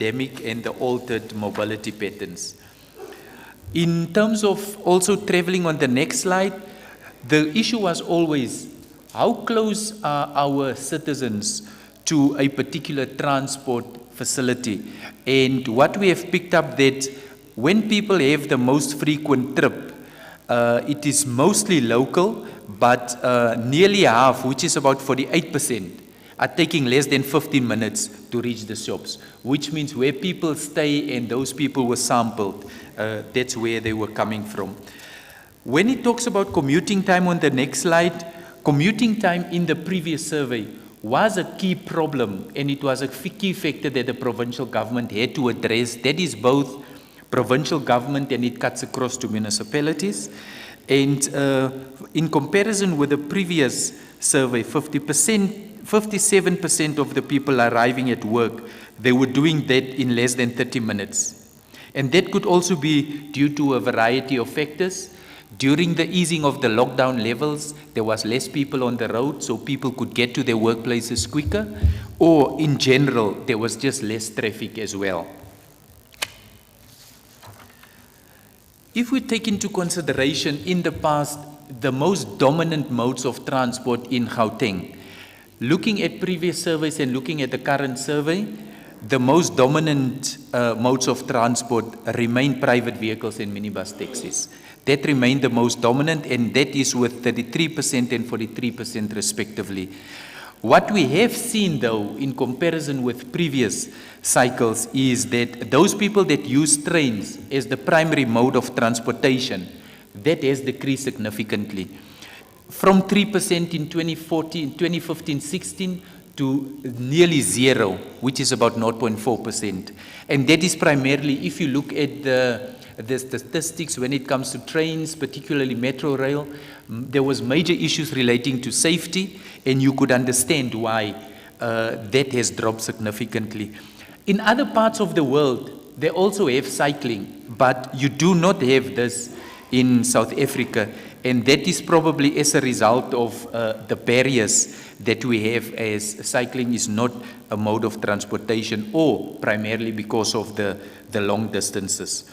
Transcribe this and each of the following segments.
pandemic and the altered mobility patterns. In terms of also traveling on the next slide, the issue was always how close are our citizens to a particular transport facility. And what we have picked up that when people have the most frequent trip, it is mostly local, but nearly half, which is about 48%, are taking less than 15 minutes to reach the shops, which means where people stay and those people were sampled, that's where they were coming from. When it talks about commuting time on the next slide, commuting time in the previous survey was a key problem, and it was a key factor that the provincial government had to address. That is both provincial government and it cuts across to municipalities. And in comparison with the previous survey, 57% of the people arriving at work, they were doing that in less than 30 minutes. And that could also be due to a variety of factors. During the easing of the lockdown levels, there was less people on the road, so people could get to their workplaces quicker, or in general, there was just less traffic as well. If we take into consideration in the past the most dominant modes of transport in Gauteng, looking at previous surveys and looking at the current survey, the most dominant modes of transport remain private vehicles and minibus taxis. That remained the most dominant, and that is with 33% and 43% respectively. What we have seen, though, in comparison with previous cycles, is that those people that use trains as the primary mode of transportation, that has decreased significantly. From 3% in 2015-16 to nearly zero, which is about 0.4%. And that is primarily, if you look at the statistics when it comes to trains, particularly metro rail, there was major issues relating to safety, and you could understand why that has dropped significantly. In other parts of the world, they also have cycling, but you do not have this in South Africa, and that is probably as a result of the barriers that we have, as cycling is not a mode of transportation, or primarily because of the long distances.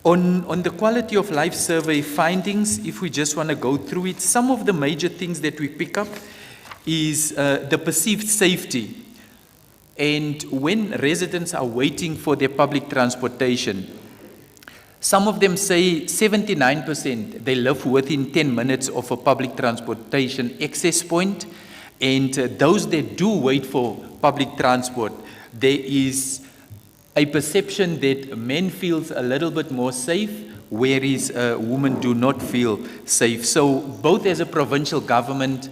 On the quality of life survey findings, if we just want to go through it, some of the major things that we pick up is the perceived safety. And when residents are waiting for their public transportation, some of them say 79% they live within 10 minutes of a public transportation access point. And those that do wait for public transport, there is a perception that men feels a little bit more safe, whereas women do not feel safe. So both as a provincial government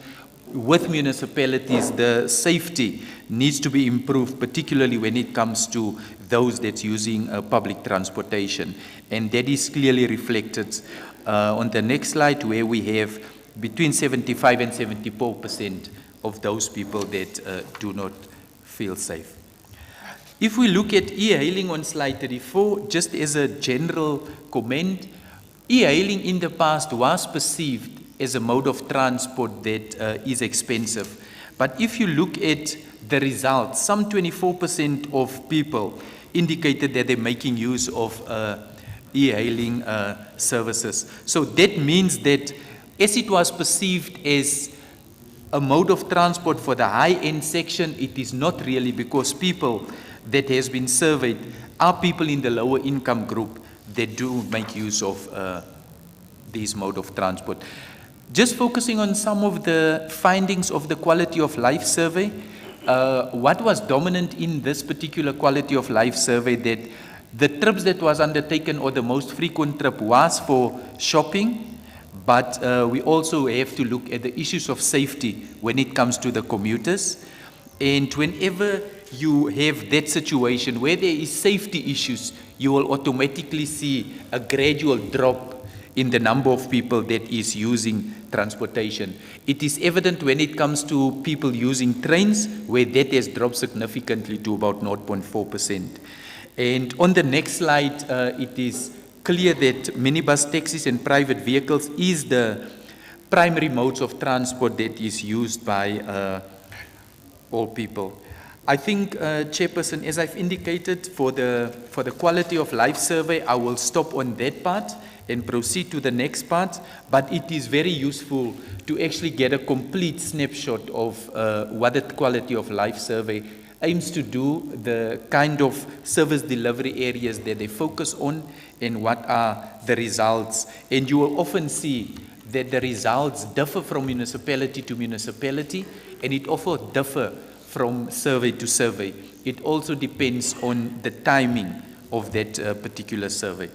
with municipalities, the safety needs to be improved, particularly when it comes to those that's using public transportation. And that is clearly reflected on the next slide, where we have between 75 and 74% of those people that do not feel safe. If we look at e-hailing on slide 34, just as a general comment, e-hailing in the past was perceived as a mode of transport that is expensive. But if you look at the results, some 24% of people indicated that they're making use of e-hailing services. So that means that as it was perceived as a mode of transport for the high-end section, it is not really, because people that has been surveyed are people in the lower income group that do make use of this mode of transport. Just focusing on some of the findings of the quality of life survey, what was dominant in this particular quality of life survey, that the trips that was undertaken, or the most frequent trip, was for shopping, but we also have to look at the issues of safety when it comes to the commuters. And whenever you have that situation where there is safety issues, you will automatically see a gradual drop in the number of people that is using transportation. It is evident when it comes to people using trains, where that has dropped significantly to about 0.4%. And on the next slide, it is clear that minibus taxis and private vehicles is the primary modes of transport that is used by all people. I think, Chairperson, as I've indicated, for the quality of life survey, I will stop on that part and proceed to the next part, but it is very useful to actually get a complete snapshot of what the quality of life survey aims to do, the kind of service delivery areas that they focus on, and what are the results. And you will often see that the results differ from municipality to municipality, and it often differ from survey to survey. It also depends on the timing of that particular survey.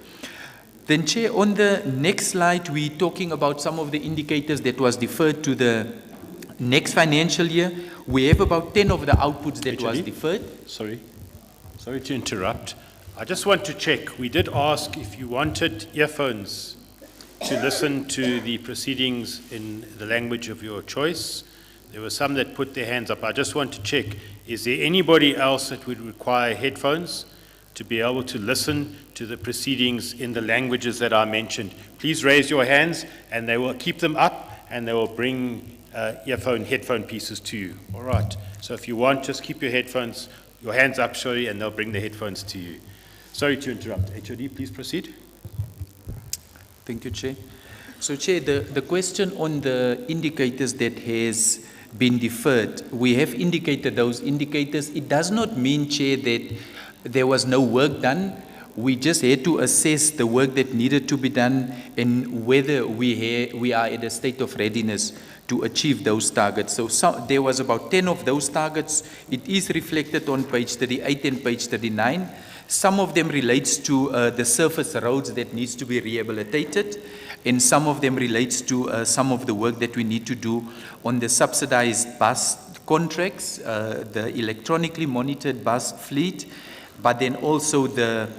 Then, Chair, on the next slide, we're talking about some of the indicators that was deferred to the next financial year. We have about 10 of the outputs that was deferred. Sorry to interrupt. I just want to check. We did ask if you wanted earphones to listen to the proceedings in the language of your choice. There were some that put their hands up. I just want to check, is there anybody else that would require headphones to be able to listen to the proceedings in the languages that I mentioned? Please raise your hands, and they will keep them up, and they will bring headphone pieces to you. All right. So if you want, just keep your hands up, sorry, and they'll bring the headphones to you. Sorry to interrupt. HOD, please proceed. Thank you, Chair. So, Chair, the question on the indicators that has been deferred, we have indicated those indicators. It does not mean, Chair, that there was no work done. We just had to assess the work that needed to be done and whether we are at a state of readiness to achieve those targets. So there was about 10 of those targets. It is reflected on page 38 and page 39. Some of them relates to the surface roads that needs to be rehabilitated, and some of them relates to some of the work that we need to do on the subsidized bus contracts, the electronically monitored bus fleet, but then also the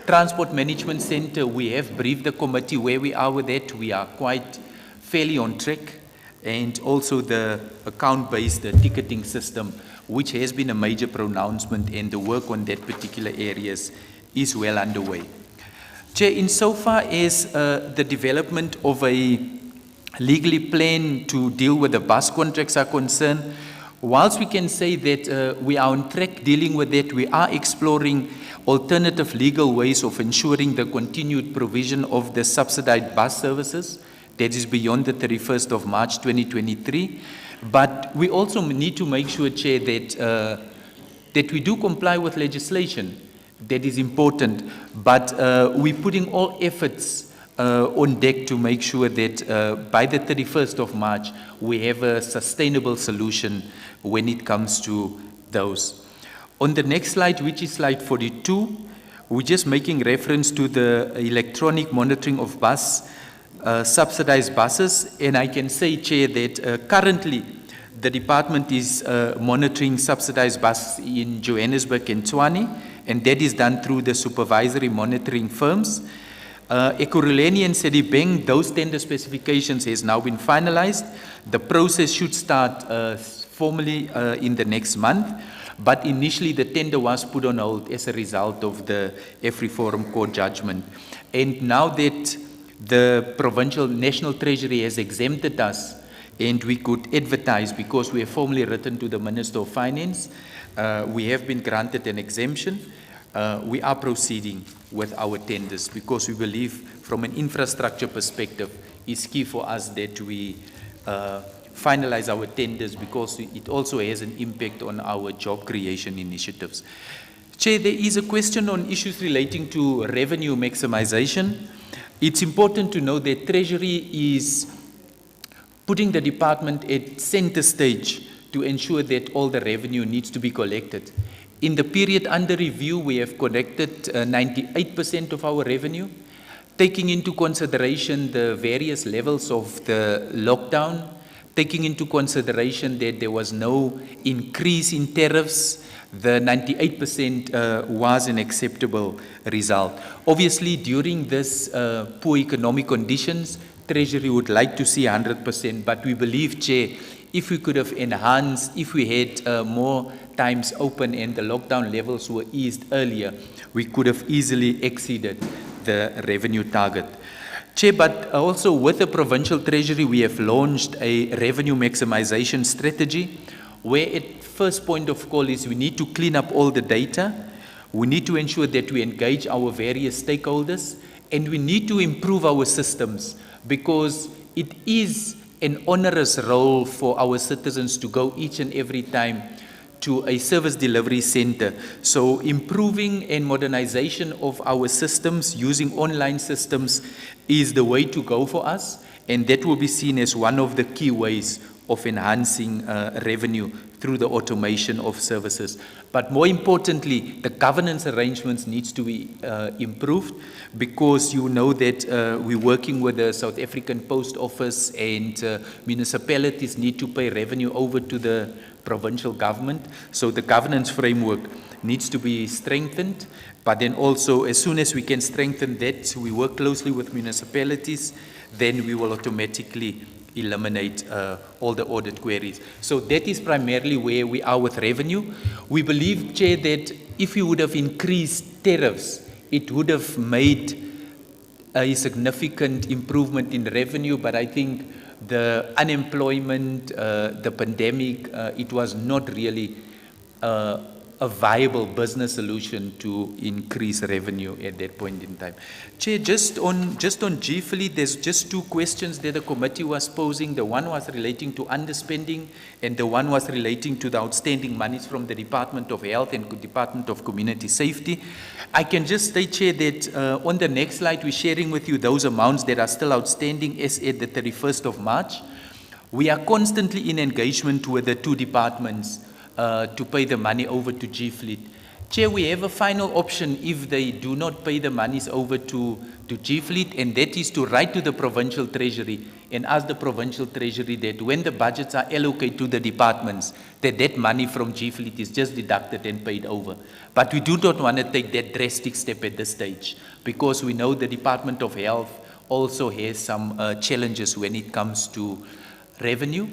Transport Management Center. We have briefed the committee where we are with that. We are quite fairly on track. And also the account-based ticketing system, which has been a major pronouncement, and the work on that particular areas is well underway. Chair, insofar as the development of a legally plan to deal with the bus contracts are concerned, whilst we can say that we are on track dealing with that, we are exploring alternative legal ways of ensuring the continued provision of the subsidized bus services. That is beyond the 31st of March 2023. But we also need to make sure, Chair, that we do comply with legislation. That is important. But we're putting all efforts on deck to make sure that by the 31st of March, we have a sustainable solution when it comes to those. On the next slide, which is slide 42, we're just making reference to the electronic monitoring of subsidized buses, and I can say, Chair, that currently the department is monitoring subsidized buses in Johannesburg and Tshwane, and that is done through the supervisory monitoring firms. Ekurhuleni and Sedibeng, those tender specifications has now been finalized. The process should start formally in the next month, but initially the tender was put on hold as a result of the AfriForum court judgment. And now that the provincial national treasury has exempted us and we could advertise because we have formally written to the Minister of Finance, we have been granted an exemption. We are proceeding with our tenders because we believe from an infrastructure perspective it's key for us that we finalize our tenders because it also has an impact on our job creation initiatives. Chair, there is a question on issues relating to revenue maximization. It's important to know that Treasury is putting the department at center stage to ensure that all the revenue needs to be collected. In the period under review, we have collected 98% of our revenue, taking into consideration the various levels of the lockdown, taking into consideration that there was no increase in tariffs. The 98% was an acceptable result. Obviously, during this poor economic conditions, Treasury would like to see 100%, but we believe, Chair, if we could have enhanced, if we had more times open and the lockdown levels were eased earlier, we could have easily exceeded the revenue target. Chair, but also with the provincial treasury, we have launched a revenue maximization strategy. where at first point of call is we need to clean up all the data, we need to ensure that we engage our various stakeholders, and we need to improve our systems, because it is an onerous role for our citizens to go each and every time to a service delivery center. So improving and modernization of our systems using online systems is the way to go for us, and that will be seen as one of the key ways of enhancing revenue through the automation of services. But more importantly, the governance arrangements needs to be improved, because you know that we're working with the South African Post Office, and municipalities need to pay revenue over to the provincial government. So the governance framework needs to be strengthened, but then also as soon as we can strengthen that, we work closely with municipalities, then we will automatically eliminate all the audit queries. So that is primarily where we are with revenue. We believe, Chair, that if you would have increased tariffs, it would have made a significant improvement in revenue, but I think the unemployment, the pandemic, it was not really a viable business solution to increase revenue at that point in time. Chair, just on G-Fleet, there's just two questions that the committee was posing. The one was relating to underspending, and the one was relating to the outstanding monies from the Department of Health and Department of Community Safety. I can just say, Chair, that on the next slide, we're sharing with you those amounts that are still outstanding as at the 31st of March. We are constantly in engagement with the two departments to pay the money over to G-Fleet. Chair, we have a final option if they do not pay the monies over to G-Fleet, and that is to write to the provincial treasury and ask the provincial treasury that when the budgets are allocated to the departments, that money from G-Fleet is just deducted and paid over. But we do not want to take that drastic step at this stage, because we know the Department of Health also has some challenges when it comes to revenue.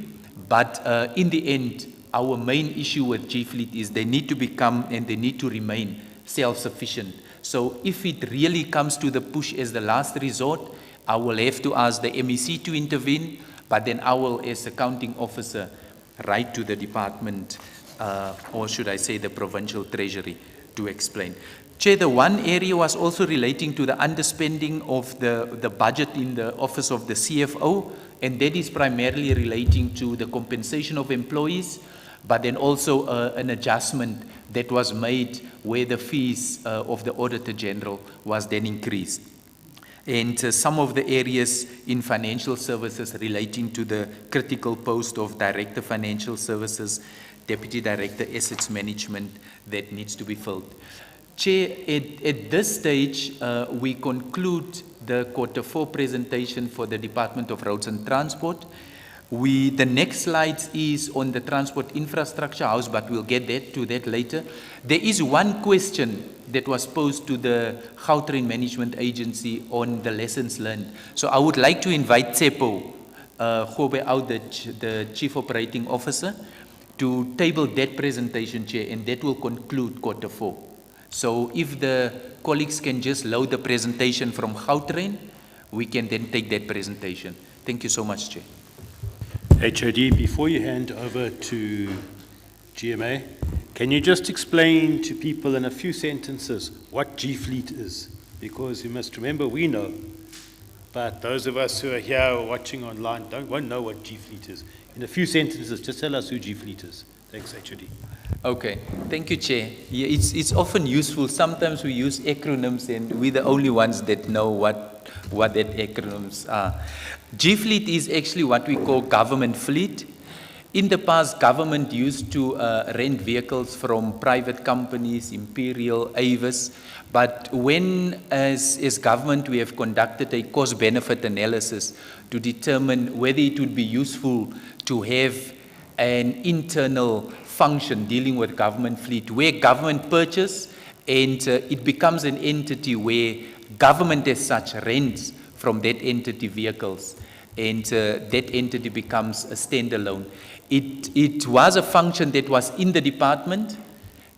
But in the end, our main issue with G-Fleet is they need to become and they need to remain self-sufficient. So if it really comes to the push as the last resort, I will have to ask the MEC to intervene, but then I will, as accounting officer, write to the department, or should I say the provincial treasury, to explain. Chair, the one area was also relating to the underspending of the budget in the office of the CFO, and that is primarily relating to the compensation of employees, but then also an adjustment that was made where the fees of the Auditor General was then increased. And some of the areas in financial services relating to the critical post of Director Financial Services, Deputy Director Assets Management, that needs to be filled. Chair, at this stage, we conclude the Q4 presentation for the Department of Roads and Transport. The next slide is on the Transport Infrastructure House, but we'll get to that later. There is one question that was posed to the Gautrain Management Agency on the lessons learned. So I would like to invite Tsepo Gobe out, the Chief Operating Officer, to table that presentation, Chair, and that will conclude Q4. So if the colleagues can just load the presentation from Gautrain, we can then take that presentation. Thank you so much, Chair. HOD, before you hand over to GMA, can you just explain to people in a few sentences what G-Fleet is? Because you must remember, we know, but those of us who are here or watching online won't know what G-Fleet is. In a few sentences, just tell us who G-Fleet is. Thanks, HOD. Okay. Thank you, Chair. Yeah, it's often useful. Sometimes we use acronyms and we're the only ones that know what that acronyms are. G-Fleet is actually what we call government fleet. In the past, government used to rent vehicles from private companies, Imperial, Avis, but when, as government, we have conducted a cost-benefit analysis to determine whether it would be useful to have an internal function dealing with government fleet, where government purchase and it becomes an entity where government as such rents from that entity vehicles, and that entity becomes a standalone. It was a function that was in the department,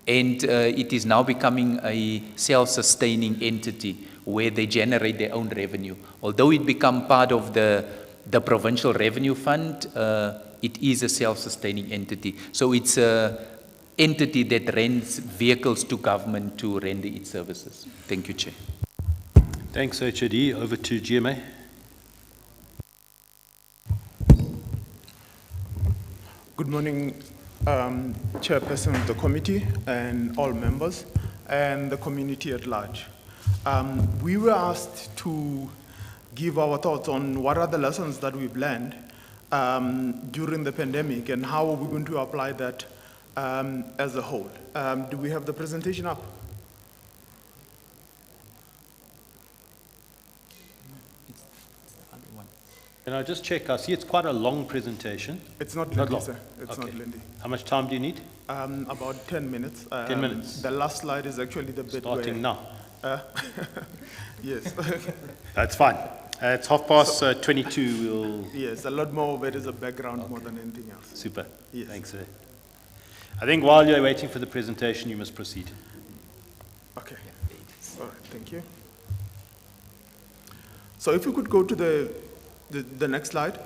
and it is now becoming a self-sustaining entity where they generate their own revenue. Although it become part of the the Provincial Revenue Fund, it is a self-sustaining entity. So it's a entity that rents vehicles to government to render its services. Thank you, Chair. Thanks, HOD. Over to GMA. Good morning, Chairperson of the committee and all members and the community at large. We were asked to give our thoughts on what are the lessons that we've learned during the pandemic and how are we going to apply that as a whole. Do we have the presentation up? Can I just check? I see it's quite a long presentation. It's not Not lengthy, long. sir. It's Okay. not lengthy. How much time do you need? About 10 minutes. 10 minutes. The last slide is actually the bit Starting where... now. Yes. That's fine. It's 22:30. We'll. Yes, a lot more of it is a background more than anything else. Super. Yes. Thanks, sir. I think while you're waiting for the presentation, you must proceed. Okay. All right, thank you. So if we could go to the next slide.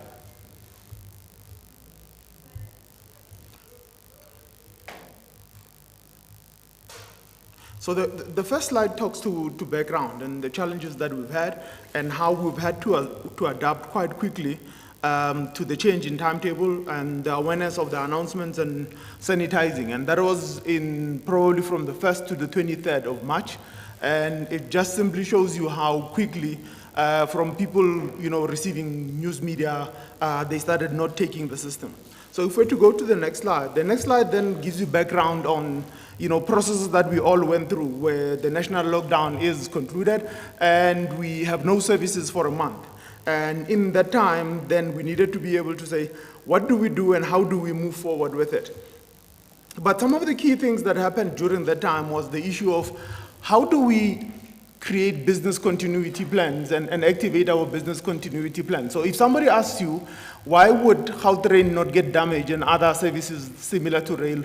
So the first slide talks to background and the challenges that we've had and how we've had to adapt quite quickly to the change in timetable and the awareness of the announcements and sanitizing. And that was in probably from the 1st to the 23rd of March. And it just simply shows you how quickly from people, receiving news media, they started not taking the system. So if we're to go to the next slide then gives you background on, processes that we all went through where the national lockdown is concluded and we have no services for a month. And in that time, then we needed to be able to say, what do we do and how do we move forward with it? But some of the key things that happened during that time was the issue of how do we create business continuity plans and activate our business continuity plans. So if somebody asks you, why would Gautrain not get damaged and other services similar to rail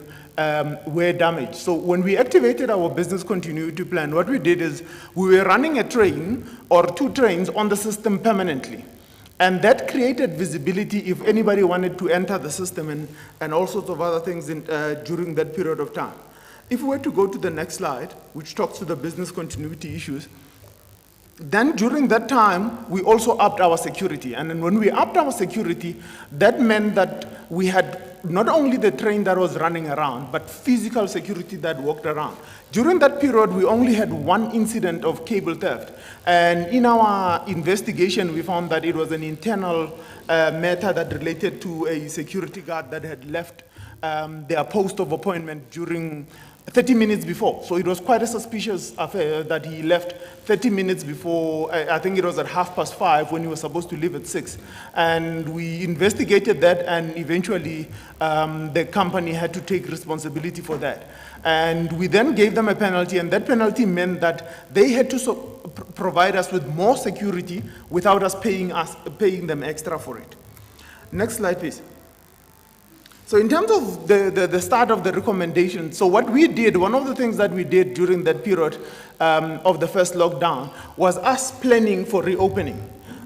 were damaged? So when we activated our business continuity plan, what we did is we were running a train or two trains on the system permanently. And that created visibility if anybody wanted to enter the system and all sorts of other things during that period of time. If we were to go to the next slide, which talks to the business continuity issues, then during that time, we also upped our security. And then when we upped our security, that meant that we had not only the train that was running around, but physical security that walked around. During that period, we only had one incident of cable theft. And in our investigation, we found that it was an internal matter that related to a security guard that had left their post of appointment during 30 minutes before. So it was quite a suspicious affair that he left 30 minutes before, I think it was at 5:30 when he was supposed to leave at 6. And we investigated that and eventually the company had to take responsibility for that. And we then gave them a penalty and that penalty meant that they had to provide us with more security without us paying them extra for it. Next slide, please. So in terms of the start of the recommendation, so what we did, one of the things that we did during that period of the first lockdown was us planning for reopening.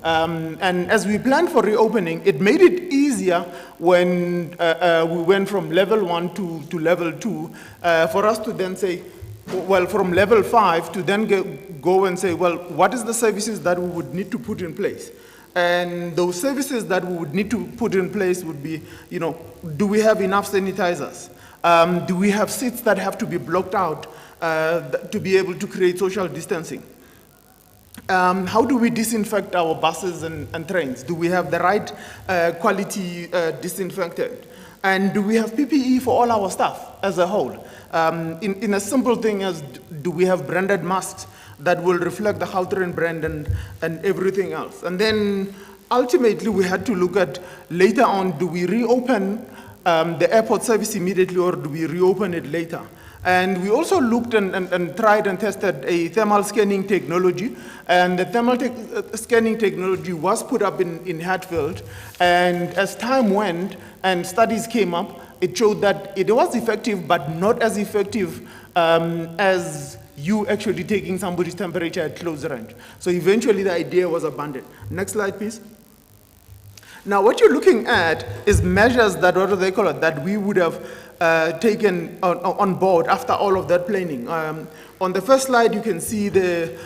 And as we planned for reopening, it made it easier when we went from level 1 to level 2 for us to then say, well, from level 5 to then go and say, well, what is the services that we would need to put in place? And those services that we would need to put in place would be, do we have enough sanitizers? Do we have seats that have to be blocked out to be able to create social distancing? How do we disinfect our buses and trains? Do we have the right quality disinfectant? And do we have PPE for all our staff as a whole? In a simple thing as, do we have branded masks that will reflect the Gautrain brand and everything else? And then ultimately we had to look at later on, do we reopen the airport service immediately or do we reopen it later? And we also looked and tried and tested a thermal scanning technology, and the thermal scanning technology was put up in Hatfield, and as time went and studies came up, it showed that it was effective, but not as effective as you actually taking somebody's temperature at close range. So eventually the idea was abandoned. Next slide, please. Now, what you're looking at is measures that, what do they call it, that we would have taken on board after all of that planning. On the first slide, you can see the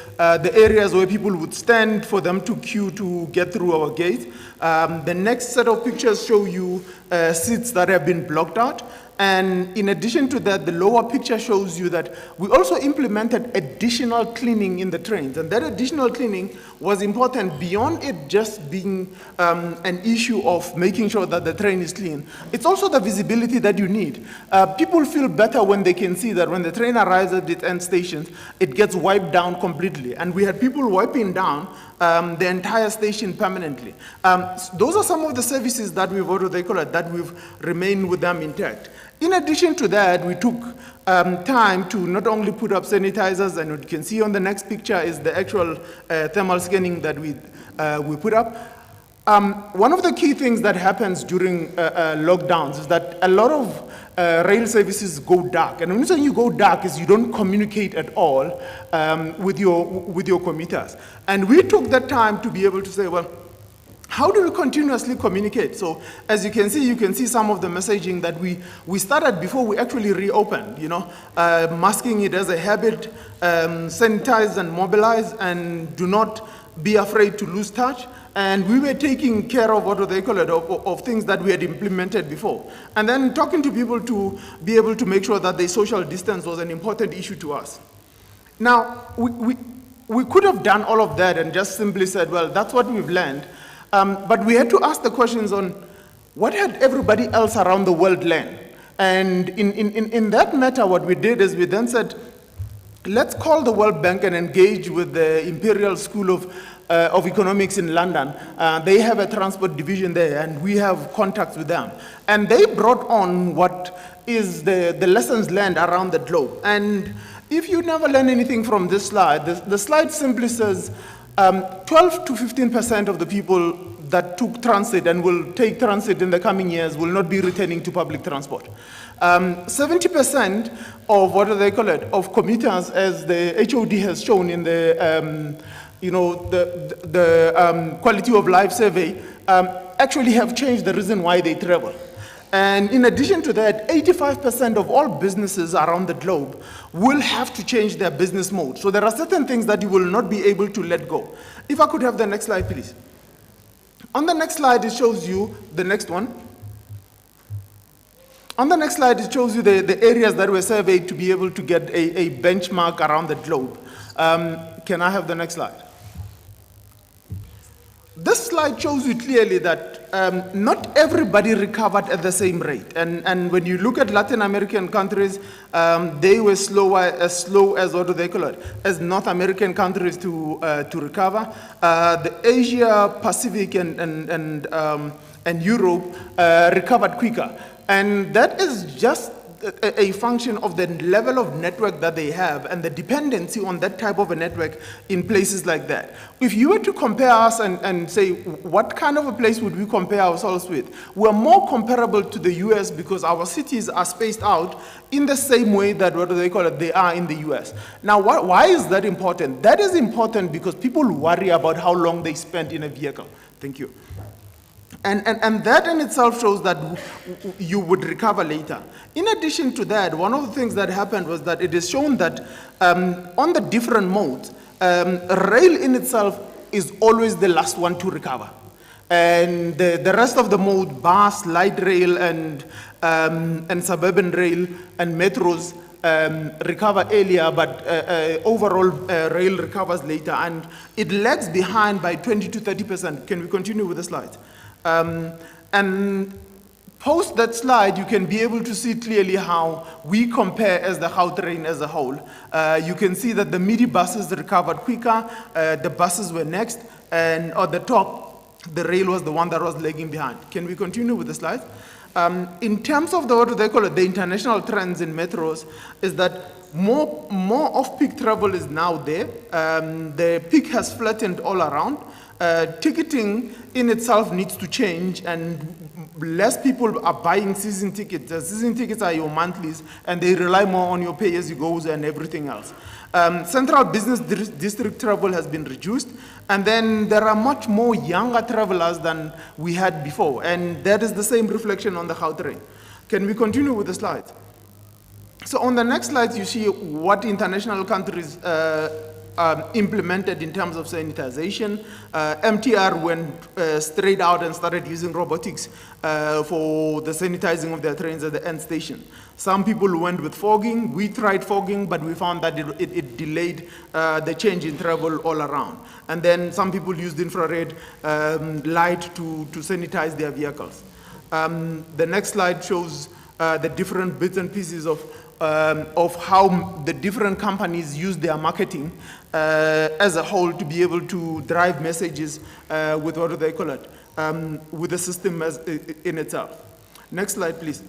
areas where people would stand for them to queue to get through our gate. The next set of pictures show you seats that have been blocked out. And in addition to that, the lower picture shows you that we also implemented additional cleaning in the trains. And that additional cleaning was important beyond it just being an issue of making sure that the train is clean. It's also the visibility that you need. People feel better when they can see that when the train arrives at its end stations, it gets wiped down completely. And we had people wiping down the entire station permanently. Those are some of the services that we've, what do they call it, that we've remained with them intact. In addition to that, we took time to not only put up sanitizers, and what you can see on the next picture is the actual thermal scanning that we put up. One of the key things that happens during lockdowns is that a lot of rail services go dark. And when you go dark is you don't communicate at all with your commuters. And we took that time to be able to say, well, how do we continuously communicate? So as you can see some of the messaging that we started before we actually reopened, masking it as a habit, sanitize and mobilize, and do not be afraid to lose touch. And we were taking care of, what do they call it, of things that we had implemented before. And then talking to people to be able to make sure that the social distance was an important issue to us. Now, we could have done all of that and just simply said, well, that's what we've learned. But we had to ask the questions on what had everybody else around the world learned. And in that matter, what we did is we then said, let's call the World Bank and engage with the Imperial School of Economics in London. They have a transport division there, and we have contacts with them. And they brought on what is the lessons learned around the globe. And if you never learn anything from this slide, the slide simply says 12 to 15% of the people that took transit and will take transit in the coming years will not be returning to public transport. 70% of, what do they call it, of commuters, as the HOD has shown in the quality of life survey, actually have changed the reason why they travel. And in addition to that, 85% of all businesses around the globe will have to change their business mode. So there are certain things that you will not be able to let go. If I could have the next slide, please. On the next slide, it shows you the next one. On the next slide, it shows you the areas that were surveyed to be able to get a benchmark around the globe. Can I have the next slide? This slide shows you clearly that not everybody recovered at the same rate. And when you look at Latin American countries, they were as slow as, what do they call it, as North American countries to recover. The Asia, Pacific, and Europe recovered quicker. And that is just a function of the level of network that they have and the dependency on that type of a network in places like that. If you were to compare us and say, what kind of a place would we compare ourselves with? We're more comparable to the US because our cities are spaced out in the same way that, what do they call it, they are in the US. Now, why is that important? That is important because people worry about how long they spend in a vehicle. Thank you. And that in itself shows that you would recover later. In addition to that, one of the things that happened was that it is shown that on the different modes, rail in itself is always the last one to recover. And the rest of the mode, bus, light rail, and suburban rail, and metros recover earlier, but overall rail recovers later. And it lags behind by 20 to 30%. Can we continue with the slides? And post that slide, you can be able to see clearly how we compare as the Gautrain as a whole. You can see that the midi buses recovered quicker, the buses were next, and at the top, the rail was the one that was lagging behind. Can we continue with the slide? In terms of what do they call it, the international trends in metros, is that more off-peak travel is now there. The peak has flattened all around. Ticketing in itself needs to change, and less people are buying season tickets. The season tickets are your monthlies, and they rely more on your pay-as-you-goes and everything else. Central business district travel has been reduced, and then there are much more younger travelers than we had before, and that is the same reflection on the Gautrain. Can we continue with the slides? So on the next slide, you see what international countries implemented in terms of sanitization. MTR went straight out and started using robotics for the sanitizing of their trains at the end station. Some people went with fogging. We tried fogging, but we found that it delayed the change in travel all around. And then some people used infrared light to sanitize their vehicles. The next slide shows the different bits and pieces of how the different companies use their marketing as a whole to be able to drive messages with what do they call it, with the system as in itself. Next slide, please.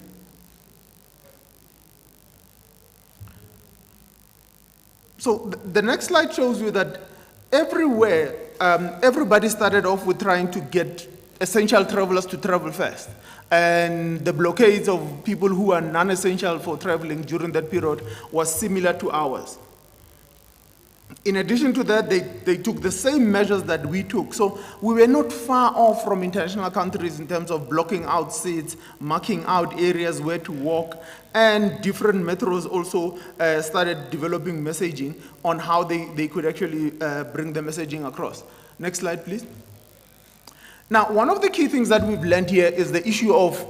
So the next slide shows you that everywhere, everybody started off with trying to get essential travelers to travel first. And the blockades of people who are non-essential for traveling during that period was similar to ours. In addition to that, they took the same measures that we took. So we were not far off from international countries in terms of blocking out seats, marking out areas where to walk, and different metros also started developing messaging on how they could actually bring the messaging across. Next slide, please. Now, one of the key things that we've learned here is the issue of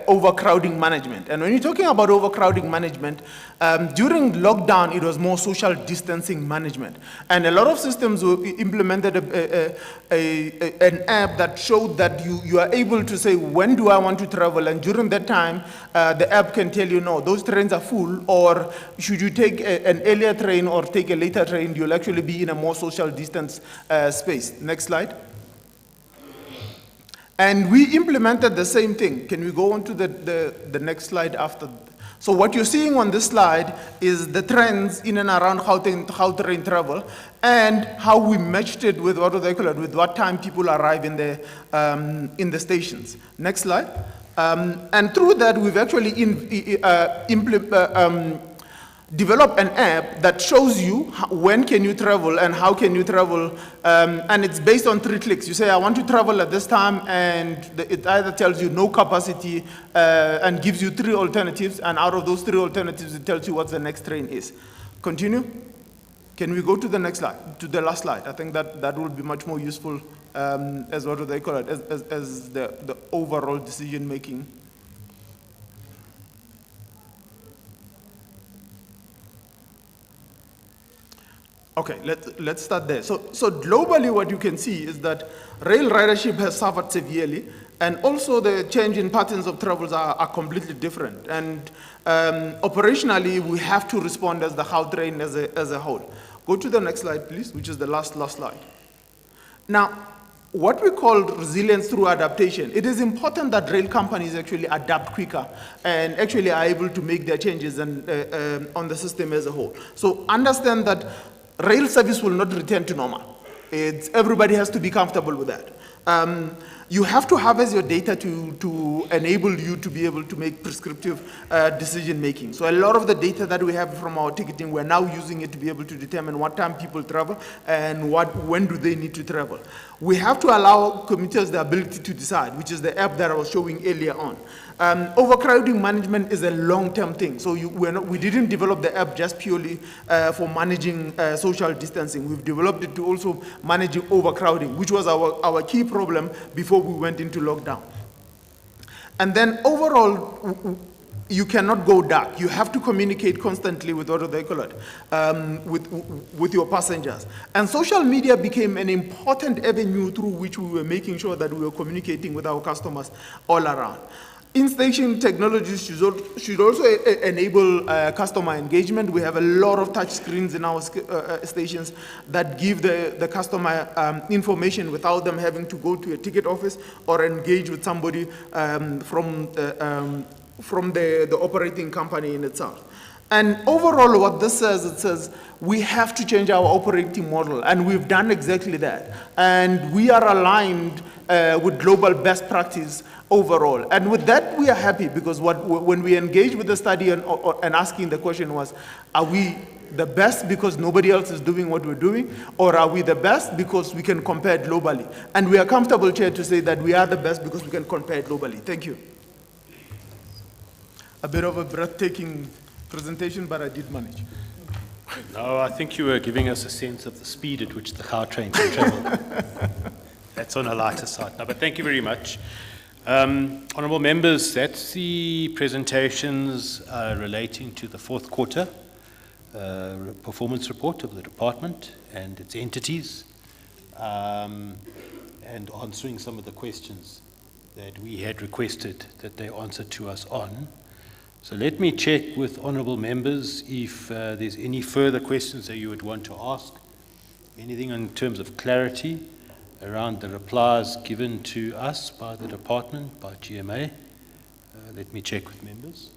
overcrowding management. And when you're talking about overcrowding management, during lockdown, it was more social distancing management. And a lot of systems implemented an app that showed that you are able to say, when do I want to travel? And during that time, the app can tell you, no, those trains are full, or should you take an earlier train or take a later train, you'll actually be in a more social distance space. Next slide. And we implemented the same thing. Can we go on to the next slide after? So what you're seeing on this slide is the trends in and around Gautrain travel and how we matched it with what do they call it, with what time people arrive in the stations. Next slide. And through that, we've actually develop an app that shows you when can you travel and how can you travel, and it's based on 3 clicks. You say, I want to travel at this time, and it either tells you no capacity and gives you 3 alternatives, and out of those 3 alternatives, it tells you what the next train is. Continue. Can we go to the next slide, to the last slide? I think that will be much more useful as what do they call it, as the overall decision making. Okay, let's start there. So globally, what you can see is that rail ridership has suffered severely, and also the change in patterns of travels are completely different. And operationally, we have to respond as the Gautrain as a whole. Go to the next slide, please, which is the last slide. Now, what we call resilience through adaptation, it is important that rail companies actually adapt quicker and actually are able to make their changes and, on the system as a whole. So understand that rail service will not return to normal. Everybody has to be comfortable with that. You have to harvest your data to enable you to be able to make prescriptive decision making. So a lot of the data that we have from our ticketing, we're now using it to be able to determine what time people travel and when do they need to travel. We have to allow commuters the ability to decide, which is the app that I was showing earlier on. Overcrowding management is a long-term thing. So we didn't develop the app just purely for managing social distancing. We've developed it to also manage overcrowding, which was our key problem before we went into lockdown. And then overall, you cannot go dark. You have to communicate constantly with what do they call it, with your passengers. And social media became an important avenue through which we were making sure that we were communicating with our customers all around. In-station technologies should also enable customer engagement. We have a lot of touch screens in our stations that give the customer information without them having to go to a ticket office or engage with somebody from the operating company in itself. And overall, what this says, it says we have to change our operating model, and we've done exactly that. And we are aligned with global best practice overall. And with that, we are happy, because when we engaged with the study and asking the question was, are we the best because nobody else is doing what we're doing, or are we the best because we can compare globally? And we are comfortable, Chair, to say that we are the best because we can compare globally. Thank you. A bit of a breathtaking presentation, but I did manage. No, I think you were giving us a sense of the speed at which the car train can travel. That's on a lighter side. No, but thank you very much. Honourable members, that's the presentations relating to the fourth quarter performance report of the department and its entities, and answering some of the questions that we had requested that they answer to us on. So let me check with honourable members if there's any further questions that you would want to ask, anything in terms of clarity around the replies given to us by the department, by GMA. Let me check with members.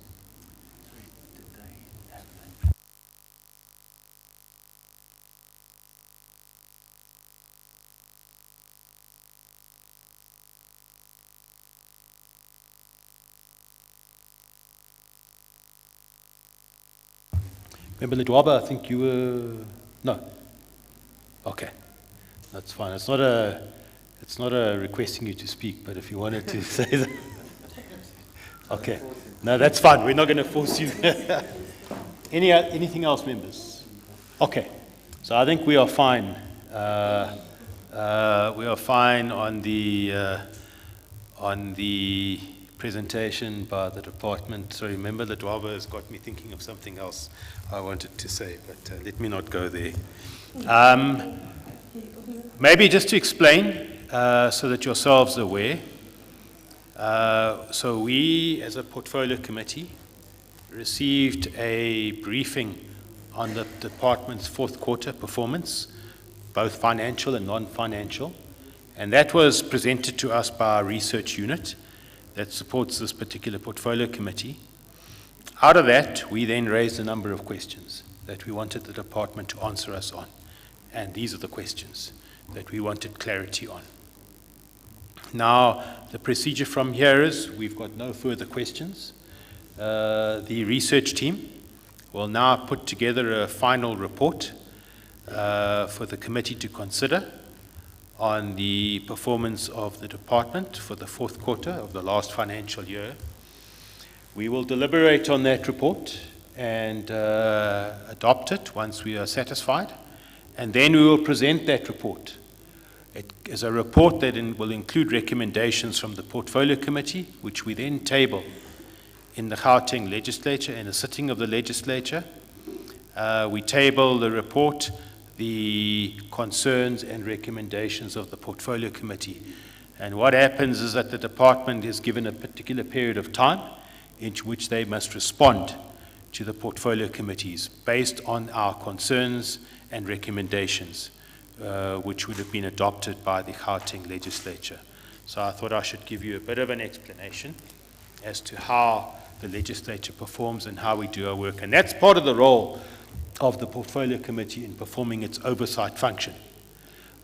Member Ledwaba, I think you were, no. Okay, that's fine. It's not a requesting you to speak, but if you wanted to say that. Okay, no, that's fine. We're not going to force you. Anything else, members? Okay, so I think we are fine. We are fine on the presentation by the department. Sorry, Member Ledwaba has got me thinking of something else I wanted to say, but let me not go there. Maybe just to explain, so that yourselves are aware. So we, as a portfolio committee, received a briefing on the department's fourth quarter performance, both financial and non-financial, and that was presented to us by our research unit that supports this particular portfolio committee. Out of that, we then raised a number of questions that we wanted the department to answer us on. And these are the questions that we wanted clarity on. Now, the procedure from here is we've got no further questions. The research team will now put together a final report for the committee to consider on the performance of the department for the fourth quarter of the last financial year. We will deliberate on that report and adopt it once we are satisfied, and then we will present that report. It is a report that will include recommendations from the portfolio committee, which we then table in the Gauteng legislature, in a sitting of the legislature. We table the report, the concerns and recommendations of the portfolio committee. And what happens is that the department is given a particular period of time in which they must respond to the portfolio committees based on our concerns and recommendations, which would have been adopted by the Gauteng legislature. So I thought I should give you a bit of an explanation as to how the legislature performs and how we do our work. And that's part of the role of the portfolio committee in performing its oversight function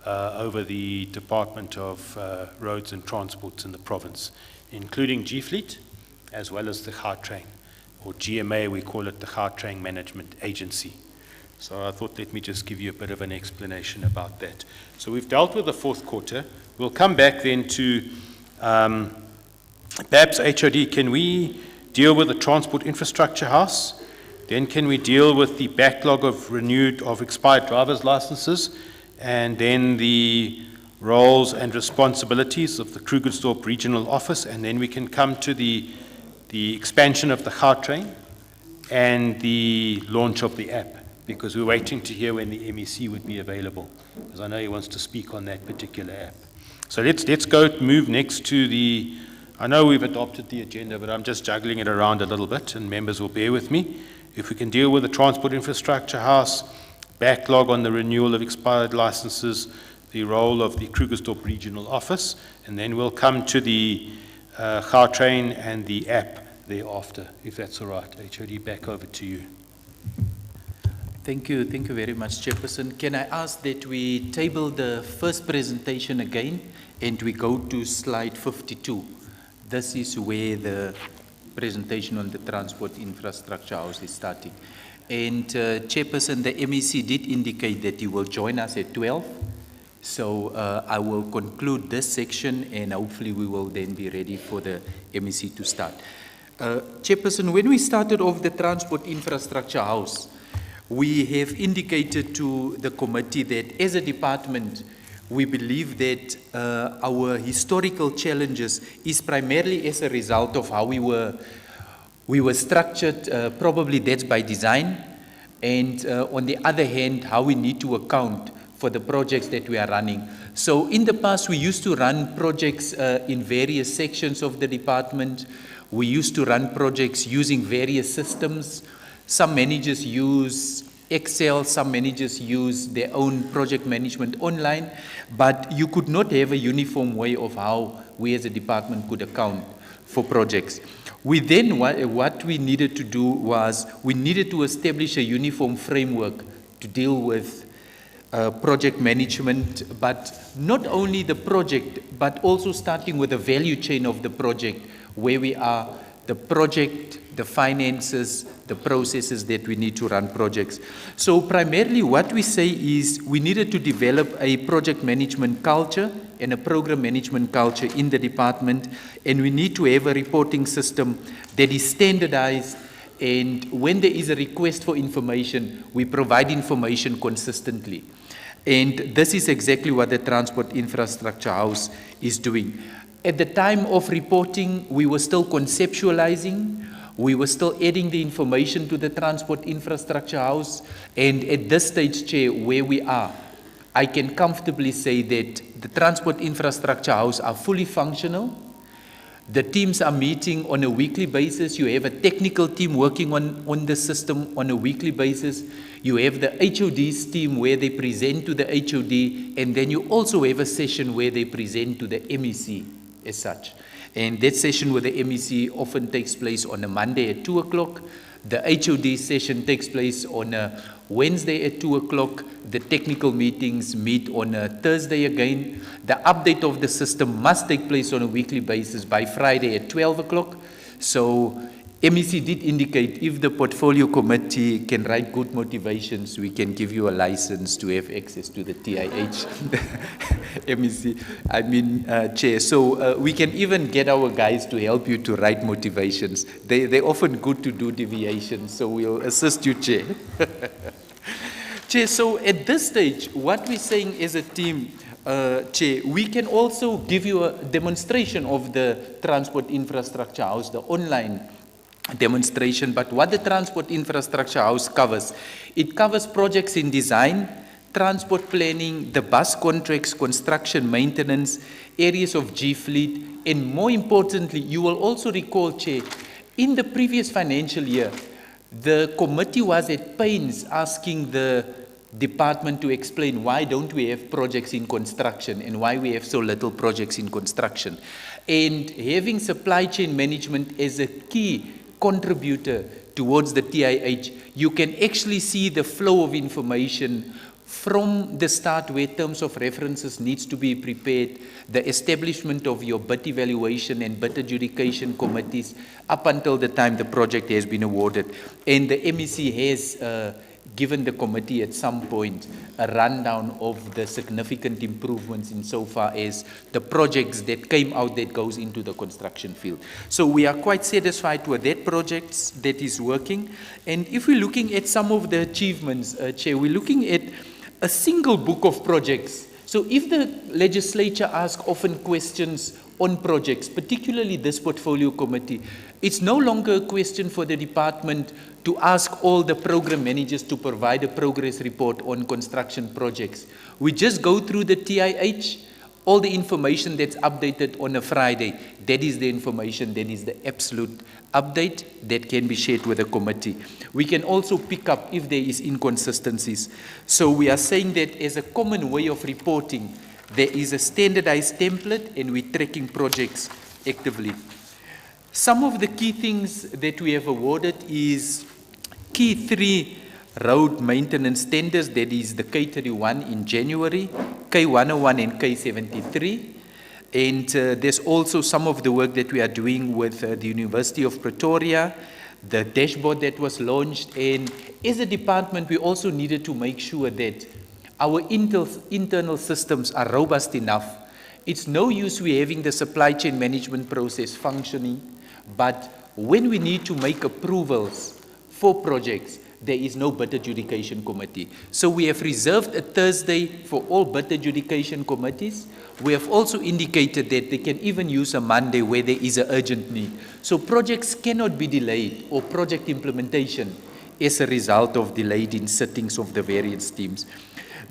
over the Department of Roads and Transports in the province, including G-Fleet, as well as the Gautrain, or GMA, we call it the Gautrain Management Agency. So I thought let me just give you a bit of an explanation about that. So we've dealt with the fourth quarter. We'll come back then to perhaps HOD, can we deal with the Transport Infrastructure House? Then can we deal with the backlog of expired driver's licenses, and then the roles and responsibilities of the Krugersdorp Regional Office, and then we can come to the expansion of the Gautrain and the launch of the app, because we're waiting to hear when the MEC would be available, because I know he wants to speak on that particular app. So let's move next to the, I know we've adopted the agenda, but I'm just juggling it around a little bit, and members will bear with me. If we can deal with the Transport Infrastructure House, backlog on the renewal of expired licenses, the role of the Krugersdorp Regional Office, and then we'll come to the Gautrain and the app thereafter, if that's all right. HOD, back over to you. Thank you very much, Chairperson. Can I ask that we table the first presentation again and we go to slide 52? This is where the presentation on the transport infrastructure house is starting. And Chairperson, the MEC did indicate that he will join us at 12. So I will conclude this section and hopefully we will then be ready for the MEC to start. Chairperson, when we started off the transport infrastructure house, we have indicated to the committee that as a department, we believe that our historical challenges is primarily as a result of how we were structured, probably that's by design, and on the other hand, how we need to account for the projects that we are running. So in the past, we used to run projects in various sections of the department. We used to run projects using various systems. Some managers use Excel, some managers use their own project management online, but you could not have a uniform way of how we as a department could account for projects. We then, what we needed to do was, we needed to establish a uniform framework to deal with project management, but not only the project, but also starting with the value chain of the project, where we are, the project, the finances, the processes that we need to run projects. So primarily what we say is we needed to develop a project management culture and a program management culture in the department, and we need to have a reporting system that is standardized, and when there is a request for information, we provide information consistently. And this is exactly what the Transport Infrastructure House is doing. At the time of reporting, we were still conceptualizing, we were still adding the information to the Transport Infrastructure House, and at this stage, Chair, where we are, I can comfortably say that the Transport Infrastructure House are fully functional. The teams are meeting on a weekly basis. You have a technical team working on the system on a weekly basis. You have the HOD's team where they present to the HOD, and then you also have a session where they present to the MEC as such. And that session with the MEC often takes place on a Monday at 2 o'clock. The HOD session takes place on a Wednesday at 2 o'clock. The technical meetings meet on a Thursday again. The update of the system must take place on a weekly basis by Friday at 12 o'clock. So MEC did indicate if the portfolio committee can write good motivations, we can give you a license to have access to the TIH. MEC, I mean, Chair. So we can even get our guys to help you to write motivations. They're often good to do deviations, so we'll assist you, Chair. Chair, so at this stage, what we're saying as a team, Chair, we can also give you a demonstration of the Transport Infrastructure House, the online demonstration, but what the Transport Infrastructure House covers, it covers projects in design, transport planning, the bus contracts, construction, maintenance, areas of G-Fleet, and more importantly, you will also recall, Chair, in the previous financial year, the committee was at pains asking the department to explain why don't we have projects in construction and why we have so little projects in construction. And having supply chain management as a key contributor towards the TIH, you can actually see the flow of information from the start where terms of references needs to be prepared, the establishment of your bid evaluation and bid adjudication committees up until the time the project has been awarded. And the MEC has given the committee at some point a rundown of the significant improvements insofar as the projects that came out that goes into the construction field. So we are quite satisfied with that project that is working. And if we're looking at some of the achievements, Chair, we're looking at a single book of projects. So if the legislature asks often questions on projects, particularly this portfolio committee, it's no longer a question for the department to ask all the program managers to provide a progress report on construction projects. We just go through the TIH, all the information that's updated on a Friday, that is the information, that is the absolute update that can be shared with the committee. We can also pick up if there is inconsistencies. So we are saying that as a common way of reporting, there is a standardized template and we're tracking projects actively. Some of the key things that we have awarded is key 3 road maintenance tenders, that is the K31 in January, K101 and K73. And there's also some of the work that we are doing with the University of Pretoria, the dashboard that was launched. And as a department, we also needed to make sure that our internal systems are robust enough. It's no use we having the supply chain management process functioning, but when we need to make approvals for projects, there is no bid adjudication committee. So we have reserved a Thursday for all bid adjudication committees. We have also indicated that they can even use a Monday where there is an urgent need. So projects cannot be delayed, or project implementation as a result of delayed in sittings of the various teams.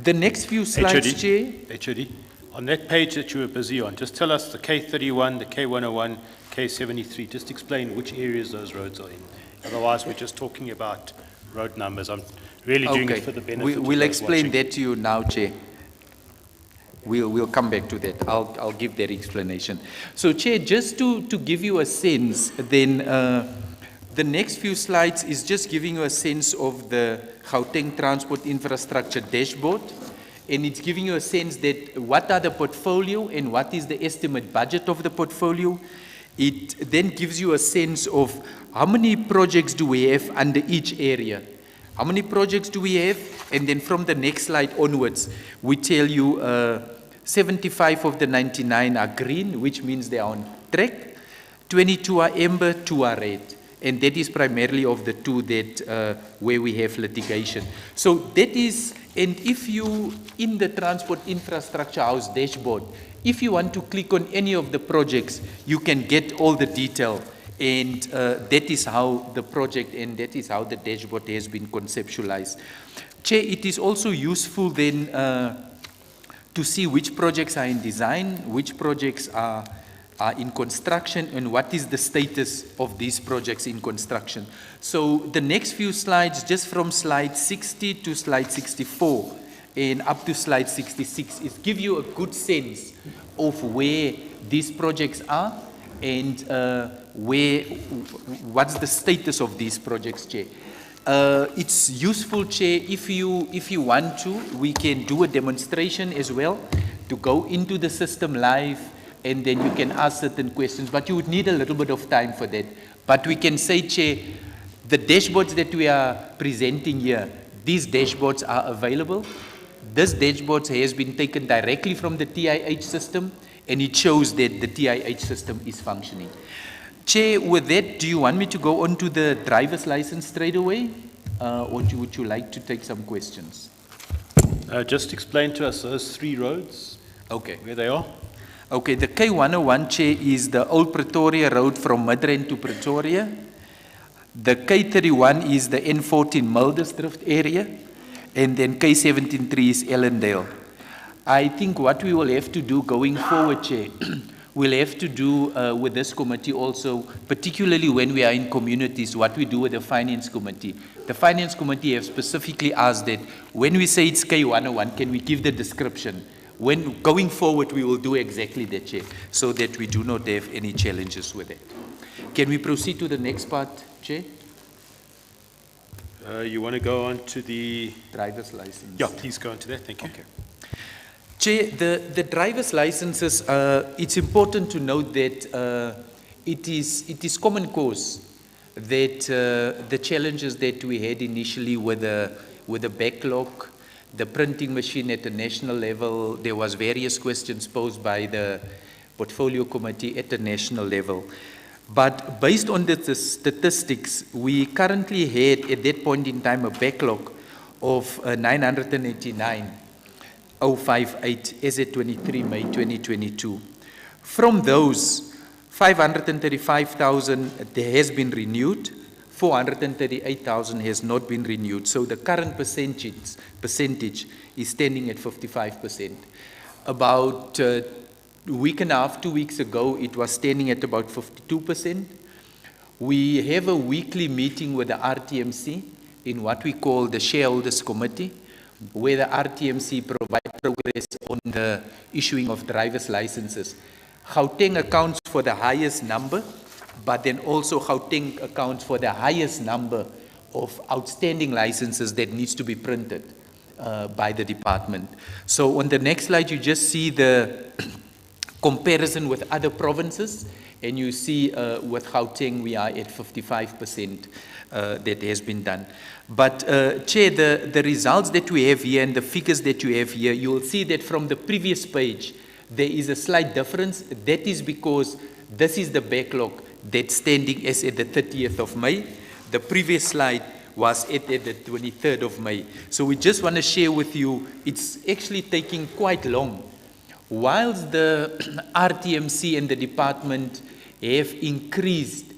The next few slides, Chair. HOD, on that page that you were busy on, just tell us the K31, the K101, K73, just explain which areas those roads are in. Otherwise, we're just talking about road numbers. I'm really doing it for the benefit of We'll those explain watching. that to you now, Chair. We'll come back to that. I'll give that explanation. So, Chair, just to give you a sense, then the next few slides is just giving you a sense of the Gauteng Transport Infrastructure Dashboard. And it's giving you a sense that what are the portfolio and what is the estimate budget of the portfolio. It then gives you a sense of how many projects do we have under each area. How many projects do we have? And then from the next slide onwards, we tell you 75 of the 99 are green, which means they are on track. 22 are amber, 2 are red. And that is primarily of the 2 that where we have litigation. So that is, and if you, in the Transport Infrastructure House dashboard, if you want to click on any of the projects, you can get all the detail. And that is how the project and that is how the dashboard has been conceptualized. Chair, it is also useful then to see which projects are in design, which projects are in construction, and what is the status of these projects in construction. So the next few slides, just from slide 60 to slide 64 and up to slide 66, is give you a good sense of where these projects are and what's the status of these projects, Chair. It's useful, Chair, if you want to, we can do a demonstration as well to go into the system live, and then you can ask certain questions, but you would need a little bit of time for that. But we can say, Chair, the dashboards that we are presenting here, these dashboards are available. This dashboard has been taken directly from the TIH system, and it shows that the TIH system is functioning. Chair, with that, do you want me to go on to the driver's license straight away, or would you like to take some questions? Just explain to us those 3 roads, Okay. where they are. Okay, the K101, Chair, is the Old Pretoria Road from Midrand to Pretoria. The K31 is the N14 Muldersdrift area, and then K73 is Ellendale. I think what we will have to do going forward, Chair, we'll have to do with this committee also, particularly when we are in communities, what we do with the Finance Committee. The Finance Committee have specifically asked that when we say it's K101, can we give the description? When going forward, we will do exactly that, Chair, so that we do not have any challenges with it. Can we proceed to the next part, Chair? You want to go on to the Driver's license. Yeah, please go on to that. Thank you. Okay. Chair, the driver's licenses, it's important to note that it is common cause that the challenges that we had initially with the backlog, the printing machine at the national level, there was various questions posed by the portfolio committee at the national level. But based on the statistics, we currently had at that point in time a backlog of 989,058 as at 23 May 2022. From those, 535,000 there has been renewed, 438,000 has not been renewed. So the current percentage is standing at 55%. About a week and a half, 2 weeks ago, it was standing at about 52%. We have a weekly meeting with the RTMC in what we call the Shareholders Committee, where the RTMC provide progress on the issuing of driver's licenses. Gauteng accounts for the highest number, but then also Gauteng accounts for the highest number outstanding licenses that needs to be printed by the department. So on the next slide, you just see the comparison with other provinces, and you see with Gauteng, we are at 55% that has been done. But Chair, the results that we have here and the figures that you have here, you will see that from the previous page, there is a slight difference. That is because this is the backlog that's standing as at the 30th of May. The previous slide was at the 23rd of May. So we just want to share with you, it's actually taking quite long. Whilst the RTMC and the department have increased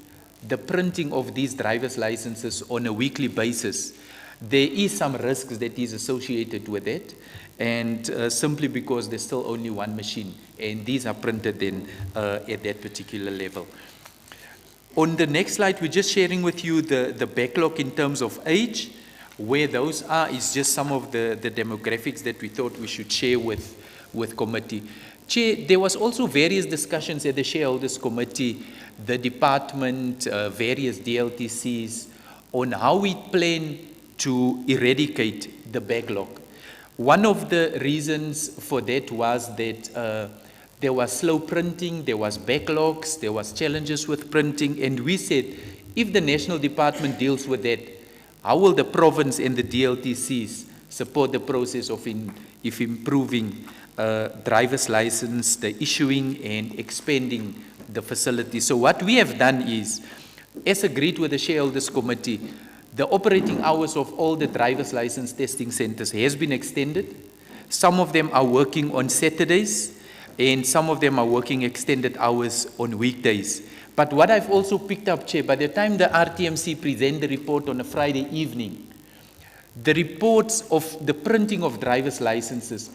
the printing of these driver's licenses on a weekly basis, there is some risks that is associated with it, and simply because there's still only one machine, and these are printed then at that particular level. On the next slide, we're just sharing with you the backlog in terms of age. Where those are is just some of the demographics that we thought we should share with committee. Chair, there was also various discussions at the shareholders committee, the department, various DLTCs, on how we plan to eradicate the backlog. One of the reasons for that was that there was slow printing, there was backlogs, there was challenges with printing, and we said, if the national department deals with that, how will the province and the DLTCs support the process of improving driver's license, the issuing and expanding the facility? So what we have done is, as agreed with the shareholders committee, the operating hours of all the driver's license testing centers has been extended. Some of them are working on Saturdays, and some of them are working extended hours on weekdays. But what I've also picked up, Chair, by the time the RTMC present the report on a Friday evening, the reports of the printing of driver's licenses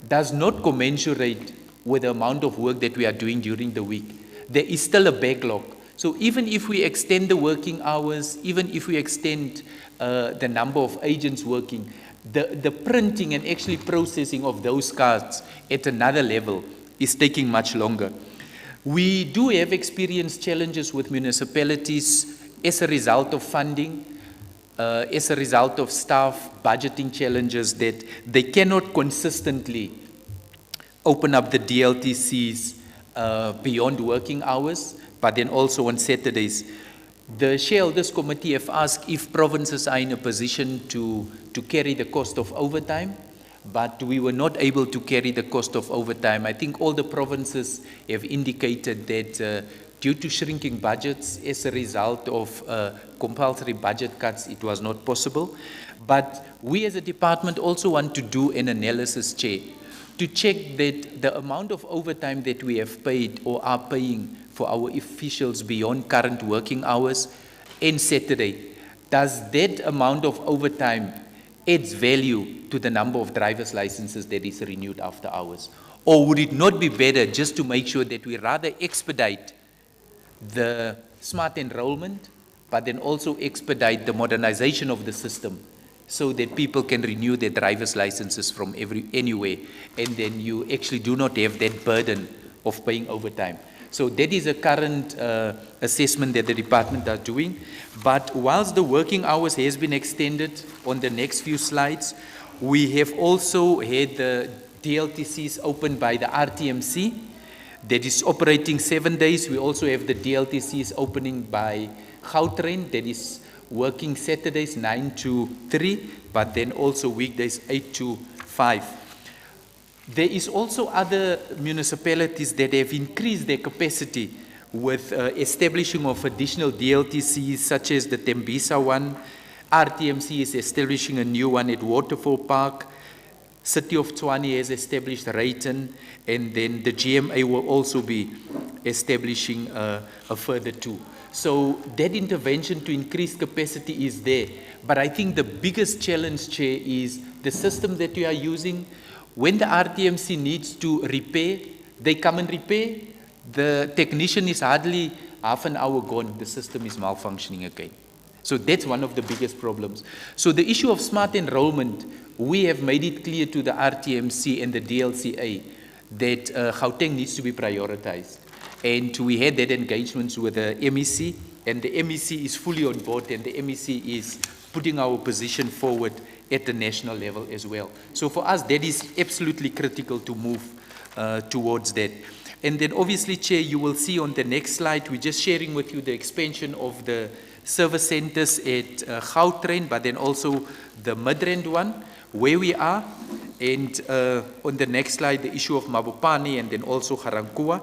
does not commensurate with the amount of work that we are doing during the week. There is still a backlog. So even if we extend the working hours, even if we extend the number of agents working, the printing and actually processing of those cards at another level is taking much longer. We do have experienced challenges with municipalities as a result of funding, as a result of staff budgeting challenges, that they cannot consistently open up the DLTCs beyond working hours, but then also on Saturdays. The shareholders committee have asked if provinces are in a position to carry the cost of overtime, but we were not able to carry the cost of overtime. I think all the provinces have indicated that due to shrinking budgets as a result of compulsory budget cuts, it was not possible. But we as a department also want to do an analysis, Chair, to check that the amount of overtime that we have paid or are paying for our officials beyond current working hours and Saturday, does that amount of overtime adds value to the number of driver's licenses that is renewed after hours? Or would it not be better just to make sure that we rather expedite the smart enrollment, but then also expedite the modernization of the system so that people can renew their driver's licenses from anywhere, and then you actually do not have that burden of paying overtime? So that is a current assessment that the department are doing. But whilst the working hours has been extended, on the next few slides, we have also had the DLTCs opened by the RTMC that is operating 7 days. We also have the DLTCs opening by Gautrain that is working Saturdays 9 to 3, but then also weekdays 8 to 5. There is also other municipalities that have increased their capacity with establishing of additional DLTCs, such as the Tembisa one. RTMC is establishing a new one at Waterfall Park. City of Tshwane has established Rayton, and then the GMA will also be establishing a further two. So that intervention to increase capacity is there. But I think the biggest challenge, Chair, is the system that we are using. When the RTMC needs to repair, they come and repair. The technician is hardly half an hour gone, the system is malfunctioning again. So that's one of the biggest problems. So the issue of smart enrollment, we have made it clear to the RTMC and the DLCA that Gauteng needs to be prioritized. And we had that engagements with the MEC, and the MEC is fully on board, and the MEC is putting our position forward at the national level as well. So for us, that is absolutely critical to move towards that. And then obviously, Chair, you will see on the next slide, we're just sharing with you the expansion of the service centers at Gautrain, but then also the Midrand one, where we are. And on the next slide, the issue of Mabopane and then also Garankuwa,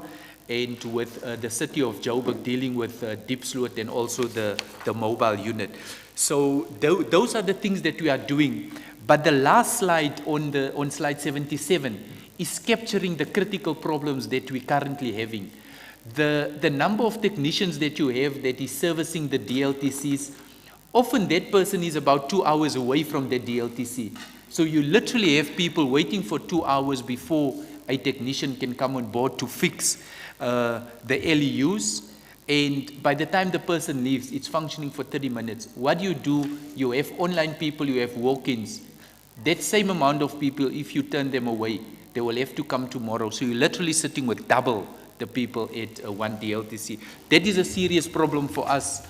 and with the city of Joburg dealing with Diepsloot and also the mobile unit. So those are the things that we are doing. But the last slide on slide 77 is capturing the critical problems that we're currently having. The number of technicians that you have that is servicing the DLTCs, often that person is about 2 hours away from the DLTC. So you literally have people waiting for 2 hours before a technician can come on board to fix the LEUs. And by the time the person leaves, it's functioning for 30 minutes. What do? You have online people, you have walk-ins. That same amount of people, if you turn them away, they will have to come tomorrow. So you're literally sitting with double the people at one DLTC. That is a serious problem for us.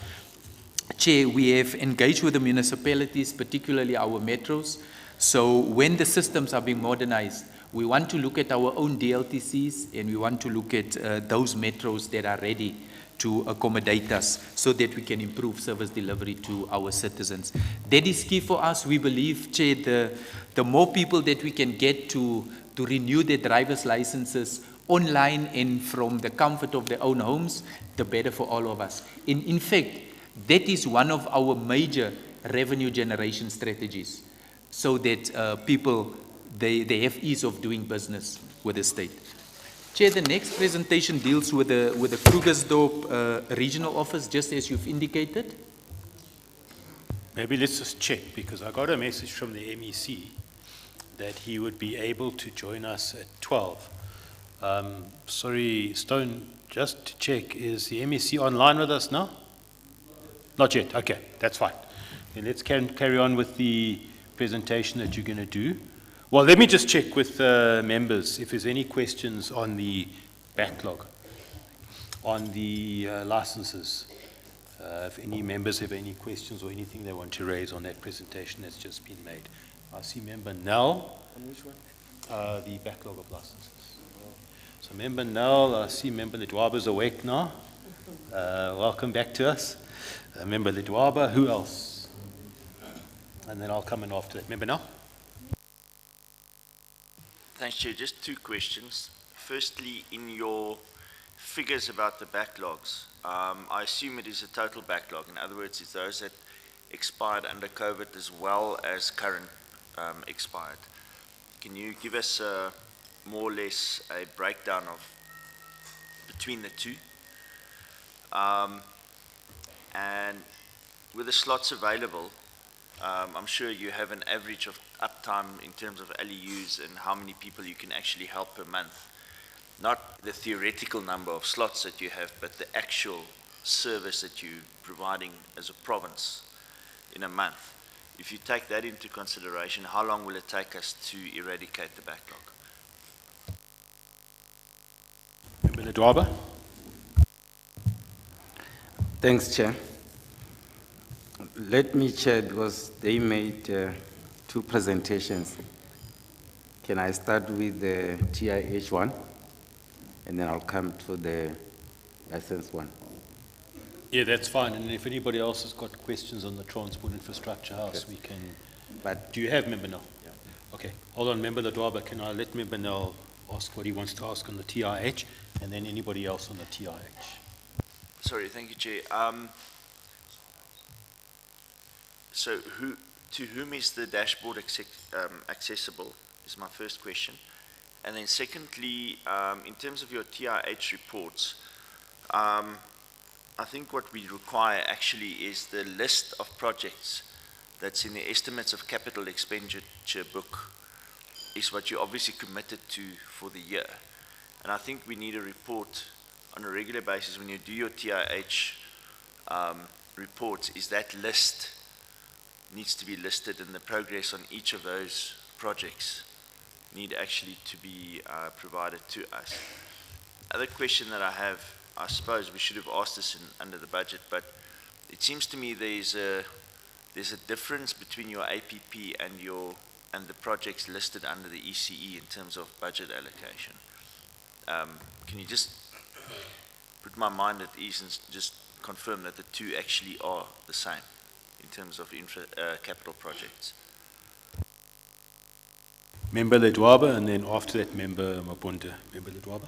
Chair, we have engaged with the municipalities, particularly our metros. So when the systems are being modernized, we want to look at our own DLTCs and we want to look at those metros that are ready to accommodate us so that we can improve service delivery to our citizens. That is key for us. We believe, Chair, the more people that we can get to renew their driver's licenses online and from the comfort of their own homes, the better for all of us. In fact, that is one of our major revenue generation strategies, so that people, they have ease of doing business with the state. Chair, the next presentation deals with the Krugersdorp regional office, just as you've indicated. Maybe let's just check, because I got a message from the MEC that he would be able to join us at 12. Sorry, Stone, just to check, is the MEC online with us now? Not yet, okay, that's fine. Then let's carry on with the presentation that you're going to do. Well, let me just check with members if there's any questions on the backlog, on the licenses. If any members have any questions or anything they want to raise on that presentation that's just been made. I see Member Nell. On which one? The backlog of licenses. So Member Nell, I see Member Ledwaba's awake now. Welcome back to us. Member Ledwaba, who else? And then I'll come in after that. Member Nell? Thanks, Chair. Just two questions. Firstly, in your figures about the backlogs, I assume it is a total backlog. In other words, it's those that expired under COVID as well as current expired. Can you give us more or less a breakdown of between the two? And with the slots available, I'm sure you have an average of uptime in terms of LEUs and how many people you can actually help per month. Not the theoretical number of slots that you have, but the actual service that you're providing as a province in a month. If you take that into consideration, how long will it take us to eradicate the backlog? Member Ledwaba? Thanks, Chair. Let me, Chair, because they made two presentations. Can I start with the TIH one? And then I'll come to the license one. Yeah, that's fine. And if anybody else has got questions on the Transport Infrastructure House, Okay. we can. But Do you have Member Nell? Yeah. Okay. Hold on, Member Ledwaba. Can I let Member Nell ask what he wants to ask on the TIH, and then anybody else on the TIH? Sorry, thank you, Chair. So to whom is the dashboard accessible is my first question. And then secondly, in terms of your TIH reports, I think what we require actually is the list of projects that's in the estimates of capital expenditure book is what you obviously committed to for the year. And I think we need a report on a regular basis when you do your TIH reports, is that list needs to be listed and the progress on each of those projects need actually to be provided to us. Other question that I have, I suppose we should have asked this under the budget, but it seems to me there's there's a difference between your APP and the projects listed under the ECE in terms of budget allocation. Can you just put my mind at ease and just confirm that the two actually are the same in terms of capital projects? Member Ledwaba, and then after that, Member Mabunda. Member Ledwaba.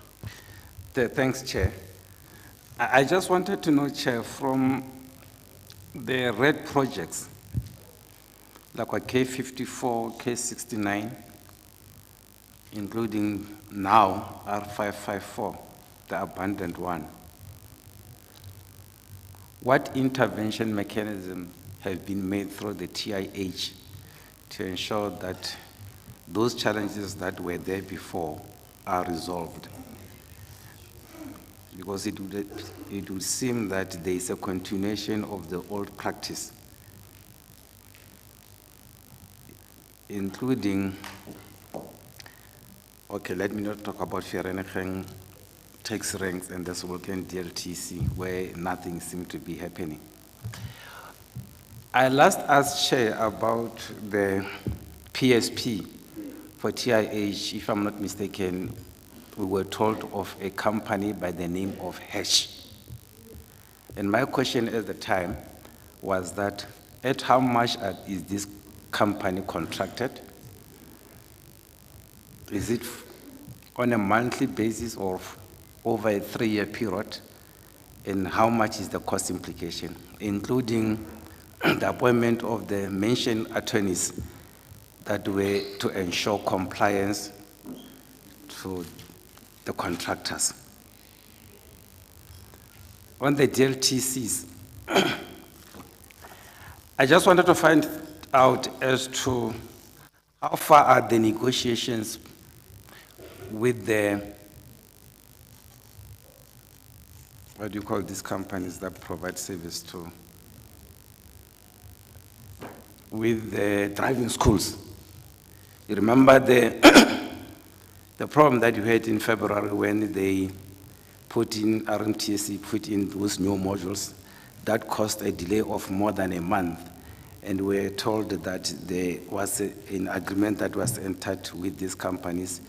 Thanks, Chair. I just wanted to know, Chair, from the red projects, like K54, K69, including now R554, the abandoned one, what intervention mechanism have been made through the TIH to ensure that those challenges that were there before are resolved? Because it would seem that there is a continuation of the old practice, including, okay, let me not talk about Vereniging tax ranks and the Swolken DLTC, where nothing seemed to be happening. I last asked Chair about the PSP for TIH. If I'm not mistaken, we were told of a company by the name of Hash. And my question at the time was that, at how much is this company contracted? Is it on a monthly basis or over a 3-year period? And how much is the cost implication, including the appointment of the mentioned attorneys that were to ensure compliance to the contractors? On the DLTCs, I just wanted to find out as to how far are the negotiations with the, what do you call these companies that provide service to, with the driving schools. You remember the the problem that you had in February when they put in, RMTSC put in those new modules that caused a delay of more than a month. And we were told that there was an agreement that was entered with these companies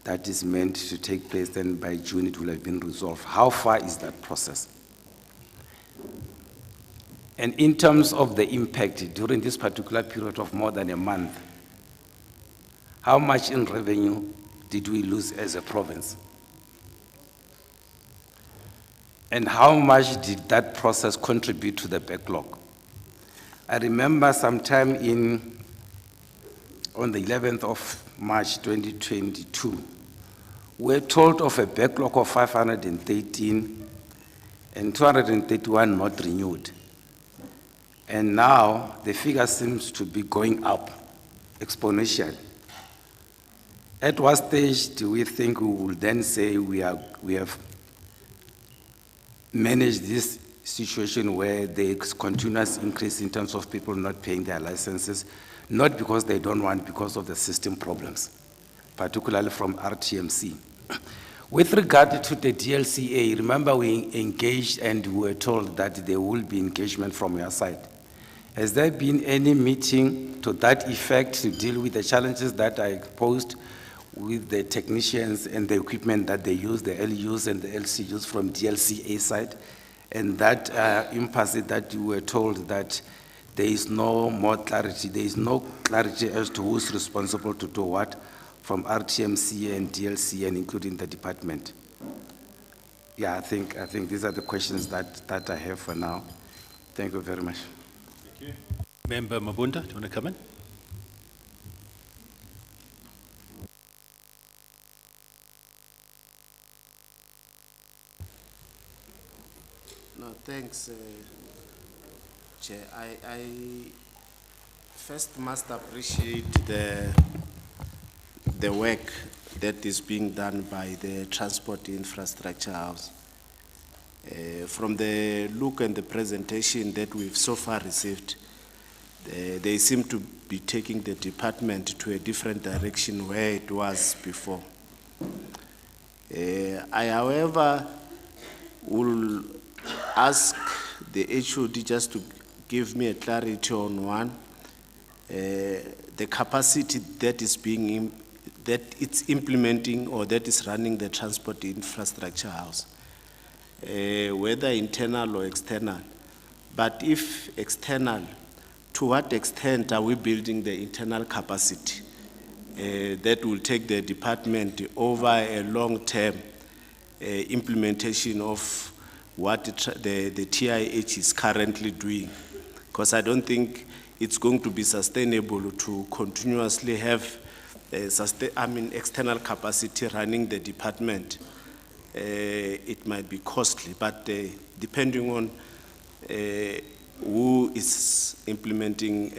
that is meant to take place, and by June it will have been resolved. How far is that process? And in terms of the impact during this particular period of more than a month, how much in revenue did we lose as a province? And how much did that process contribute to the backlog? I remember sometime on the 11th of March 2022, we're told of a backlog of 513 and 231 not renewed. And now the figure seems to be going up exponentially. At what stage do we think we will then say we have managed this situation where there is continuous increase in terms of people not paying their licenses, not because they don't want, because of the system problems, particularly from RTMC? With regard to the DLCA, remember we engaged and we were told that there will be engagement from your side. Has there been any meeting to that effect to deal with the challenges that I posed with the technicians and the equipment that they use, the LUs and the LCUs from DLCA side? And that impasse that you were told that there is no more clarity, there is no clarity as to who's responsible to do what from RTMC and DLC and including the department. Yeah, I think these are the questions that I have for now. Thank you very much. Thank you. Member Mabunda, do you want to come in? No, thanks, Chair. I first must appreciate the work that is being done by the Transport Infrastructure House. From the look and the presentation that we've so far received, they seem to be taking the department to a different direction where it was before. I, however, will ask the HOD just give me a clarity on one, the capacity that is that it's implementing or that is running the transport infrastructure house, whether internal or external. But if external, to what extent are we building the internal capacity that will take the department over a long-term implementation of what the TIH is currently doing? Because I don't think it's going to be sustainable to continuously have external capacity running the department. It might be costly, but depending on who is implementing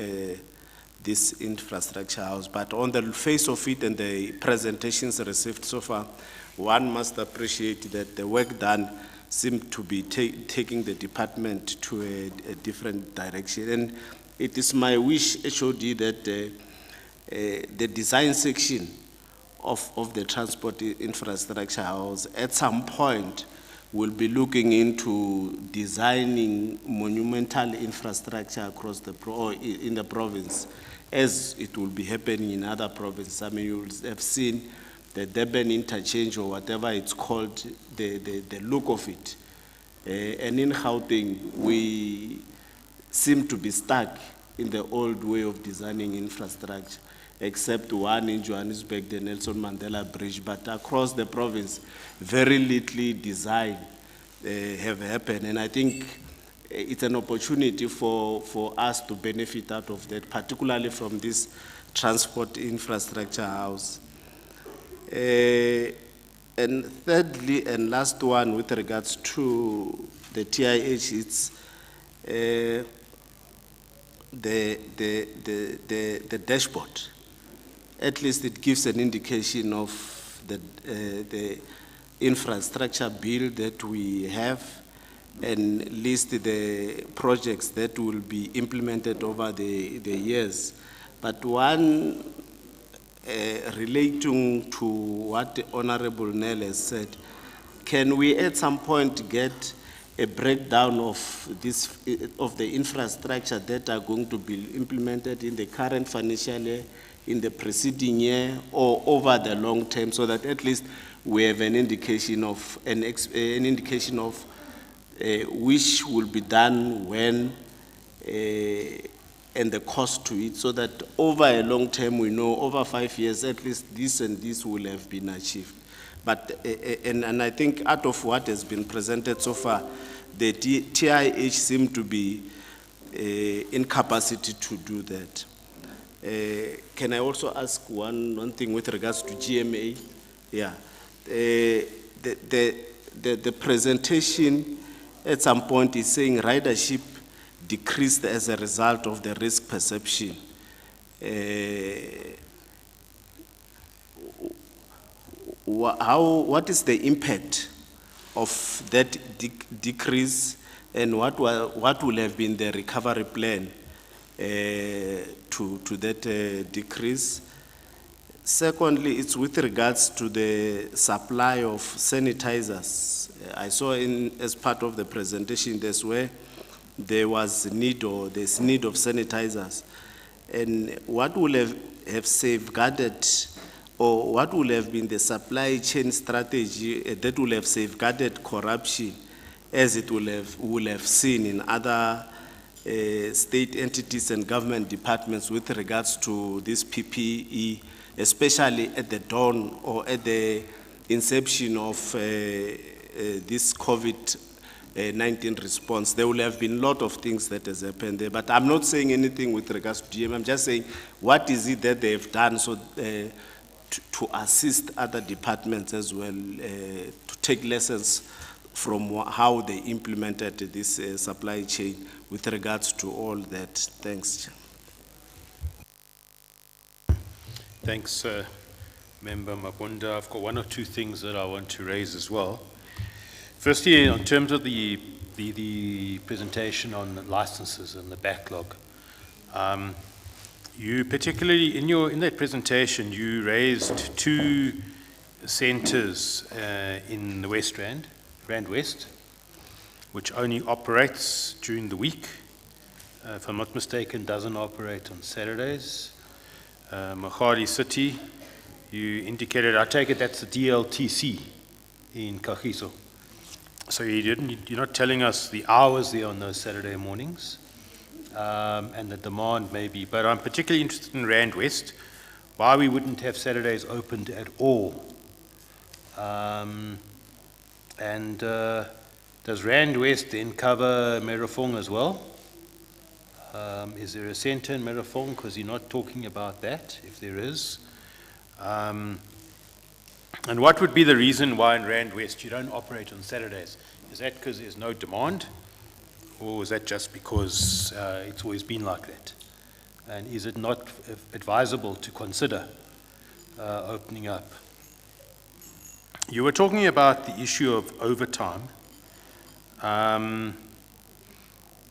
this infrastructure house. But on the face of it and the presentations received so far, one must appreciate that the work done seems to be taking the department to a different direction. And it is my wish, HOD, that the design section of the transport infrastructure house at some point will be looking into designing monumental infrastructure across in the province, as it will be happening in other provinces. I mean, you have seen the Durban interchange or whatever it's called, the look of it. And in Gauteng, we seem to be stuck in the old way of designing infrastructure, except one in Johannesburg, the Nelson Mandela Bridge. But across the province, very little design have happened. And I think it's an opportunity for us to benefit out of that, particularly from this transport infrastructure house. And thirdly, and last one, with regards to the TIH, it's the dashboard. At least it gives an indication of the infrastructure bill that we have, and list the projects that will be implemented over the years. But one relating to what the Honorable Nell has said, can we at some point get a breakdown of the infrastructure that are going to be implemented in the current financial year, in the preceding year, or over the long term, so that at least we have an indication of which will be done when, and the cost to it, so that over a long term we know over 5 years at least this and this will have been achieved. But and I think out of what has been presented so far, the TIH seem to be in capacity to do that. Can I also ask one thing with regards to GMA? Yeah, the presentation at some point is saying ridership decreased as a result of the risk perception. What is the impact of that decrease, and what will have been the recovery plan to that decrease? Secondly, it's with regards to the supply of sanitizers. I saw as part of the presentation, there's where there was need, or there's need of sanitizers. And what will have safeguarded, or what will have been the supply chain strategy that will have safeguarded corruption, as it will have seen in other state entities and government departments with regards to this PPE, especially at the dawn or at the inception of this COVID-19 response? There will have been a lot of things that has happened there, but I'm not saying anything with regards to GM. I'm just saying, what is it that they've done so to assist other departments as well, to take lessons from how they implemented this supply chain with regards to all that? Thanks. Thanks, Member Mabunda. I've got one or two things that I want to raise as well. Firstly, in terms of the presentation on licenses and the backlog, you particularly, in that presentation, you raised two centers in the West Rand West, which only operates during the week. if I'm not mistaken, doesn't operate on Saturdays. Mahali City, you indicated, I take it that's the DLTC in Kagiso. So you're not telling us the hours there on those Saturday mornings, and the demand maybe, but I'm particularly interested in Rand West, why we wouldn't have Saturdays opened at all. Does Rand West then cover Merafong as well? Is there a centre in Merafong? Because you're not talking about that, if there is. And what would be the reason why in Rand West you don't operate on Saturdays? Is that because there's no demand? Or is that just because it's always been like that? And is it not advisable to consider opening up? You were talking about the issue of overtime.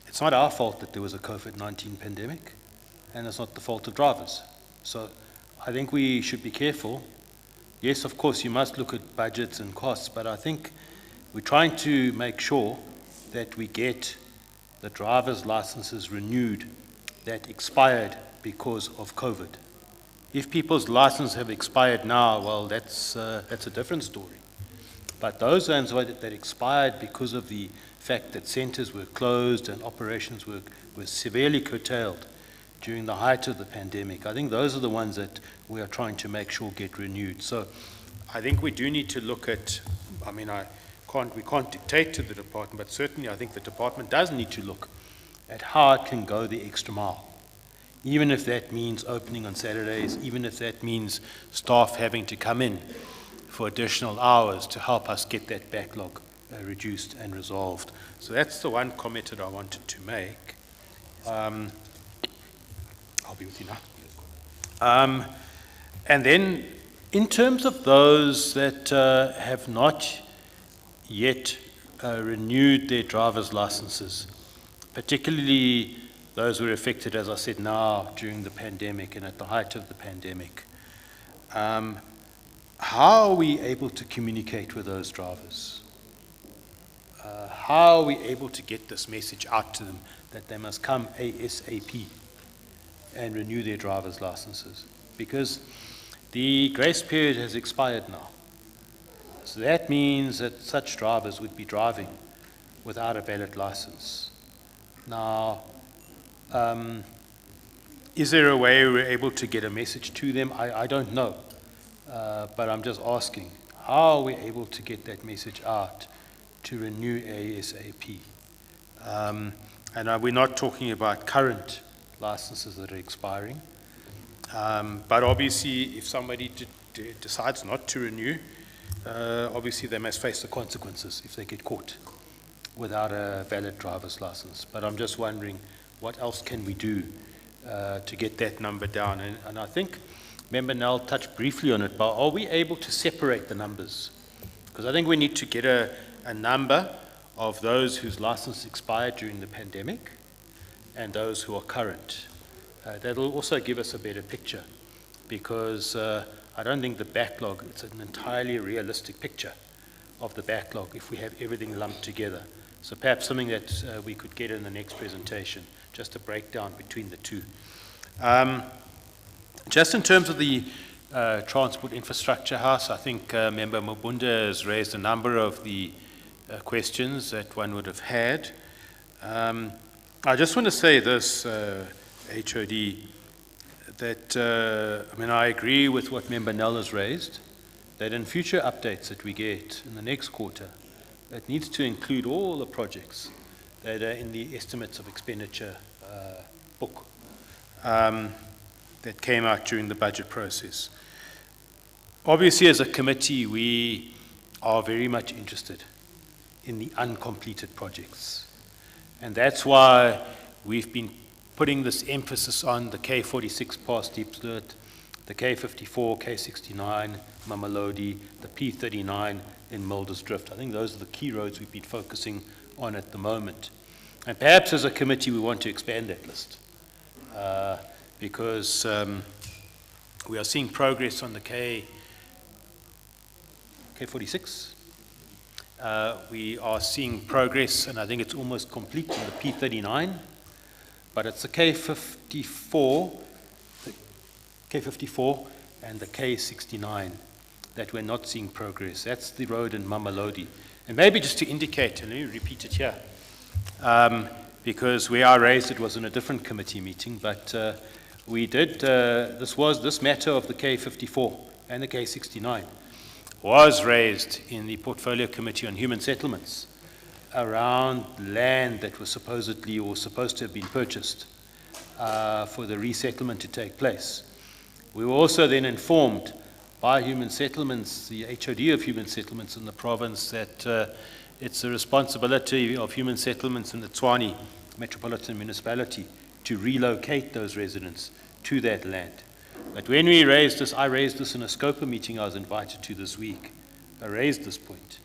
It's not our fault that there was a COVID-19 pandemic, and it's not the fault of drivers. So I think we should be careful. Yes, of course, you must look at budgets and costs, but I think we're trying to make sure that we get the driver's licenses renewed that expired because of COVID. If people's licenses have expired now, well, that's a different story. But those ones that expired because of the fact that centres were closed and operations were severely curtailed during the height of the pandemic, I think those are the ones that we are trying to make sure get renewed. So I think we do need to look at, I mean, we can't dictate to the department, but certainly I think the department does need to look at how it can go the extra mile. Even if that means opening on Saturdays, even if that means staff having to come in for additional hours to help us get that backlog reduced and resolved. So that's the one comment that I wanted to make. I'll be with you now. And then in terms of those that have not yet renewed their driver's licenses, particularly those who were affected, as I said, now during the pandemic and at the height of the pandemic, how are we able to communicate with those drivers? How are we able to get this message out to them that they must come ASAP and renew their driver's licenses? Because the grace period has expired now. So that means that such drivers would be driving without a valid license. Now, is there a way we're able to get a message to them? I don't know. But I'm just asking, how are we able to get that message out to renew ASAP? And we're not talking about current licenses that are expiring. But obviously, if somebody decides not to renew, obviously they must face the consequences if they get caught without a valid driver's license. But I'm just wondering, what else can we do to get that number down? And I think Member Nell touched briefly on it, but are we able to separate the numbers? Because I think we need to get a number of those whose license expired during the pandemic and those who are current. That'll also give us a better picture, because I don't think the backlog, it's an entirely realistic picture of the backlog if we have everything lumped together. So perhaps something that we could get in the next presentation, just a breakdown between the two. Just in terms of the Transport Infrastructure House, I think Member Mabunda has raised a number of the questions that one would have had. I just want to say this, HOD, that I agree with what Member Nell has raised, that in future updates that we get in the next quarter, it needs to include all the projects that are in the estimates of expenditure book that came out during the budget process. Obviously, as a committee, we are very much interested in the uncompleted projects. And that's why we've been putting this emphasis on the K46 past Deep Slit, the K54, K69, Mamelodi, the P39 in Mulder's Drift. I think those are the key roads we've been focusing on at the moment. And perhaps as a committee we want to expand that list because we are seeing progress on the K46. We are seeing progress, and I think it's almost complete, on the P39. but it's the K54, and the K69 that we're not seeing progress. That's the road in Mamelodi. And maybe just to indicate, and let me repeat it here, because where I raised it was in a different committee meeting, but we did, this matter of the K54 and the K69 was raised in the Portfolio Committee on Human Settlements around land that was supposedly or supposed to have been purchased for the resettlement to take place. We were also then informed by Human Settlements, the HOD of Human Settlements in the province, that it's the responsibility of Human Settlements in the Tshwane Metropolitan Municipality to relocate those residents to that land. But when we raised this, I raised this in a SCOPA meeting I was invited to this week. I raised this point.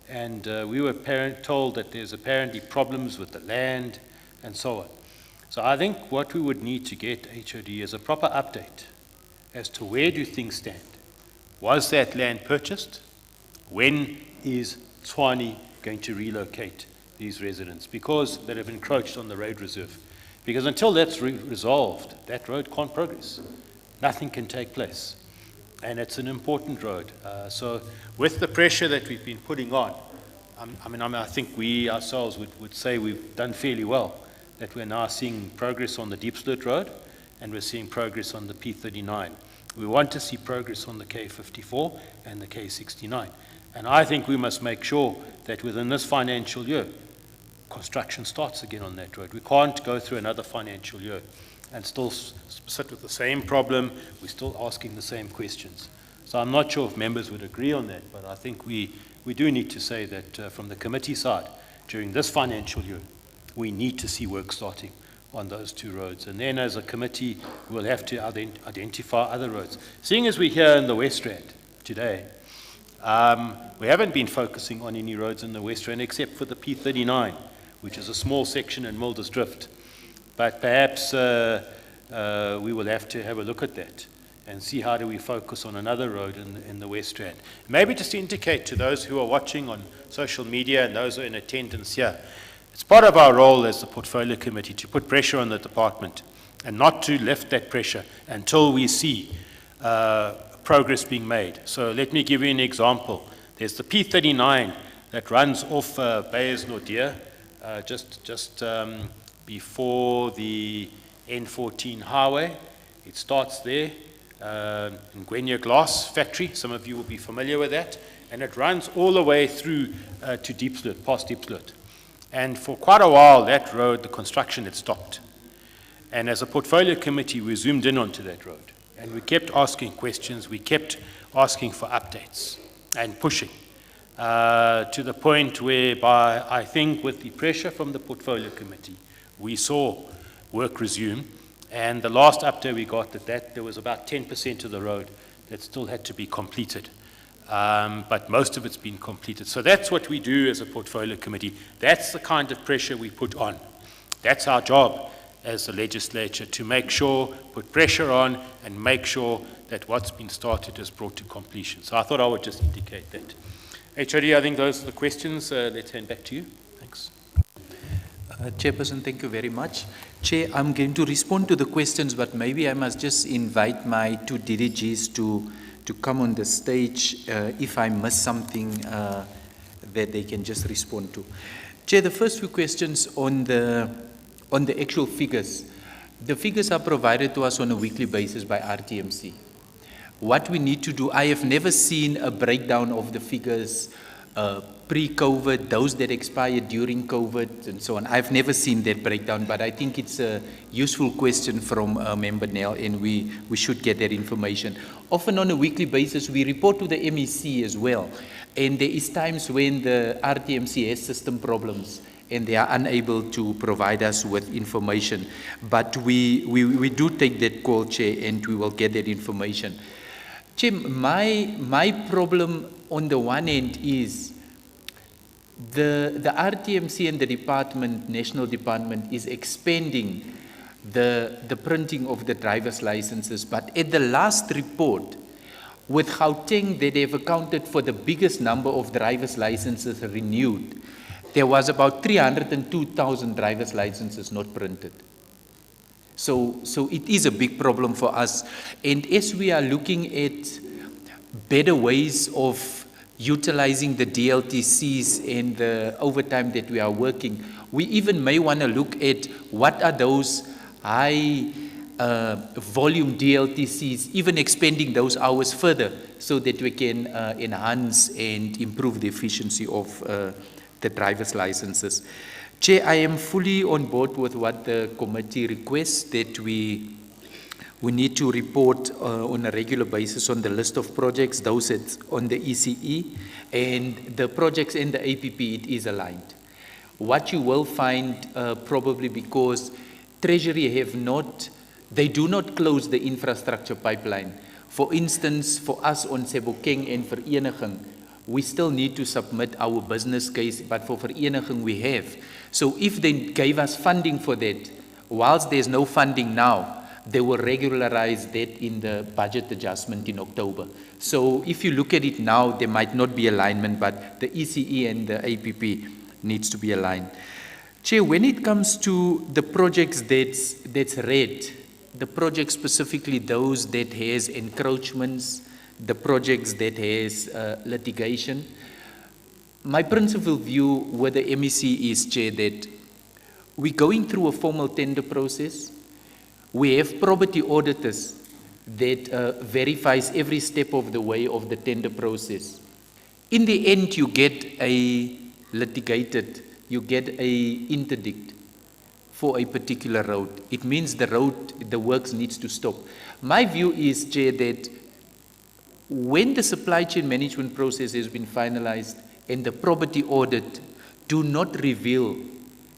And we were told that there's apparently problems with the land and so on. So I think what we would need to get HOD is a proper update as to where do things stand. Was that land purchased? When is Tshwane going to relocate these residents? Because they have encroached on the road reserve. Because until that's resolved, that road can't progress. Nothing can take place. And it's an important road. So with the pressure that we've been putting on, I think we ourselves would say we've done fairly well, that we're now seeing progress on the Deep Split Road, and we're seeing progress on the P39. We want to see progress on the K54 and the K69. And I think we must make sure that within this financial year, construction starts again on that road. We can't go through another financial year and still sit with the same problem. We're still asking the same questions. So I'm not sure if members would agree on that, but I think we do need to say that from the committee side, during this financial year, we need to see work starting on those two roads. And then as a committee, we'll have to identify other roads. Seeing as we're here in the West Rand today, we haven't been focusing on any roads in the West Rand except for the P39, which is a small section in Milders Drift. But perhaps we will have to have a look at that and see how do we focus on another road in the West Rand. Maybe just to indicate to those who are watching on social media and those who are in attendance here, it's part of our role as the Portfolio Committee to put pressure on the department and not to lift that pressure until we see progress being made. So let me give you an example. There's the P39 that runs off Beyers Nordier, just before the N14 highway. It starts there in Gwenya Glass Factory. Some of you will be familiar with that. And it runs all the way through to Deep Split, past Deep Split. And for quite a while, that road, the construction had stopped. And as a Portfolio Committee, we zoomed in onto that road. And we kept asking questions. We kept asking for updates and pushing to the point whereby I think with the pressure from the Portfolio Committee, we saw work resume. And the last update we got that there was about 10% of the road that still had to be completed. But most of it's been completed. So that's what we do as a Portfolio Committee. That's the kind of pressure we put on. That's our job as the legislature, to make sure, put pressure on, and make sure that what's been started is brought to completion. So I thought I would just indicate that. HOD, I think those are the questions. Let's hand back to you. Thanks. Chairperson, thank you very much. Chair, I'm going to respond to the questions, but maybe I must just invite my two DDGs to come on the stage if I miss something that they can just respond to. Chair, the first few questions on the actual figures. The figures are provided to us on a weekly basis by RTMC. What we need to do, I have never seen a breakdown of the figures pre-COVID, those that expired during COVID, and so on. I've never seen that breakdown, but I think it's a useful question from Member Nell, and we should get that information. Often on a weekly basis, we report to the MEC as well, and there is times when the RTMC has system problems, and they are unable to provide us with information. But we do take that call, Chair, and we will get that information. Chair, my problem on the one end is the RTMC and the department, National Department, is expanding the printing of the driver's licenses. But at the last report, with Gauteng, that they've accounted for the biggest number of driver's licenses renewed, there was about 302,000 driver's licenses not printed. So it is a big problem for us. And as we are looking at better ways of utilizing the DLTCs and the overtime that we are working, we even may want to look at what are those high volume DLTCs, even expanding those hours further so that we can enhance and improve the efficiency of the driver's licenses. Chair, I am fully on board with what the committee requests, that we need to report on a regular basis on the list of projects, those that's on the ECE, and the projects in the APP, it is aligned. What you will find, probably because Treasury have not, they do not close the infrastructure pipeline. For instance, for us on Sebokeng and Vereniging, we still need to submit our business case, but for Vereniging we have. So if they gave us funding for that, whilst there's no funding now, they will regularize that in the budget adjustment in October. So if you look at it now, there might not be alignment, but the ECE and the APP needs to be aligned. Chair, when it comes to the projects that's red, the projects specifically those that has encroachments, the projects that has litigation, my principal view with the MEC is, Chair, that we're going through a formal tender process. We have property auditors that verifies every step of the way of the tender process. In the end, you get a litigated, you get a interdict for a particular road. It means the road, the works needs to stop. My view is, Chair, that when the supply chain management process has been finalized and the property audit do not reveal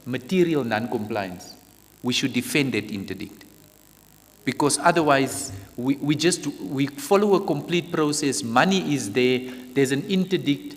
material non-compliance, we should defend that interdict. Because otherwise, we follow a complete process, money is there, there's an interdict,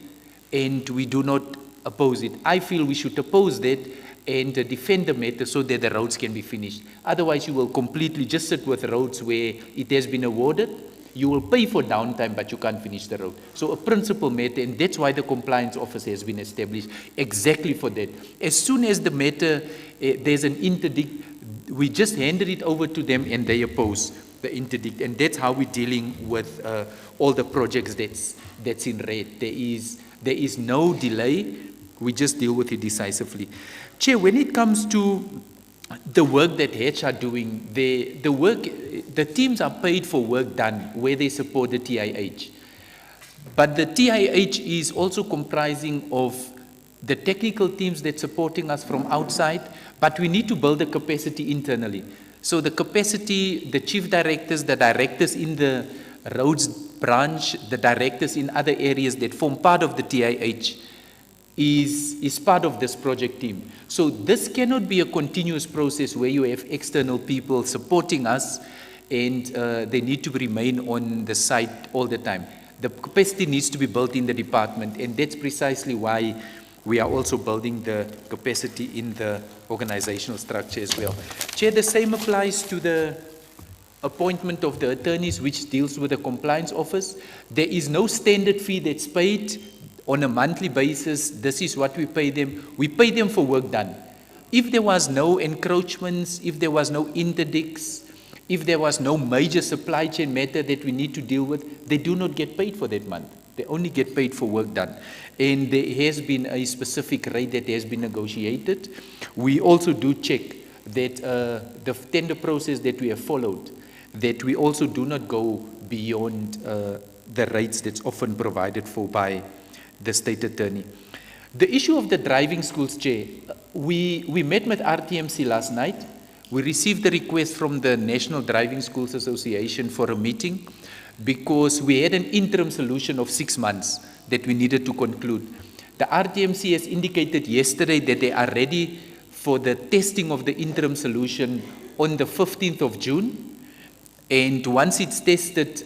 and we do not oppose it. I feel we should oppose that and defend the matter so that the roads can be finished. Otherwise, you will completely just sit with roads where it has been awarded, you will pay for downtime, but you can't finish the road. So a principal matter, and that's why the compliance office has been established, exactly for that. As soon as the matter, there's an interdict, we just handed it over to them and they oppose the interdict. And that's how we're dealing with all the projects that's in red. There is no delay, we just deal with it decisively. Chair, when it comes to the work that H are doing, the teams are paid for work done where they support the TIH. But the TIH is also comprising of the technical teams that's supporting us from outside, but we need to build the capacity internally. So the capacity, the chief directors, the directors in the roads branch, the directors in other areas that form part of the TIH is part of this project team. So this cannot be a continuous process where you have external people supporting us and they need to remain on the site all the time. The capacity needs to be built in the department, and that's precisely why we are also building the capacity in the organizational structure as well. Chair, the same applies to the appointment of the attorneys, which deals with the compliance office. There is no standard fee that's paid on a monthly basis. This is what we pay them. We pay them for work done. If there was no encroachments, if there was no interdicts, if there was no major supply chain matter that we need to deal with, they do not get paid for that month. They only get paid for work done. And there has been a specific rate that has been negotiated. We also do check that the tender process that we have followed, that we also do not go beyond the rates that's often provided for by the state attorney. The issue of the driving schools, Chair, we met with RTMC last night. We received the request from the National Driving Schools Association for a meeting because we had an interim solution of 6 months that we needed to conclude. The RTMC has indicated yesterday that they are ready for the testing of the interim solution on the 15th of June. And once it's tested,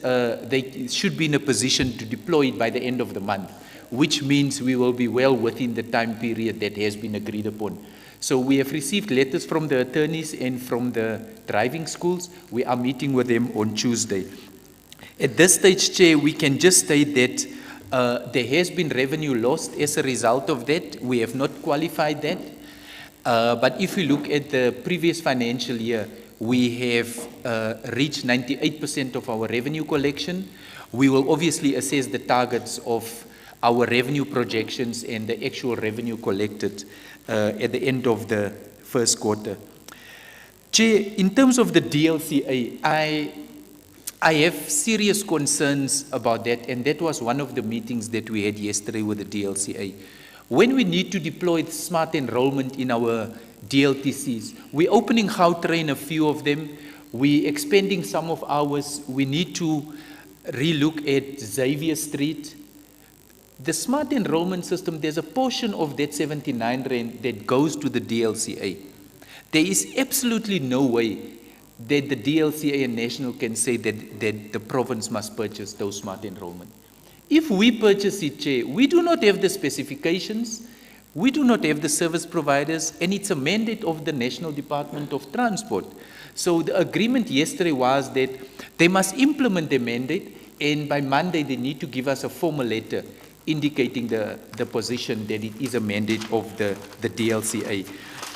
they should be in a position to deploy it by the end of the month, which means we will be well within the time period that has been agreed upon. So we have received letters from the attorneys and from the driving schools. We are meeting with them on Tuesday. At this stage, Chair, we can just state that there has been revenue lost as a result of that. We have not qualified that. But if we look at the previous financial year, we have reached 98% of our revenue collection. We will obviously assess the targets of our revenue projections and the actual revenue collected at the end of the first quarter. Chair, in terms of the DLCA, I have serious concerns about that, and that was one of the meetings that we had yesterday with the DLCA. When we need to deploy smart enrollment in our DLTCs, we're opening Gautrain, a few of them, we're expanding some of ours, we need to relook at Xavier Street. The smart enrollment system, there's a portion of that 79 rand that goes to the DLCA. There is absolutely no way that the DLCA and National can say that the province must purchase those smart enrollment. If we purchase it, Chair, we do not have the specifications, we do not have the service providers, and it's a mandate of the National Department of Transport. So the agreement yesterday was that they must implement the mandate, and by Monday they need to give us a formal letter indicating the position that it is a mandate of the DLCA.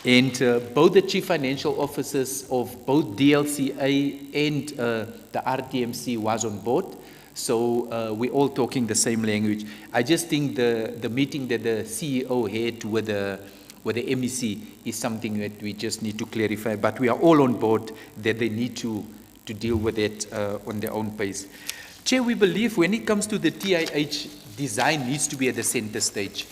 And both the chief financial officers of both DLCA and the RTMC was on board. So we're all talking the same language. I just think the meeting that the CEO had with the MEC is something that we just need to clarify. But we are all on board that they need to deal with it on their own pace. Chair, we believe when it comes to the TIH, design needs to be at the center stage.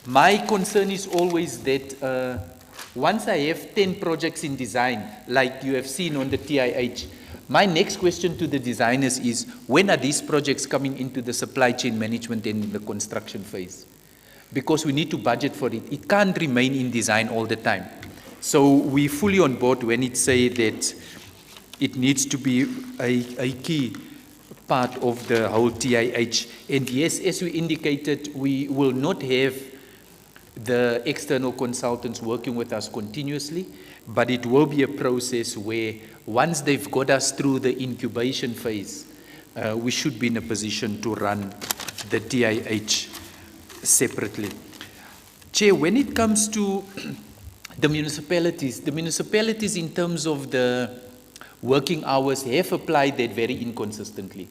My concern is always that once I have 10 projects in design, like you have seen on the TIH, my next question to the designers is, when are these projects coming into the supply chain management and the construction phase? Because we need to budget for it. It can't remain in design all the time. So we're fully on board when it say that it needs to be a key part of the whole TIH. And yes, as we indicated, we will not have the external consultants working with us continuously, but it will be a process where once they've got us through the incubation phase, we should be in a position to run the TIH separately. Chair, when it comes to the municipalities in terms of the working hours have applied that very inconsistently.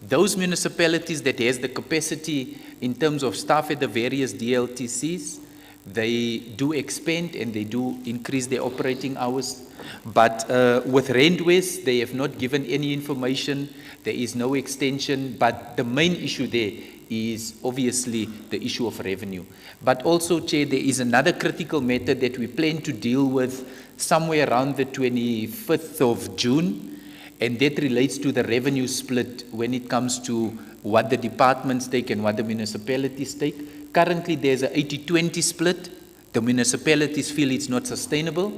Those municipalities that has the capacity in terms of staff at the various DLTCs, they do expand and they do increase their operating hours. But with Randwest, they have not given any information. There is no extension. But the main issue there is obviously the issue of revenue. But also, Chair, there is another critical matter that we plan to deal with somewhere around the 25th of June. And that relates to the revenue split when it comes to what the departments take and what the municipalities take. Currently, there's a 80-20 split. The municipalities feel it's not sustainable.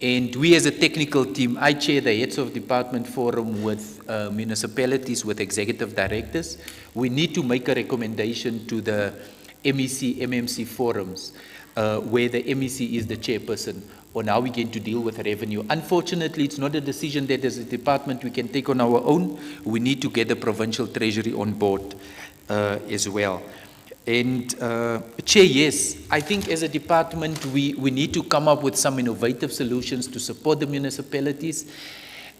And we as a technical team, I chair the Heads of Department Forum with municipalities, with executive directors. We need to make a recommendation to the MEC, MMC forums, where the MEC is the chairperson, on how we're going to deal with revenue. Unfortunately, it's not a decision that as a department we can take on our own. We need to get the provincial treasury on board as well. And Chair, yes, I think as a department we need to come up with some innovative solutions to support the municipalities.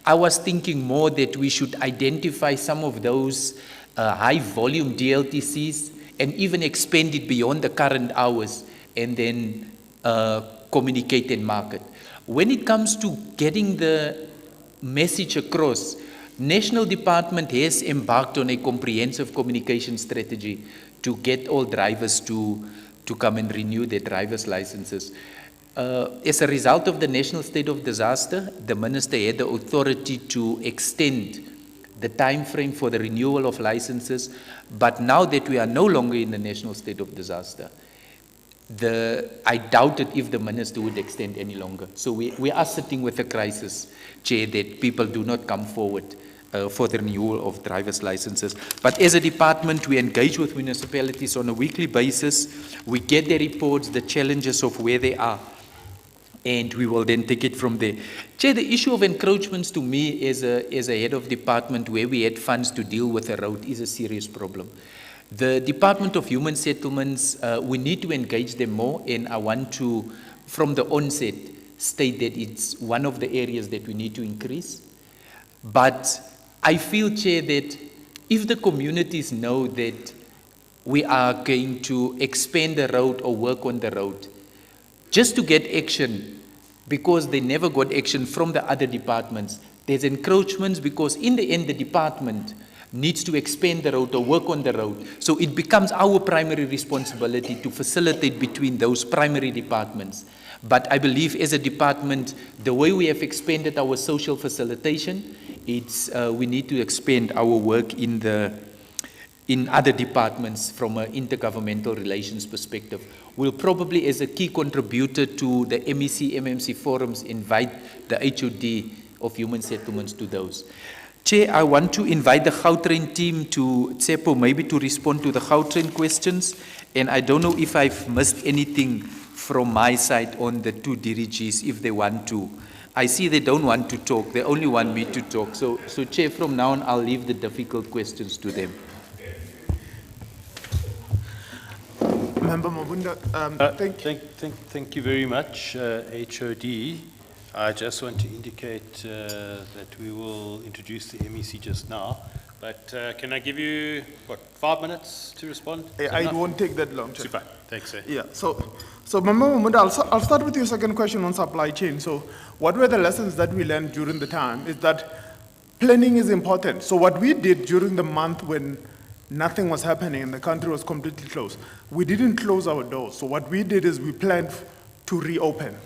I was thinking more that we should identify some of those high volume DLTCs and even expand it beyond the current hours and then communicate and market. When it comes to getting the message across, National Department has embarked on a comprehensive communication strategy to get all drivers to come and renew their driver's licenses. As a result of the national state of disaster, the minister had the authority to extend the time frame for the renewal of licenses, but now that we are no longer in the national state of disaster, I doubted if the minister would extend any longer. So we are sitting with a crisis, Chair, that people do not come forward for the renewal of driver's licenses. But as a department, we engage with municipalities on a weekly basis. We get their reports, the challenges of where they are, and we will then take it from there. Chair, the issue of encroachments to me as a head of department where we had funds to deal with a road is a serious problem. The Department of Human Settlements, we need to engage them more, and I want to, from the onset, state that it's one of the areas that we need to increase. But I feel, Chair, that if the communities know that we are going to expand the road or work on the road, just to get action, because they never got action from the other departments, there's encroachments because in the end the department needs to expand the road or work on the road. So it becomes our primary responsibility to facilitate between those primary departments. But I believe as a department, the way we have expanded our social facilitation, it's, we need to expand our work in other departments from an intergovernmental relations perspective. We'll probably, as a key contributor to the MEC, MMC forums, invite the HOD of Human Settlements to those. Chair, I want to invite the Gautrain team to, Tsepo, maybe to respond to the Gautrain questions. And I don't know if I've missed anything from my side on the two DRGs, if they want to. I see they don't want to talk. They only want me to talk. So Chair, from now on, I'll leave the difficult questions to them. Member Mabunda, thank you very much, HOD. I just want to indicate that we will introduce the MEC just now. But can I give you, what, 5 minutes to respond? I won't take that long. Super. Thanks, sir. Yeah, so Member Mabunda, I'll start with your second question on supply chain. So what were the lessons that we learned during the time is that planning is important. So what we did during the month when nothing was happening and the country was completely closed, we didn't close our doors. So what we did is we planned to reopen.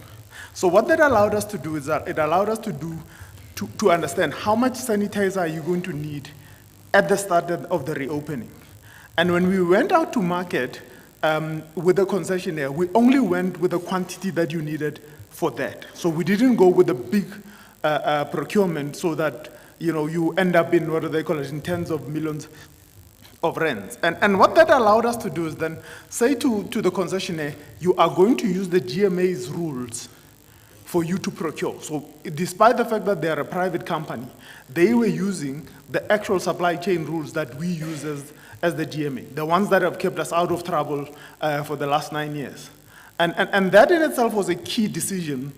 So what that allowed us to do is that it allowed us to understand how much sanitizer are you going to need at the start of the reopening. And when we went out to market with the concessionaire, we only went with the quantity that you needed for that. So we didn't go with a big procurement so that you end up in, what do they call it, in tens of millions of rands. And what that allowed us to do is then say to the concessionaire, you are going to use the GMA's rules for you to procure. So despite the fact that they are a private company, they were using the actual supply chain rules that we use as the GMA, the ones that have kept us out of trouble for the last 9 years. And that in itself was a key decision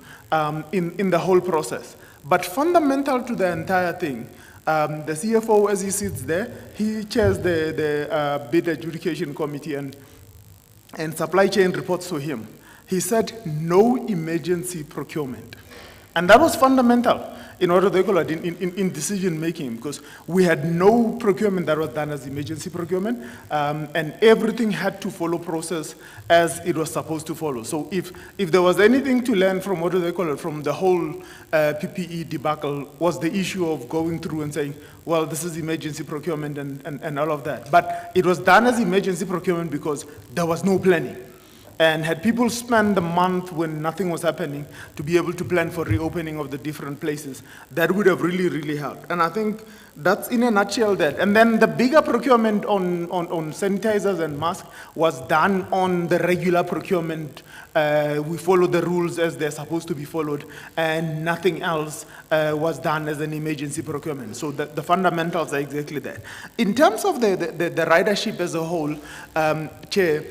in the whole process. But fundamental to the entire thing, the CFO, as he sits there, he chairs the bid adjudication committee and supply chain reports to him. He said no emergency procurement. And that was fundamental in order to in decision making, because we had no procurement that was done as emergency procurement, and everything had to follow process as it was supposed to follow. So if there was anything to learn from from the whole PPE debacle, was the issue of going through and saying, well, this is emergency procurement and all of that. But it was done as emergency procurement because there was no planning. And had people spent the month when nothing was happening to be able to plan for reopening of the different places, that would have really, really helped. And I think that's in a nutshell that. And then the bigger procurement on sanitizers and masks was done on the regular procurement. We followed the rules as they're supposed to be followed, and nothing else was done as an emergency procurement. So the fundamentals are exactly that. In terms of the ridership as a whole, Chair,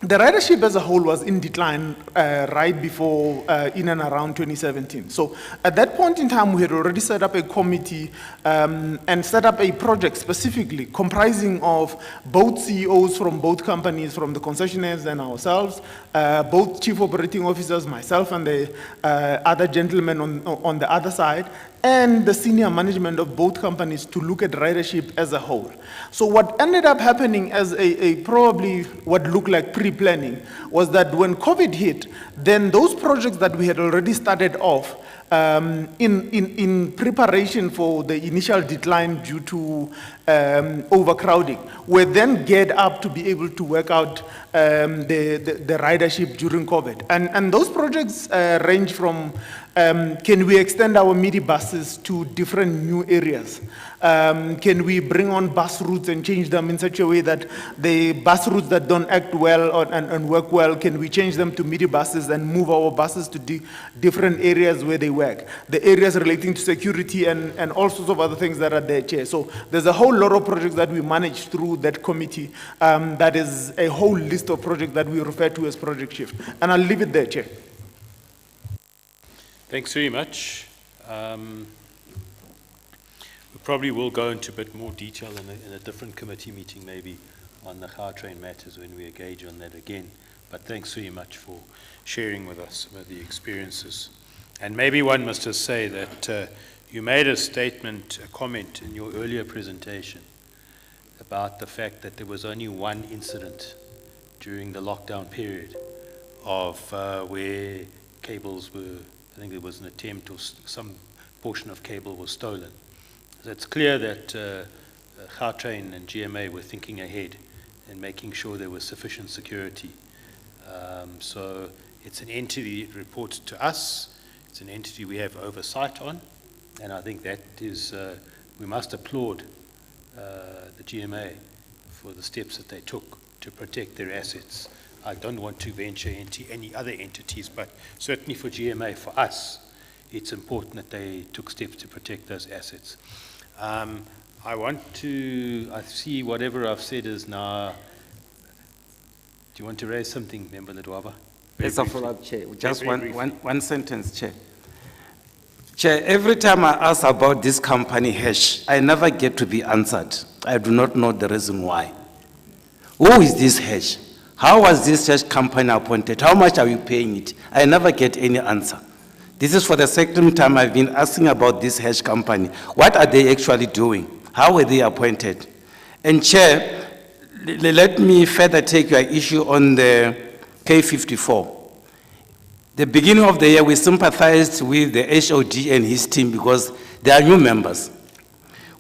the ridership as a whole was in decline right before, in and around 2017. So at that point in time, we had already set up a committee and set up a project specifically comprising of both CEOs from both companies, from the concessionaires and ourselves, both chief operating officers, myself and the other gentleman on the other side, and the senior management of both companies to look at ridership as a whole. So what ended up happening as a probably what looked like pre-planning was that when COVID hit, then those projects that we had already started off in preparation for the initial decline due to overcrowding were then geared up to be able to work out the ridership during COVID. And those projects range from can we extend our midi buses to different new areas? Can we bring on bus routes and change them in such a way that the bus routes that don't act well and work well, can we change them to midi buses and move our buses to different areas where they work? The areas relating to security and all sorts of other things that are there, Chair. So there's a whole lot of projects that we manage through that committee. That is a whole list of projects that we refer to as Project Shift. And I'll leave it there, Chair. Thanks very much. We probably will go into a bit more detail in a different committee meeting maybe on the Gautrain matters when we engage on that again. But thanks very much for sharing with us some of the experiences. And maybe one must just say that you made a statement, a comment in your earlier presentation about the fact that there was only one incident during the lockdown period of where cables were, I think there was an attempt or some portion of cable was stolen. So it's clear that Gautrain and GMA were thinking ahead and making sure there was sufficient security. So it's an entity that reports to us. It's an entity we have oversight on. And I think that is, we must applaud the GMA for the steps that they took to protect their assets. I don't want to venture into any other entities, but certainly for GMA, for us, it's important that they took steps to protect those assets. I see whatever I've said is now, do you want to raise something, Member Ledwaba? As a follow-up, Chair, just one sentence, Chair. Chair, every time I ask about this company Hash, I never get to be answered. I do not know the reason why. Who is this Hash? How was this Hash company appointed? How much are you paying it? I never get any answer. This is for the second time I've been asking about this Hash company. What are they actually doing? How were they appointed? And Chair, let me further take your issue on the K54. The beginning of the year, we sympathized with the HOD and his team because they are new members.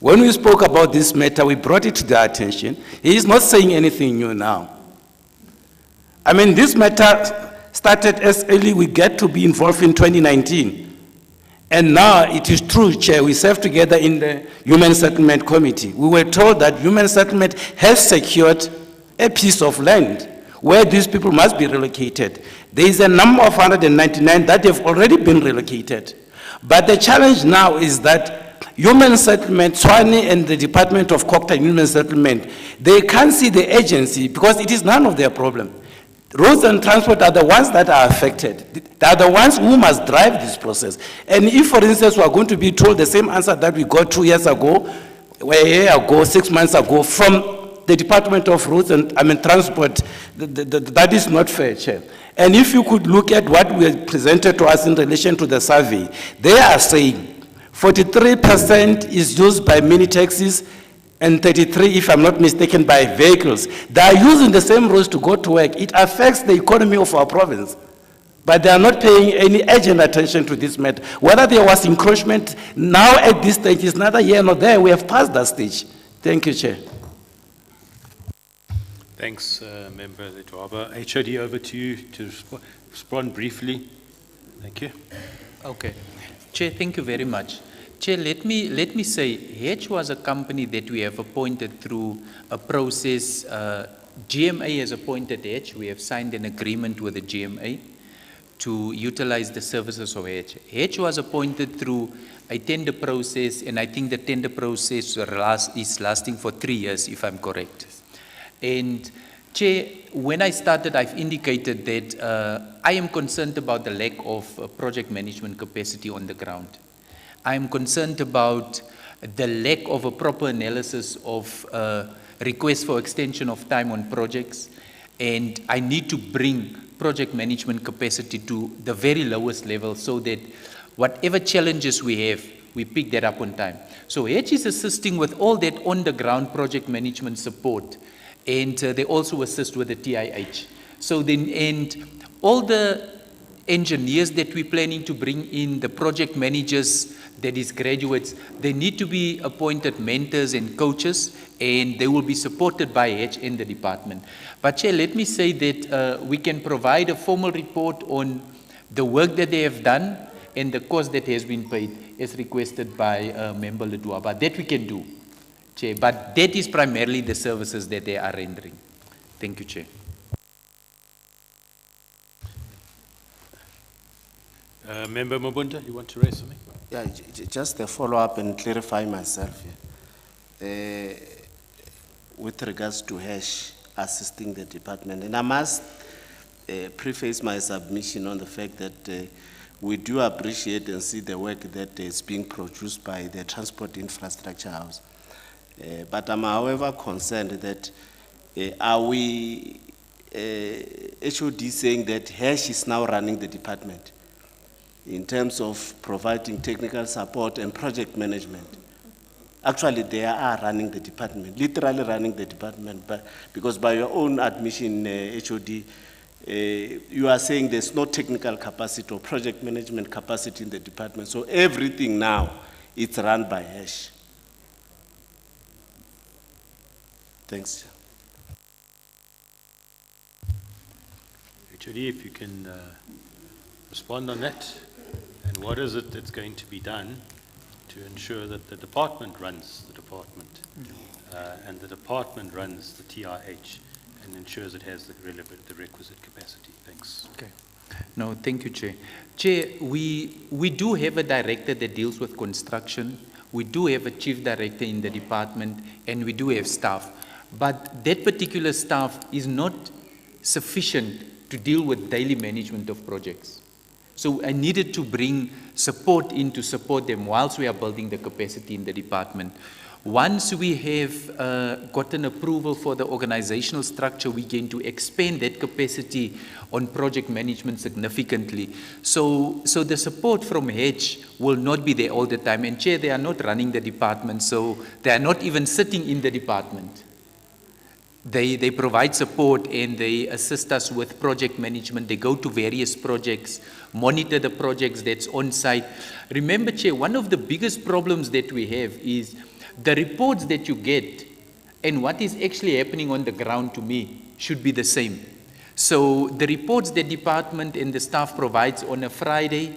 When we spoke about this matter, we brought it to their attention. He is not saying anything new now. I mean, this matter started as early we get to be involved in 2019. And now it is true, Chair, we serve together in the Human Settlement Committee. We were told that Human Settlement has secured a piece of land where these people must be relocated. There is a number of 199 that have already been relocated. But the challenge now is that Human Settlement, Tshwane and the Department of Cocktail Human Settlement, they can't see the agency because it is none of their problem. Roads and transport are the ones that are affected. They are the ones who must drive this process. And if, for instance, we are going to be told the same answer that we got 2 years ago, a year ago, 6 months ago, from the Department of Roads and Transport, that is not fair, Chair. And if you could look at what we presented to us in relation to the survey, they are saying 43% is used by mini taxis, and 33, if I'm not mistaken, by vehicles. They are using the same roads to go to work. It affects the economy of our province. But they are not paying any urgent attention to this matter. Whether there was encroachment, now at this stage, is neither here nor there. We have passed that stage. Thank you, Chair. Thanks, Member Ledwaba. HOD, over to you to respond briefly. Thank you. Okay. Chair, thank you very much. Chair, let me say, H was a company that we have appointed through a process. GMA has appointed H. We have signed an agreement with the GMA to utilize the services of H. H was appointed through a tender process, and I think the tender process is lasting for 3 years, if I'm correct. And Chair, when I started, I've indicated that I am concerned about the lack of project management capacity on the ground. I am concerned about the lack of a proper analysis of requests for extension of time on projects, and I need to bring project management capacity to the very lowest level so that whatever challenges we have, we pick that up on time. So H is assisting with all that on-the-ground project management support, and they also assist with the TIH. So then, and all the engineers that we're planning to bring in, the project managers, that is graduates, they need to be appointed mentors and coaches, and they will be supported by H in the department. But Chair, let me say that we can provide a formal report on the work that they have done and the cost that has been paid as requested by Member Ledwaba. That we can do, Chair, but that is primarily the services that they are rendering. Thank you, Chair. Member Mabunda, you want to raise something? Yeah, just a follow-up and clarify myself here. With regards to Hash assisting the department, and I must preface my submission on the fact that we do appreciate and see the work that is being produced by the Transport Infrastructure House. But I'm however concerned that are we HOD saying that HESH is now running the department in terms of providing technical support and project management? Actually, they are running the department, literally running the department, but because by your own admission, HOD, you are saying there's no technical capacity or project management capacity in the department. So everything now, it's run by HESH. Thanks. HOD, if you can respond on that, and what is it that's going to be done to ensure that the department runs the department, and the department runs the TIH and ensures it has the requisite capacity. Thanks. Okay. No, thank you, Chair. Chair, we do have a director that deals with construction. We do have a chief director in the department, and we do have staff. But that particular staff is not sufficient to deal with daily management of projects. So I needed to bring support in to support them whilst we are building the capacity in the department. Once we have gotten approval for the organizational structure, we're going to expand that capacity on project management significantly. So the support from HEDGE will not be there all the time. And Chair, they are not running the department, so they are not even sitting in the department. They provide support and they assist us with project management. They go to various projects, monitor the projects that's on site. Remember, Chair, one of the biggest problems that we have is the reports that you get and what is actually happening on the ground, to me, should be the same. So the reports the department and the staff provides on a Friday,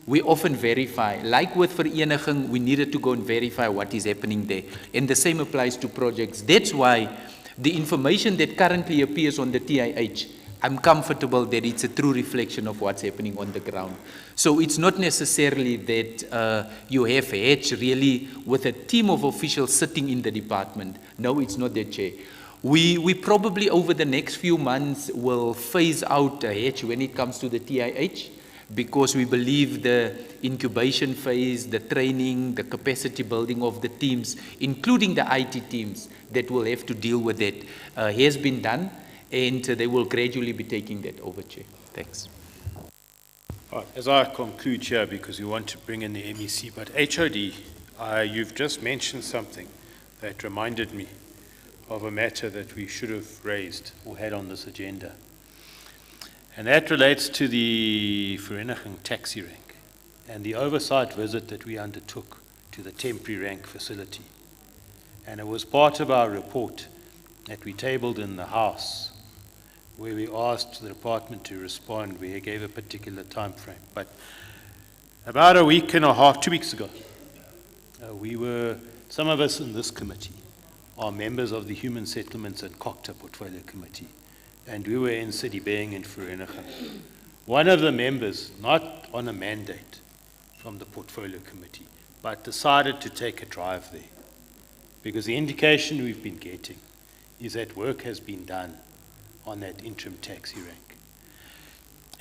we often verify. Like with vereniging, we needed to go and verify what is happening there. And the same applies to projects. That's why the information that currently appears on the TIH, I'm comfortable that it's a true reflection of what's happening on the ground. So it's not necessarily that you have HEDGE really with a team of officials sitting in the department. No, it's not that, Chair. We probably over the next few months will phase out HEDGE when it comes to the TIH, because we believe the incubation phase, the training, the capacity building of the teams, including the IT teams that will have to deal with it, has been done, and they will gradually be taking that over, Chair. Thanks. All right, as I conclude here, because we want to bring in the MEC, but HOD, you've just mentioned something that reminded me of a matter that we should have raised or had on this agenda. And that relates to the Vereniging taxi rank and the oversight visit that we undertook to the temporary rank facility. And it was part of our report that we tabled in the House, where we asked the department to respond. We gave a particular time frame. But about a week and a half, 2 weeks ago, some of us in this committee are members of the Human Settlements and Cocta Portfolio Committee. And we were in Citybang in Vereniging. One of the members, not on a mandate from the Portfolio Committee, but decided to take a drive there. Because the indication we've been getting is that work has been done on that interim taxi rank.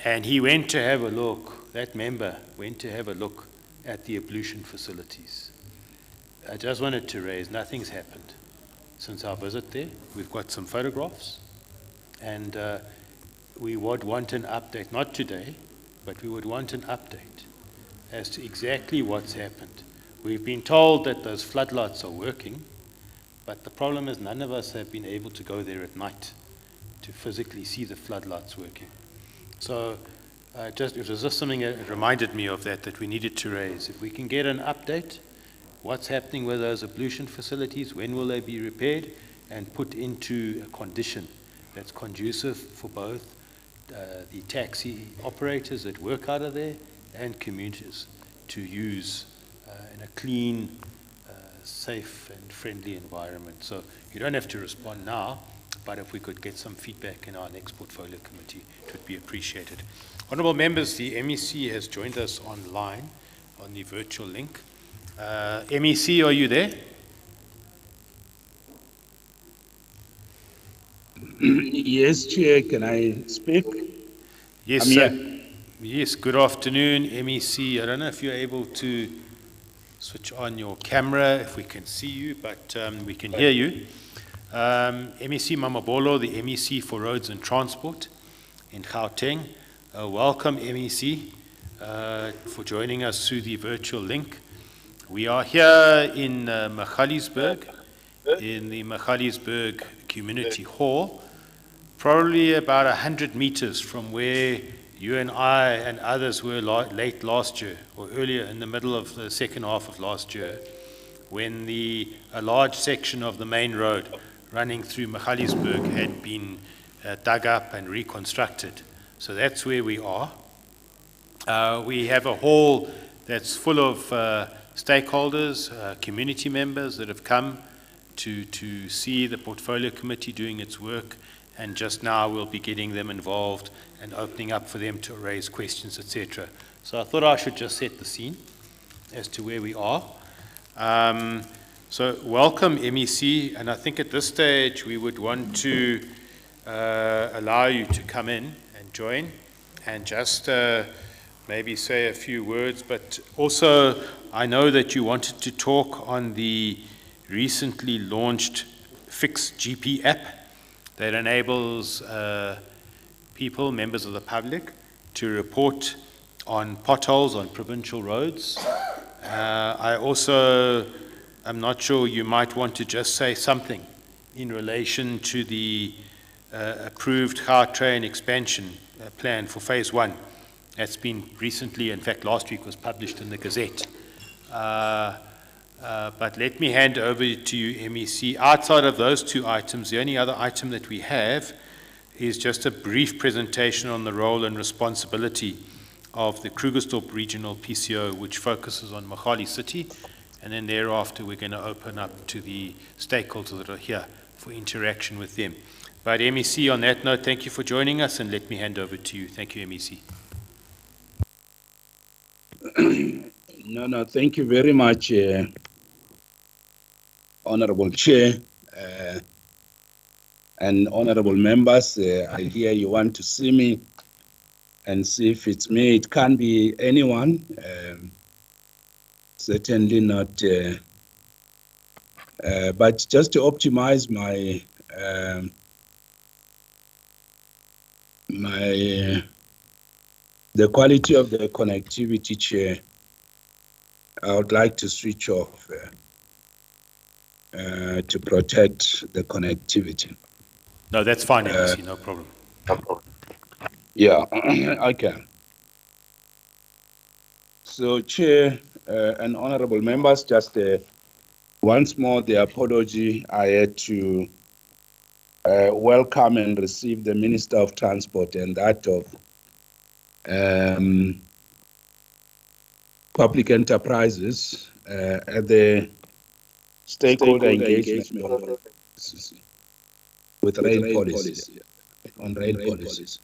And he went to have a look, that member went to have a look at the ablution facilities. I just wanted to raise, nothing's happened since our visit there. We've got some photographs. And we would want an update, not today, but we would want an update as to exactly what's happened. We've been told that those floodlights are working, but the problem is none of us have been able to go there at night to physically see the floodlights working. So it was just something that reminded me of that we needed to raise. If we can get an update, what's happening with those ablution facilities, when will they be repaired and put into a condition that's conducive for both the taxi operators that work out of there and commuters to use in a clean, safe and friendly environment. So you don't have to respond now, but if we could get some feedback in our next portfolio committee, it would be appreciated. Honourable members, the MEC has joined us online on the virtual link. MEC, are you there? Yes, Chair, can I speak? Yes, I'm sir. here. Yes, good afternoon, MEC. I don't know if you're able to switch on your camera, if we can see you, but we can hear you. MEC Mamabolo, the MEC for Roads and Transport in Gauteng. Welcome, MEC, for joining us through the virtual link. We are here in Magaliesburg, in the Magaliesburg Community Hall, probably about 100 meters from where you and I and others were late last year, or earlier in the middle of the second half of last year, when a large section of the main road running through Magaliesburg had been dug up and reconstructed. So that's where we are. We have a hall that's full of stakeholders, community members that have come to see the portfolio committee doing its work, and just now we'll be getting them involved and opening up for them to raise questions, etc. So I thought I should just set the scene as to where we are. So welcome, MEC, and I think at this stage we would want to allow you to come in and join and just maybe say a few words, but also I know that you wanted to talk on the recently launched Fix GP app that enables people, members of the public, to report on potholes on provincial roads. I also am not sure, you might want to just say something in relation to the approved Gautrain expansion plan for phase 1. That's been recently, in fact last week, was published in the Gazette. But let me hand over to you, MEC. Outside of those two items, the only other item that we have is just a brief presentation on the role and responsibility of the Krugersdorp Regional PCO, which focuses on Magaliesburg City, and then thereafter we're going to open up to the stakeholders that are here for interaction with them. But MEC, on that note, thank you for joining us, and let me hand over to you. Thank you, MEC. No, thank you very much, Honorable Chair and honorable members. I hear you want to see me and see if it's me. It can't be anyone. Certainly not. But just to optimize the quality of the connectivity, Chair, I would like to switch off to protect the connectivity. No, that's fine, MEC, no problem. Yeah, okay. So, Chair and honorable members, just once more the apology. I had to welcome and receive the Minister of Transport and that of Public Enterprises at the stakeholder engagement with rail policy, on rail policies.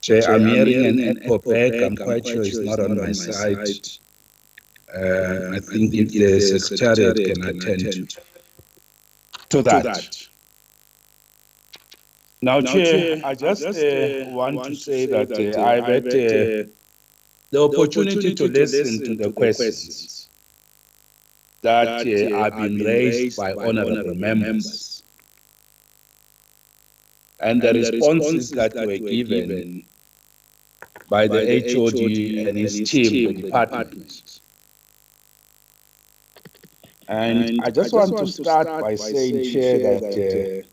Chair, I'm hearing an echo back. I'm quite sure it's not on my side. I think if the Secretariat can attend to that. Now, Chair, I just want to say that I've had the opportunity to listen to the questions that have been raised by honorable members. And the responses that were given by the HOD and his team, the department. And I just want to start by saying, Chair, that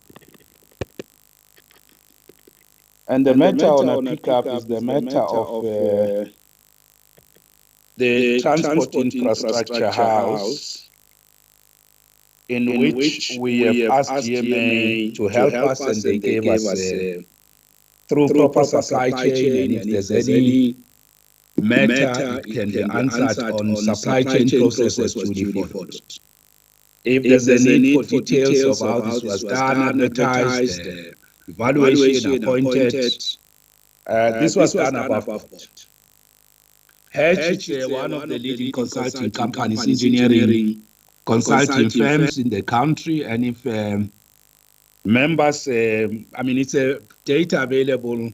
and the matter on a pickup is the matter of the Transport Infrastructure House, in which we have asked GMA to help us, and they gave us through proper supply chain, and if there's any matter, it can be answered on supply chain processes to default. If there's a need for details of how this was done, advertised, evaluation appointed, this was done above board. Hatch is one of the leading consulting companies, engineering consulting firms in the country, and if members, I mean, it's a data available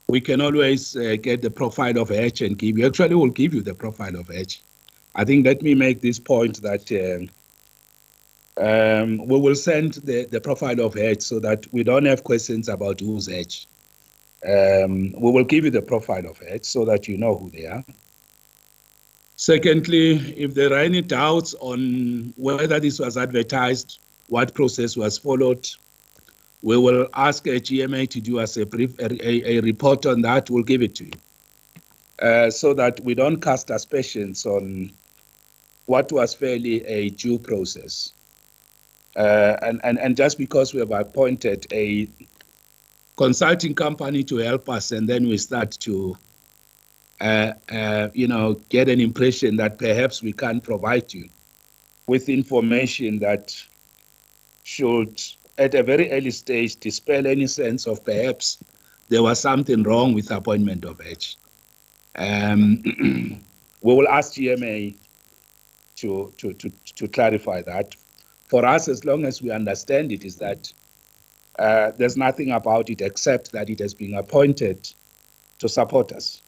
we can always get the profile of H and give you. Actually, we'll give you the profile of H. I think let me make this point that we will send the profile of H so that we don't have questions about who's H. We will give you the profile of H so that you know who they are. Secondly, if there are any doubts on whether this was advertised, what process was followed, we will ask a GMA to do us a report on that. We'll give it to you so that we don't cast aspersions on what was fairly a due process. And just because we have appointed a consulting company to help us, and then we start to, get an impression that perhaps we can't provide you with information that should, at a very early stage, dispel any sense of perhaps there was something wrong with the appointment of H. We will ask GMA to clarify that. For us, as long as we understand it, is that there's nothing about it except that it has been appointed to support us.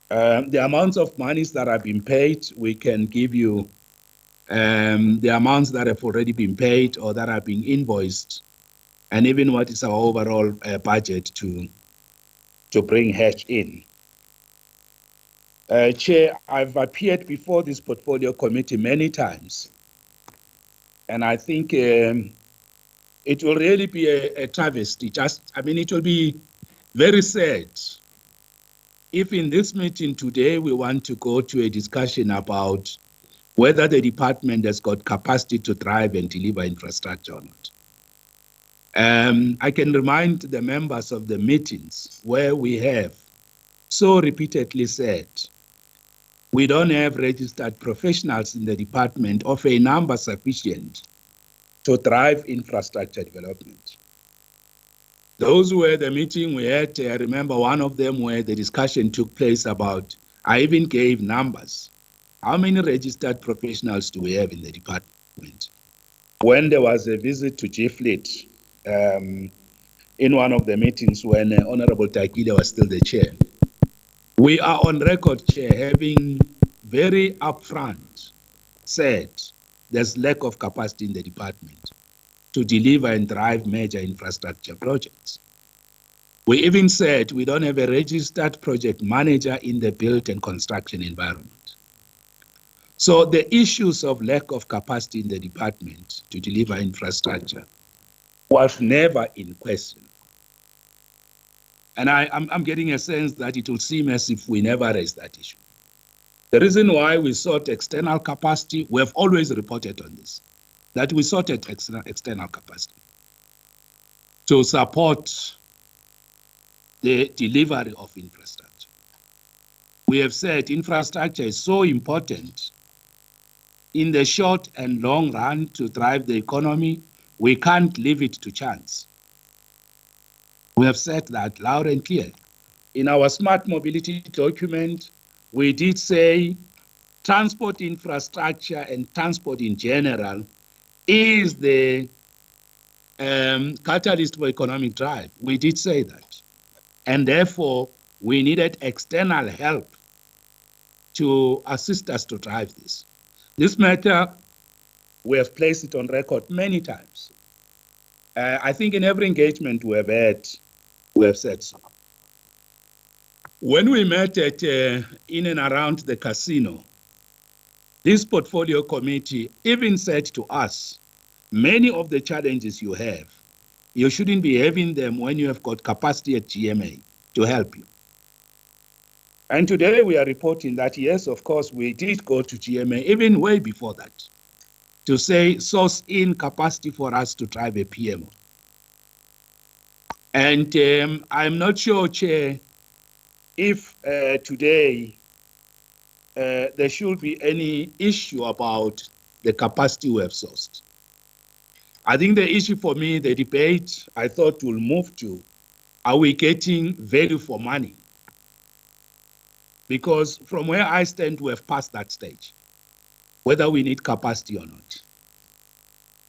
The amounts of monies that have been paid, we can give you the amounts that have already been paid or that are being invoiced, and even what is our overall budget to bring Hatch in. Chair, I've appeared before this portfolio committee many times, and I think it will really be a travesty. It will be very sad if in this meeting today we want to go to a discussion about whether the department has got capacity to drive and deliver infrastructure or not. I can remind the members of the meetings where we have so repeatedly said we don't have registered professionals in the department of a number sufficient to drive infrastructure development. Those were the meeting we had. I remember one of them where the discussion took place about, I even gave numbers. How many registered professionals do we have in the department? When there was a visit to GFLIT in one of the meetings when Honorable Takida was still the chair, we are on record, Chair, having very upfront said there's lack of capacity in the department to deliver and drive major infrastructure projects. We even said we don't have a registered project manager in the built and construction environment. So the issues of lack of capacity in the department to deliver infrastructure was never in question. And I'm getting a sense that it will seem as if we never raised that issue. The reason why we sought external capacity, we have always reported on this, that we sought external capacity to support the delivery of infrastructure. We have said infrastructure is so important in the short and long run to drive the economy. We can't leave it to chance. We have said that loud and clear. In our smart mobility document, we did say transport infrastructure and transport in general is the catalyst for economic drive. We did say that. And therefore, we needed external help to assist us to drive this. This matter, we have placed it on record many times. I think in every engagement we have had, we have said so. When we met at in and around the casino, this portfolio committee even said to us, many of the challenges you have, you shouldn't be having them when you have got capacity at GMA to help you. And today we are reporting that, yes, of course, we did go to GMA even way before that to say source in capacity for us to drive a PMO. And I'm not sure, Chair, if today there should be any issue about the capacity we have sourced. I think the issue for me, the debate, I thought will move to, are we getting value for money? Because from where I stand, we have passed that stage, whether we need capacity or not.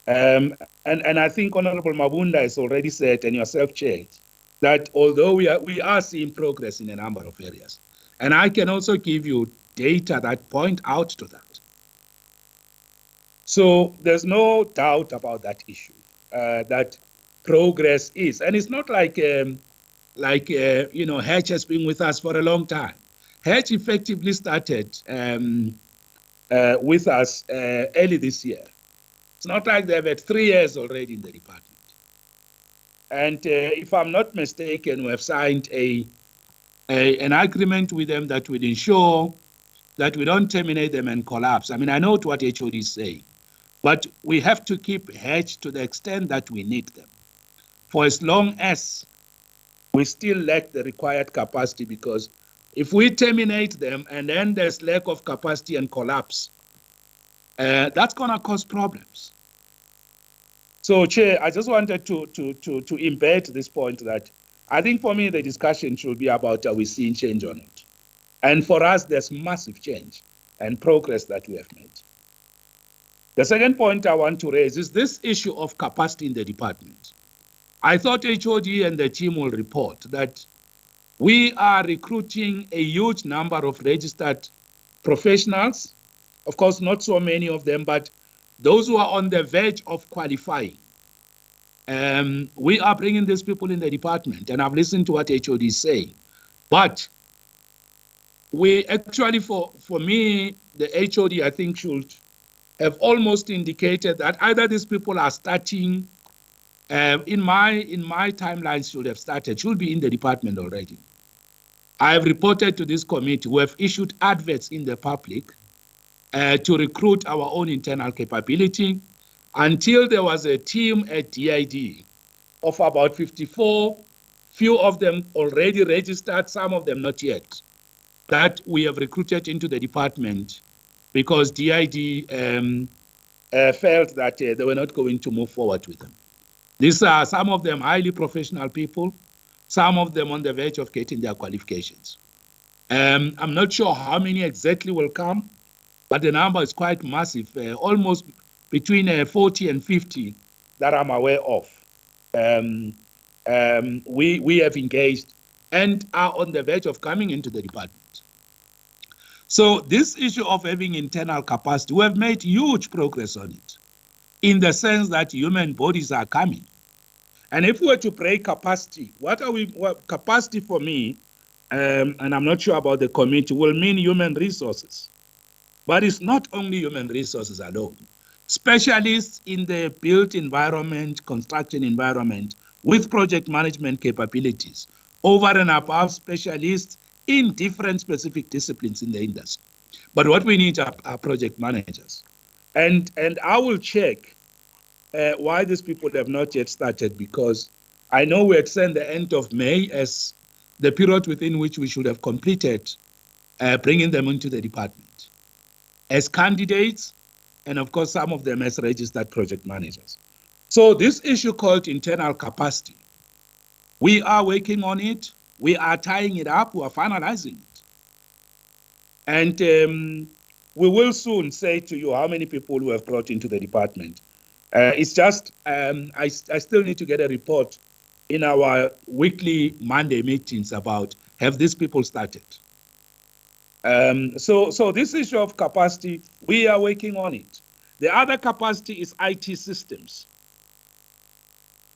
And I think Honorable Mabunda has already said, and yourself, Chair, that although we are seeing progress in a number of areas, and I can also give you data that point out to that. So there's no doubt about that issue, that progress is, and it's not like Hatch has been with us for a long time. Hatch effectively started with us early this year. It's not like they've had 3 years already in the department. And if I'm not mistaken, we have signed an agreement with them that will ensure that we don't terminate them and collapse. I mean, I know what HOD is saying, but we have to keep Hatch to the extent that we need them, for as long as we still lack the required capacity, because if we terminate them and then there's lack of capacity and collapse, that's going to cause problems. So, Chair, I just wanted to embed this point that I think for me the discussion should be about are we seeing change or not? And for us, there's massive change and progress that we have made. The second point I want to raise is this issue of capacity in the department. I thought HOD and the team will report that we are recruiting a huge number of registered professionals. Of course, not so many of them, but those who are on the verge of qualifying. We are bringing these people in the department, and I've listened to what HOD is saying. But we actually, for me, the HOD, I think, should have almost indicated that either these people are starting, in my timeline should have started, should be in the department already. I have reported to this committee, we have issued adverts in the public to recruit our own internal capability until there was a team at DID of about 54, few of them already registered, some of them not yet, that we have recruited into the department because DID felt that they were not going to move forward with them. These are some of them highly professional people, some of them on the verge of getting their qualifications. I'm not sure how many exactly will come, but the number is quite massive, almost between 40 and 50 that I'm aware of. We have engaged and are on the verge of coming into the department. So this issue of having internal capacity, we have made huge progress on it, in the sense that human bodies are coming. And if we were to break capacity, capacity for me, and I'm not sure about the committee, will mean human resources. But it's not only human resources alone. Specialists in the built environment, construction environment, with project management capabilities, over and above specialists in different specific disciplines in the industry. But what we need are project managers. And I will check why these people have not yet started, because I know we had said the end of May as the period within which we should have completed bringing them into the department as candidates, and of course some of them as registered project managers. So this issue called internal capacity, we are working on it, we are tying it up, we are finalizing it. And we will soon say to you how many people we have brought into the department. It's just, I still need to get a report in our weekly Monday meetings about have these people started. So this issue of capacity, we are working on it. The other capacity is IT systems.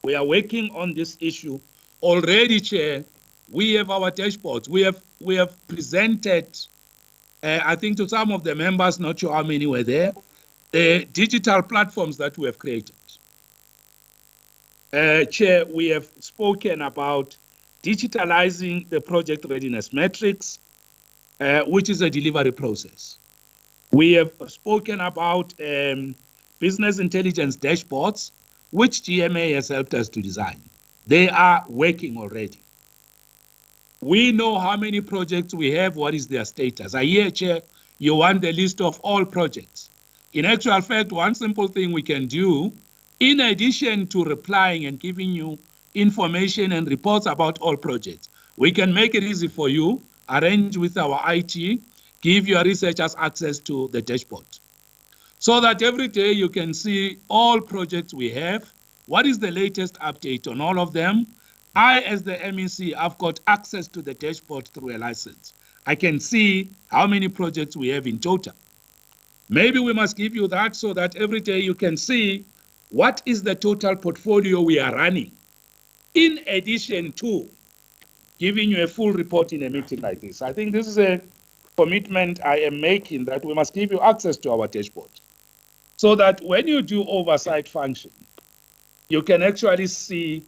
We are working on this issue already, Chair. We have our dashboards. We have presented, I think to some of the members, not sure how many were there, the digital platforms that we have created. Chair, we have spoken about digitalizing the project readiness metrics, which is a delivery process. We have spoken about business intelligence dashboards, which GMA has helped us to design. They are working already. We know how many projects we have, what is their status. I hear, Chair, you want the list of all projects. In actual fact, one simple thing we can do, in addition to replying and giving you information and reports about all projects, we can make it easy for you, arrange with our IT, give your researchers access to the dashboard, so that every day you can see all projects we have, what is the latest update on all of them, I, as the MEC, I've got access to the dashboard through a license. I can see how many projects we have in total. Maybe we must give you that so that every day you can see what is the total portfolio we are running, in addition to giving you a full report in a meeting like this. I think this is a commitment I am making, that we must give you access to our dashboard, so that when you do oversight function, you can actually see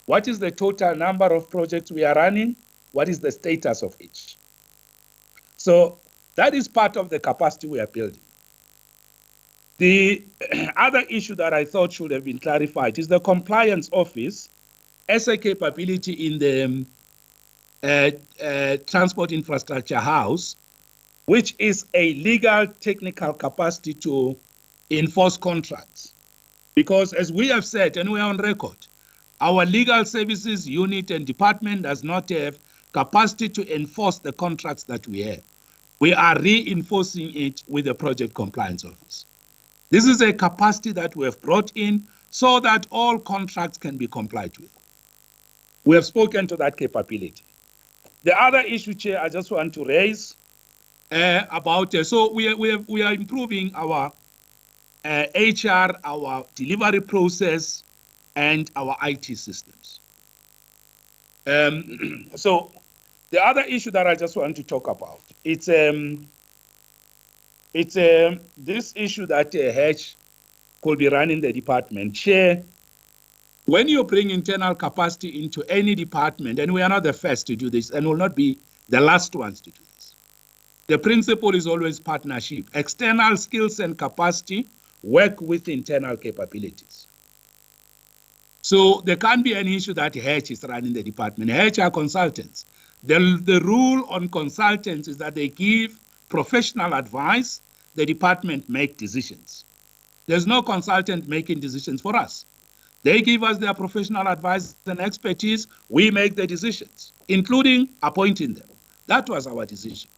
what is the total number of projects we are running, what is the status of each. So that is part of the capacity we are building. The other issue that I thought should have been clarified is the compliance office as a capability in the transport infrastructure house, which is a legal technical capacity to enforce contracts. Because as we have said, and we are on record, our legal services unit and department does not have capacity to enforce the contracts that we have. We are reinforcing it with the project compliance office. This is a capacity that we have brought in so that all contracts can be complied with. We have spoken to that capability. The other issue, Chair, I just want to raise about, so we are improving our HR, our delivery process, and our IT systems. So the other issue that I just want to talk about, it's this issue that Hatch could be running the department. Chair, when you bring internal capacity into any department, and we are not the first to do this and will not be the last ones to do this, the principle is always partnership. External skills and capacity work with internal capabilities. So there can't be any issue that Hatch is running the department. Hatch are consultants. The rule on consultants is that they give professional advice, the department make decisions. There's no consultant making decisions for us. They give us their professional advice and expertise, we make the decisions, including appointing them. That was our decision.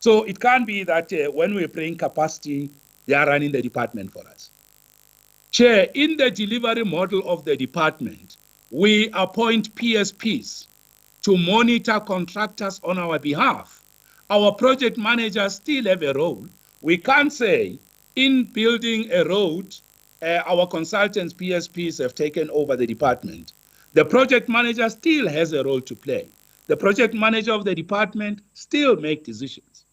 So it can't be that when we bring capacity, they are running the department for us. Chair, in the delivery model of the department, we appoint PSPs to monitor contractors on our behalf. Our project managers still have a role. We can't say in building a road, our consultants, PSPs, have taken over the department. The project manager still has a role to play. The project manager of the department still make decisions.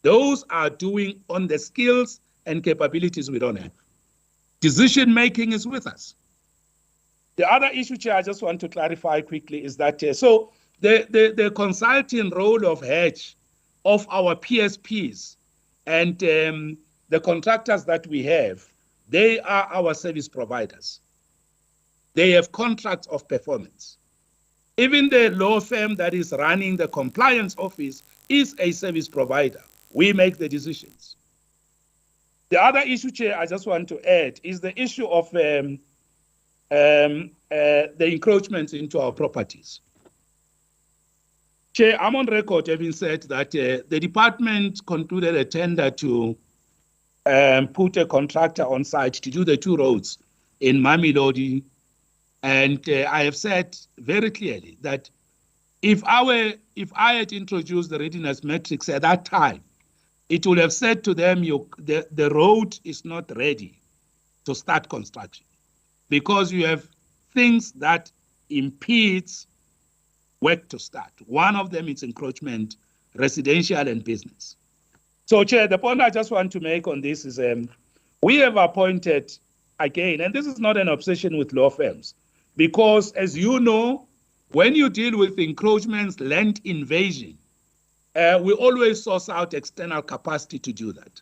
Those are doing on the skills and capabilities we don't have. Decision making is with us. The other issue, Chair, I just want to clarify quickly is that, so the consulting role of Hatch, of our PSPs and the contractors that we have, they are our service providers. They have contracts of performance. Even the law firm that is running the compliance office is a service provider. We make the decisions. The other issue, Chair, I just want to add is the issue of the encroachments into our properties. Chair, I'm on record having said that the department concluded a tender to put a contractor on site to do the 2 roads in Mamelodi. And I have said very clearly that if I had introduced the readiness metrics at that time, it would have said to them, the road is not ready to start construction because you have things that impedes work to start. One of them is encroachment, residential and business. So, Chair, the point I just want to make on this is we have appointed, again, and this is not an obsession with law firms, because as you know, when you deal with encroachments, land invasion, we always source out external capacity to do that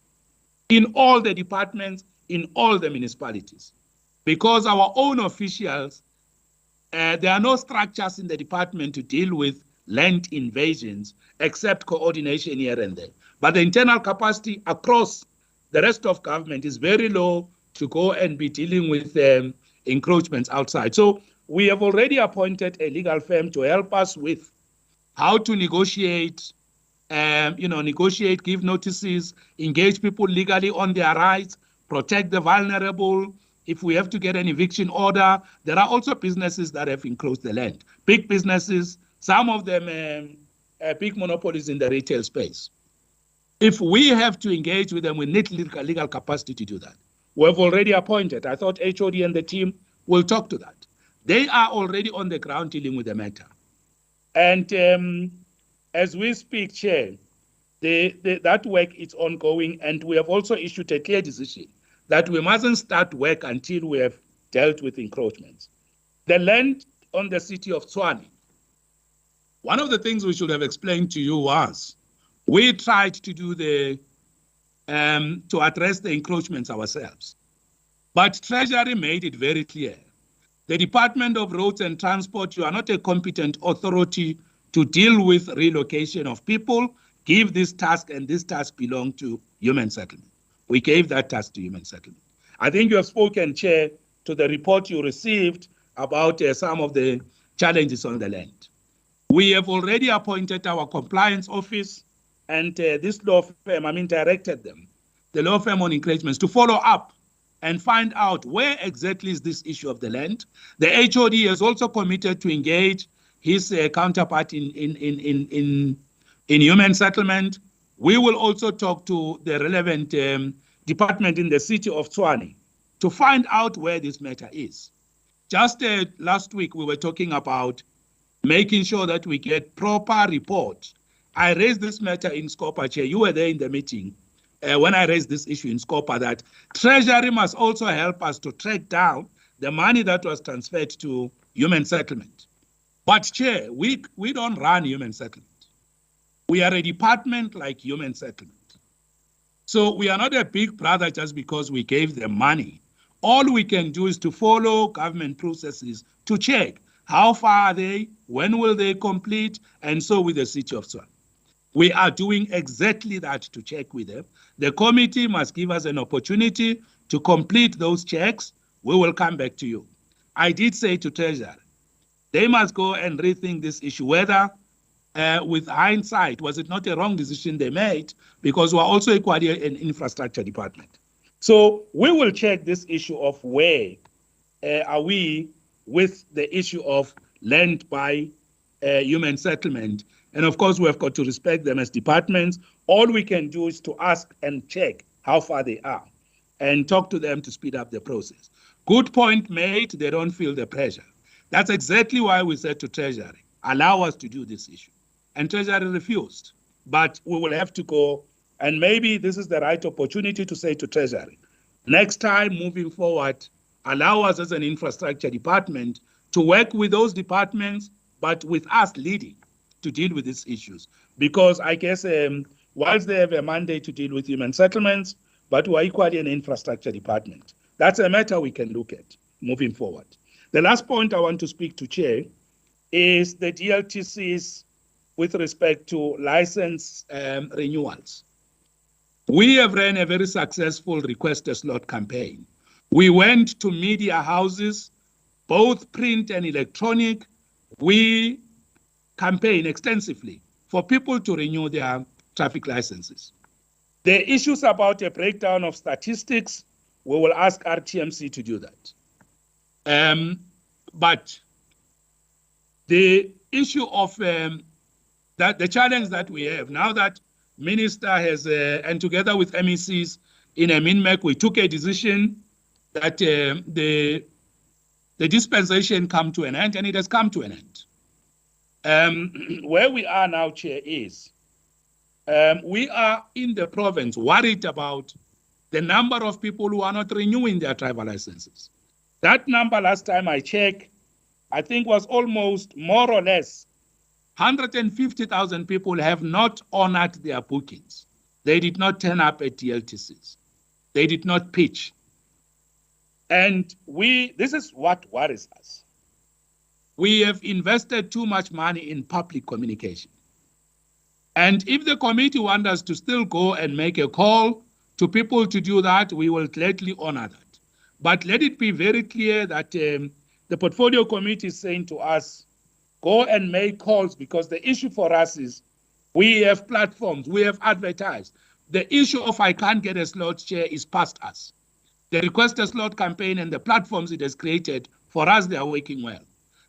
in all the departments, in all the municipalities, because our own officials, there are no structures in the department to deal with land invasions except coordination here and there. But the internal capacity across the rest of government is very low to go and be dealing with encroachments outside. So we have already appointed a legal firm to help us with how to negotiate, give notices, engage people legally on their rights, protect the vulnerable, if we have to get an eviction order. There are also businesses that have enclosed the land. Big businesses, some of them big monopolies in the retail space. If we have to engage with them, we need legal capacity to do that. We have already appointed. I thought HOD and the team will talk to that. They are already on the ground dealing with the matter. And as we speak, Chair, that work is ongoing, and we have also issued a clear decision that we mustn't start work until we have dealt with encroachments. The land on the city of Tshwane, one of the things we should have explained to you was we tried to do to address the encroachments ourselves. But Treasury made it very clear. The Department of Roads and Transport, you are not a competent authority to deal with relocation of people. Give this task, and this task belongs to human settlement. We gave that task to human settlement. I think you have spoken, Chair, to the report you received about some of the challenges on the land. We have already appointed our compliance office, and this law firm, directed them, the law firm on encroachments, to follow up and find out where exactly is this issue of the land. The HOD has also committed to engage his counterpart in human settlement. We will also talk to the relevant department in the city of Tshwane to find out where this matter is. Just last week, we were talking about making sure that we get proper report. I raised this matter in Scopa, Chair. You were there in the meeting when I raised this issue in Scopa, that Treasury must also help us to track down the money that was transferred to human settlement. But Chair, we don't run human settlement. We are a department like human settlement. So we are not a big brother just because we gave them money. All we can do is to follow government processes to check how far are they, when will they complete, and so with the city of Tshwane. We are doing exactly that to check with them. The committee must give us an opportunity to complete those checks. We will come back to you. I did say to Treasury, they must go and rethink this issue, whether with hindsight, was it not a wrong decision they made, because we're also equally an infrastructure department. So we will check this issue of where are we with the issue of land by human settlement. And of course, we have got to respect them as departments. All we can do is to ask and check how far they are and talk to them to speed up the process. Good point made, they don't feel the pressure. That's exactly why we said to Treasury, allow us to do this issue. And Treasury refused. But we will have to go, and maybe this is the right opportunity to say to Treasury, next time moving forward, allow us as an infrastructure department to work with those departments, but with us leading to deal with these issues. Because I guess whilst they have a mandate to deal with human settlements, but we're equally an infrastructure department. That's a matter we can look at moving forward. The last point I want to speak to, Chair, is the DLTCs with respect to license renewals. We have ran a very successful request a slot campaign. We went to media houses, both print and electronic. We campaign extensively for people to renew their traffic licenses. The issues about a breakdown of statistics, we will ask RTMC to do that. But the issue of the challenge that we have now that Minister has, and together with MECs in a MINMEC, we took a decision that the dispensation come to an end, and it has come to an end. Where we are now, Chair, is we are in the province worried about the number of people who are not renewing their driver licenses. That number last time I checked, I think was almost more or less 150,000 people have not honored their bookings. They did not turn up at DLTCs. They did not pitch. And this is what worries us. We have invested too much money in public communication. And if the committee wants us to still go and make a call to people to do that, we will gladly honor that. But let it be very clear that the portfolio committee is saying to us, go and make calls, because the issue for us is we have platforms, we have advertised. The issue of I can't get a slot, Chair, is past us. The request a slot campaign and the platforms it has created, for us, they are working well.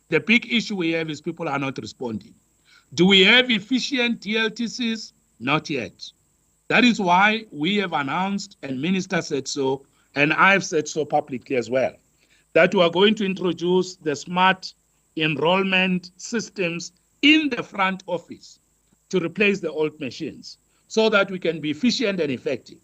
The big issue we have is people are not responding. Do we have efficient DLTCs? Not yet. That is why we have announced, and Minister said so, and I've said so publicly as well, that we are going to introduce the smart enrollment systems in the front office to replace the old machines so that we can be efficient and effective.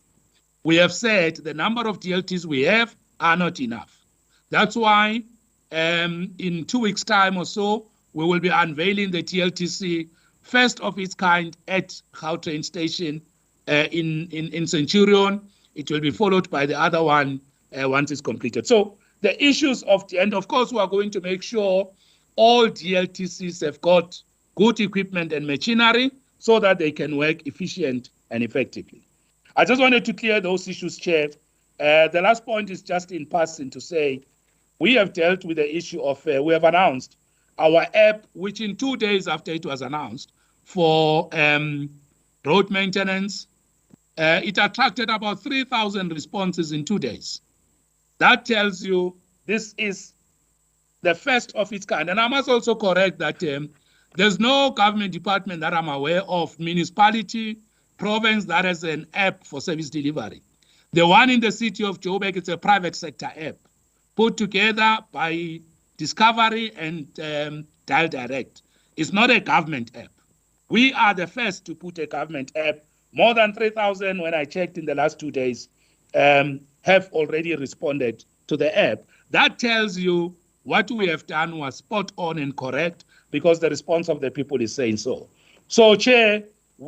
We have said the number of DLTs we have are not enough. That's why in 2 weeks' time or so, we will be unveiling the DLTC, first of its kind at Gautrain Station in Centurion. It will be followed by the other one once it's completed. So the issues of the end, of course, we are going to make sure all DLTCs have got good equipment and machinery so that they can work efficient and effectively. I just wanted to clear those issues, Chair. The last point is just in passing to say, we have dealt with the issue of, we have announced our app, which in 2 days after it was announced for road maintenance, it attracted about 3,000 responses in 2 days. That tells you this is the first of its kind. And I must also correct that there's no government department that I'm aware of, municipality, province, that has an app for service delivery. The one in the city of Joburg, it's a private sector app put together by Discovery and Dial Direct. It's not a government app. We are the first to put a government app. More than 3,000, when I checked in the last 2 days, have already responded to the app. That tells you what we have done was spot on and correct because the response of the people is saying so. So, Chair,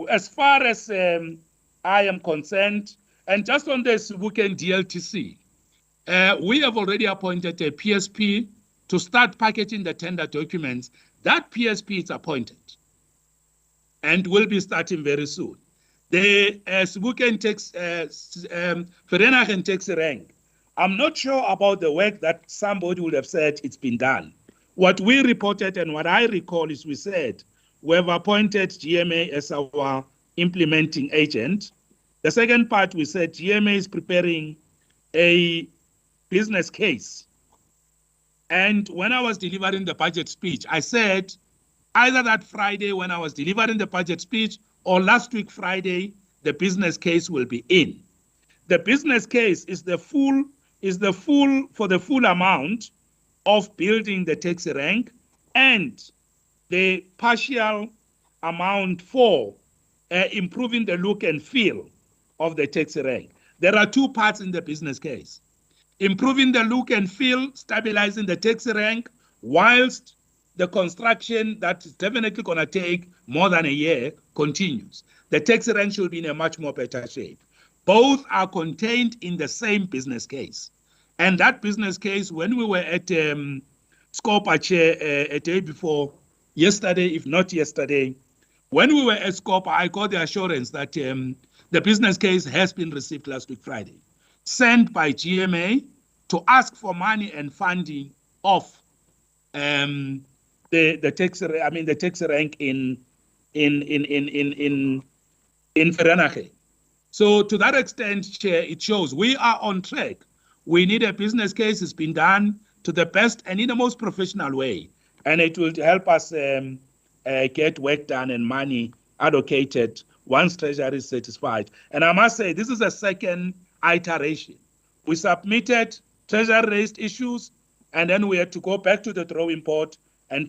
as far as I am concerned, and just on this weekend DLTC, we have already appointed a PSP to start packaging the tender documents. That PSP is appointed and will be starting very soon. The weekend takes Vereniging taxi rank. I'm not sure about the work that somebody would have said it's been done. What we reported and what I recall is we said we have appointed GMA as our implementing agent. The second part, we said GMA is preparing a business case. And when I was delivering the budget speech, I said either that Friday when I was delivering the budget speech or last week Friday, the business case will be in. The business case is the full amount of building the taxi rank and the partial amount for improving the look and feel of the taxi rank. There are two parts in the business case. Improving the look and feel, stabilizing the taxi rank, whilst the construction that is definitely going to take more than a year continues. The taxi rank should be in a much more better shape. Both are contained in the same business case. And that business case, when we were at Scopa Chair a day before yesterday, if not yesterday, when we were at Scopa, I got the assurance that the business case has been received last week Friday, sent by GMA to ask for money and funding of the taxi rank in Vereniging. So to that extent, Chair, it shows we are on track. We need a business case. It's been done to the best and in the most professional way, and it will help us get work done and money allocated once Treasury is satisfied. And I must say, this is a second iteration. We submitted Treasury-raised issues, and then we had to go back to the drawing board and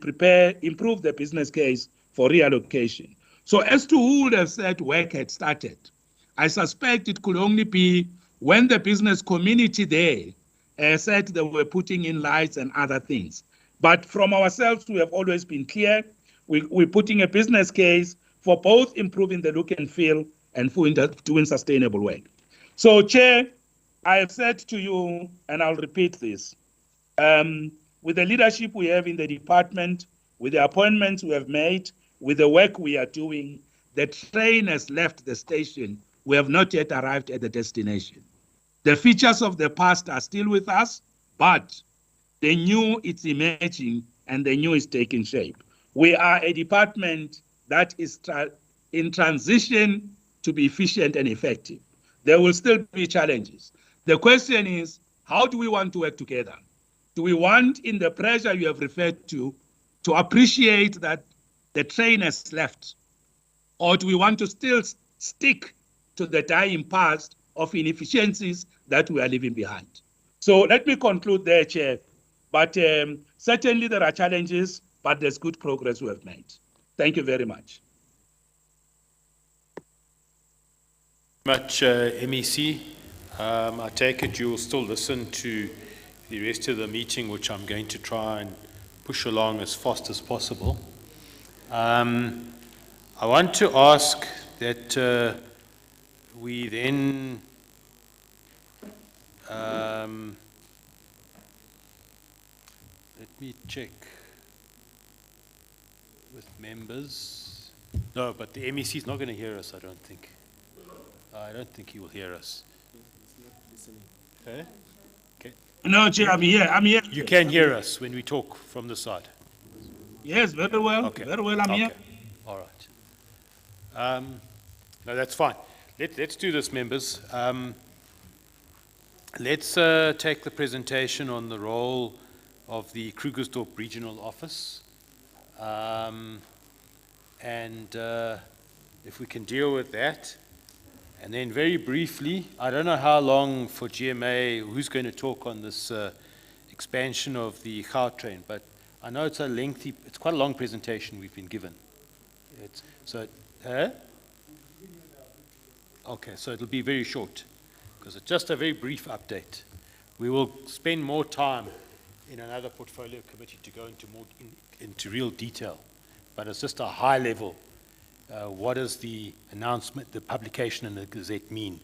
improve the business case for reallocation. So as to who would have said work had started, I suspect it could only be when the business community there said they were putting in lights and other things. But from ourselves, we have always been clear. We're putting a business case for both improving the look and feel and for doing sustainable work. So, Chair, I have said to you, and I'll repeat this, with the leadership we have in the department, with the appointments we have made, with the work we are doing, the train has left the station. We have not yet arrived at the destination. The features of the past are still with us, but the new is emerging and the new is taking shape. We are a department that is in transition to be efficient and effective. There will still be challenges. The question is, How do we want to work together? Do we want, in the pressure you have referred to appreciate that the train has left? Or do we want to still stick to the dying past of inefficiencies that we are leaving behind? So let me conclude there, Chair. But certainly there are challenges, but there's good progress we have made. Thank you very much. MEC. I take it you will still listen to the rest of the meeting, which I'm going to try and push along as fast as possible. I want to ask that we then let me check with members. No, but the MEC is not going to hear us, I don't think. I don't think he will hear us. Okay? Okay. No, Chair, I'm here. I'm here. You can hear us when we talk from the side. Yes, very well. Okay. Very well, I'm here. All right. No, that's fine. Let's do this, members. Let's take the presentation on the role of the Krugersdorp Regional Office. If we can deal with that. And then very briefly, I don't know how long for GMA, who's going to talk on this expansion of the Gautrain, but I know it's it's quite a long presentation we've been given. Okay, so it'll be very short, because it's just a very brief update. We will spend more time in another portfolio committee to go into real detail, but it's just a high level. What does the announcement, the publication in the Gazette mean?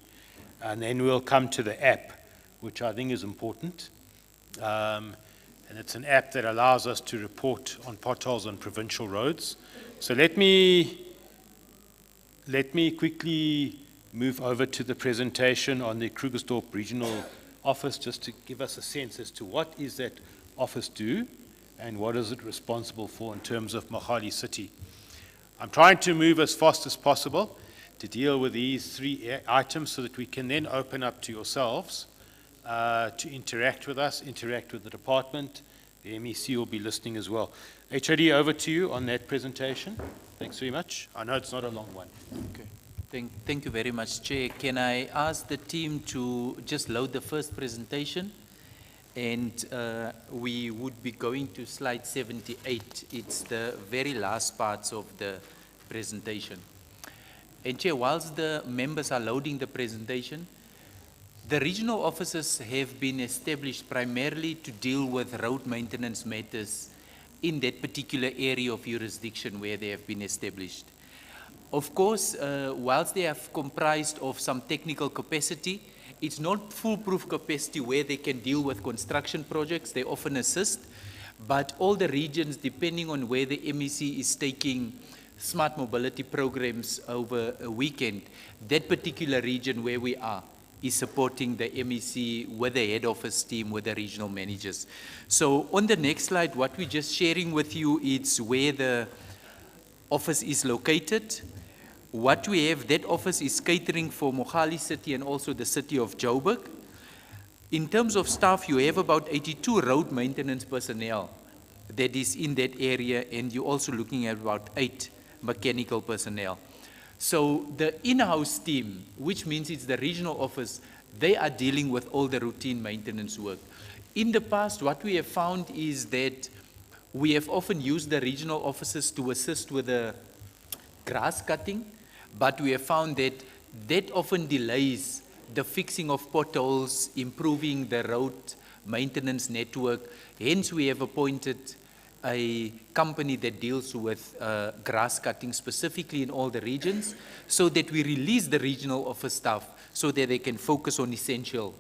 And then we'll come to the app, which I think is important. And it's an app that allows us to report on potholes on provincial roads. So let me quickly move over to the presentation on the Krugersdorp Regional Office, just to give us a sense as to what is that office do and what is it responsible for in terms of Mogale City. I'm trying to move as fast as possible to deal with these three items so that we can then open up to yourselves to interact with us, interact with the department. The MEC will be listening as well. HOD, over to you on that presentation. Thanks very much. I know it's not a long one. Okay. Thank you very much, Chair. Can I ask the team to just load the first presentation? And we would be going to slide 78. It's the very last parts of the presentation. And Chair, whilst the members are loading the presentation, the regional offices have been established primarily to deal with road maintenance matters in that particular area of jurisdiction where they have been established. Of course, whilst they have comprised of some technical capacity, it's not foolproof capacity where they can deal with construction projects. They often assist, but all the regions, depending on where the MEC is taking smart mobility programs over a weekend, that particular region where we are is supporting the MEC with the head office team, with the regional managers. So on the next slide, what we're just sharing with you is where the office is located. What we have, that office is catering for Mogale City and also the city of Joburg. In terms of staff, you have about 82 road maintenance personnel that is in that area, and you're also looking at about 8 mechanical personnel. So the in-house team, which means it's the regional office, they are dealing with all the routine maintenance work. In the past, what we have found is that we have often used the regional offices to assist with the grass cutting, but we have found that that often delays the fixing of potholes, improving the road maintenance network. Hence, we have appointed a company that deals with grass cutting specifically in all the regions, so that we release the regional office staff so that they can focus on essential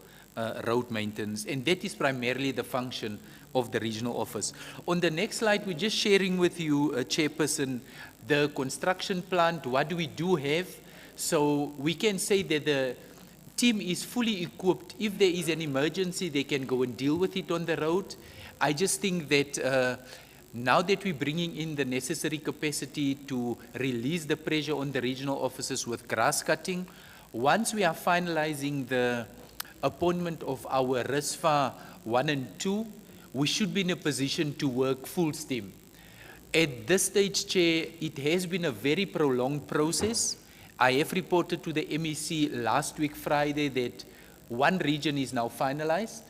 road maintenance. And that is primarily the function of the regional office. On the next slide, we're just sharing with you, Chairperson, the construction plant, what we do have. So we can say that the team is fully equipped. If there is an emergency, they can go and deal with it on the road. I just think that now that we're bringing in the necessary capacity to release the pressure on the regional offices with grass cutting, once we are finalizing the appointment of our RISFA 1 and 2, we should be in a position to work full steam. At this stage, Chair, it has been a very prolonged process. I have reported to the MEC last week, Friday, that one region is now finalized.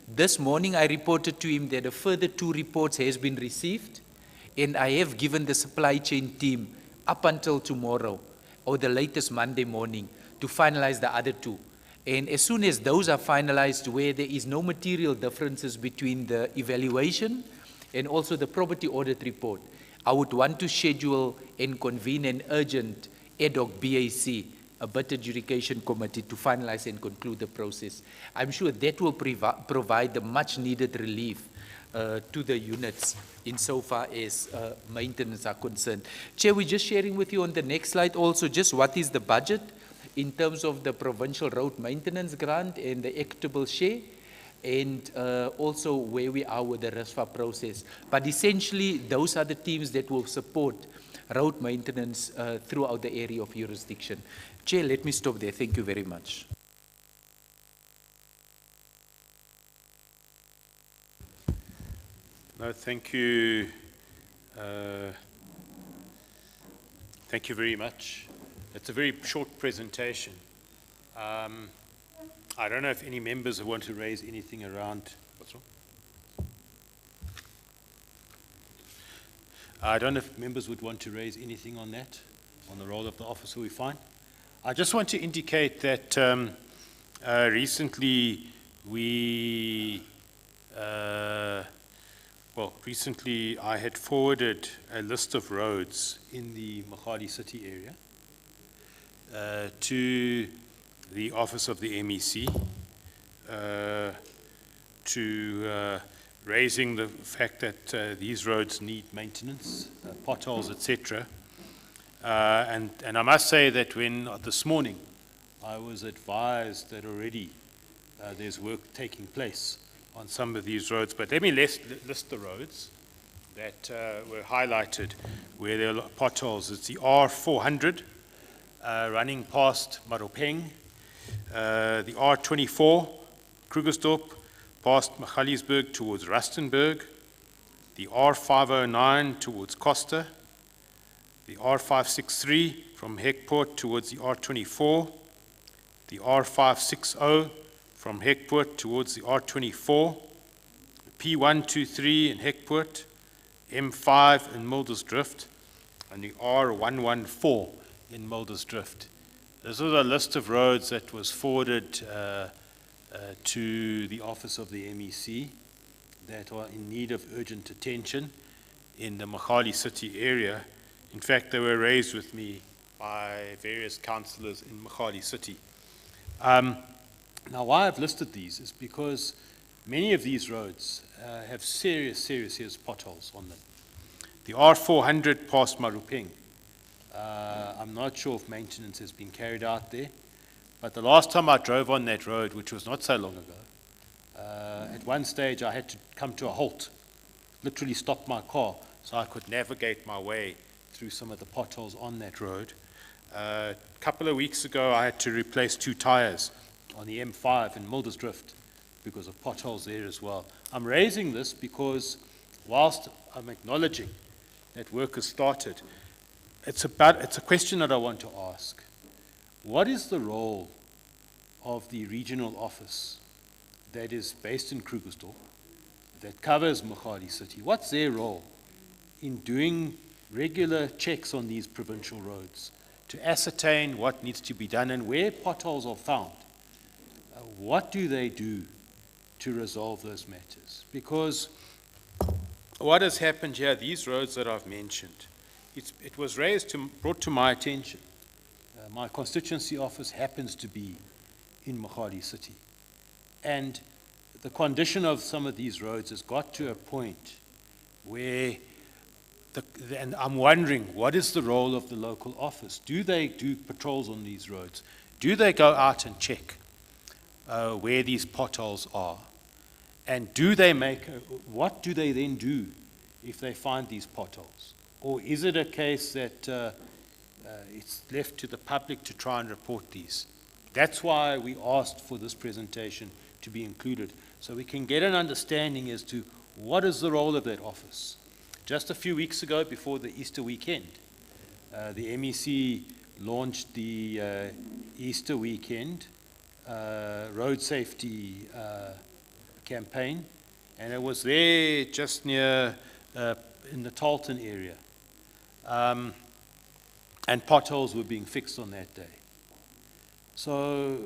This morning, I reported to him that a further 2 reports has been received, and I have given the supply chain team up until tomorrow, or the latest Monday morning, to finalize the other 2. And as soon as those are finalized, where there is no material differences between the evaluation and also the property audit report, I would want to schedule and convene an urgent ad hoc BAC, a bid adjudication committee, to finalize and conclude the process. I'm sure that will provide the much needed relief to the units insofar as maintenance are concerned. Chair, we're just sharing with you on the next slide also just what is the budget in terms of the provincial road maintenance grant and the equitable share, and also where we are with the RISFA process. But essentially, those are the teams that will support road maintenance throughout the area of jurisdiction. Chair, let me stop there. Thank you very much. No, thank you. Thank you very much. It's a very short presentation. I don't know if any members want to raise anything around. What's wrong? I don't know if members would want to raise anything on that, on the role of the officer. We fine. I just want to indicate that recently recently I had forwarded a list of roads in the Makgadi City area to the office of the MEC, to raising the fact that these roads need maintenance, potholes, etc. And I must say that when this morning I was advised that already there's work taking place on some of these roads, but let me list the roads that were highlighted where there are potholes. It's the R400 running past Maropeng, the R24 Krugersdorp past Magaliesburg towards Rustenburg, the R509 towards Costa, the R563 from Hekpoort towards the R24, the R560 from Hekpoort towards the R24, P123 in Hekpoort, M5 in Muldersdrift, and the R114 in Muldersdrift. This was a list of roads that was forwarded to the office of the MEC that are in need of urgent attention in the Makgadi City area. In fact, they were raised with me by various councillors in Makgadi City. Now, why I've listed these is because many of these roads have serious potholes on them. The R400 past Marupeng, I'm not sure if maintenance has been carried out there, but the last time I drove on that road, which was not so long ago, at one stage I had to come to a halt, literally stop my car so I could navigate my way through some of the potholes on that road. A couple of weeks ago I had to replace 2 tires on the M5 in Muldersdrift because of potholes there as well. I'm raising this because whilst I'm acknowledging that work has started, it's a question that I want to ask. What is the role of the regional office that is based in Krugersdorp, that covers Makgadi City? What's their role in doing regular checks on these provincial roads to ascertain what needs to be done and where potholes are found? What do they do to resolve those matters? Because what has happened here, these roads that I've mentioned, it was brought to my attention. My constituency office happens to be in Makgadi City. And the condition of some of these roads has got to a point where, and I'm wondering, what is the role of the local office? Do they do patrols on these roads? Do they go out and check where these potholes are? And do they what do they then do if they find these potholes? Or is it a case that it's left to the public to try and report these? That's why we asked for this presentation to be included, so we can get an understanding as to what is the role of that office. Just a few weeks ago, before the Easter weekend, the MEC launched the Easter weekend road safety campaign, and it was there just near in the Tarleton area. And potholes were being fixed on that day. So,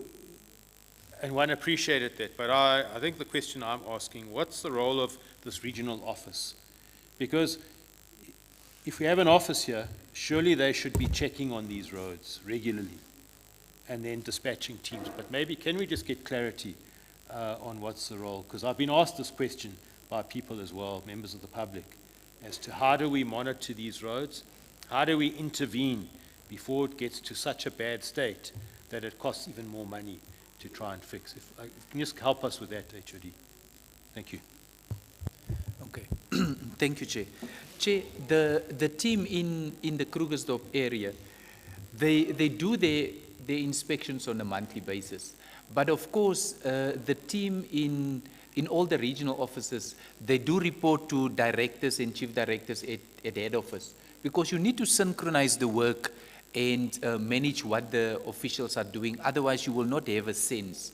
and one appreciated that, but I think the question I'm asking, what's the role of this regional office? Because if we have an office here, surely they should be checking on these roads regularly and then dispatching teams. But maybe, can we just get clarity on what's the role? Because I've been asked this question by people as well, members of the public, as to how do we monitor these roads? How do we intervene before it gets to such a bad state that it costs even more money to try and fix? If you can just help us with that, HOD. Thank you. Okay. Thank you, Chair. Chair, the team in the Krugersdorp area, they do their inspections on a monthly basis. But of course, the team in all the regional offices, they do report to directors and chief directors at head office, because you need to synchronize the work and manage what the officials are doing. Otherwise, you will not have a sense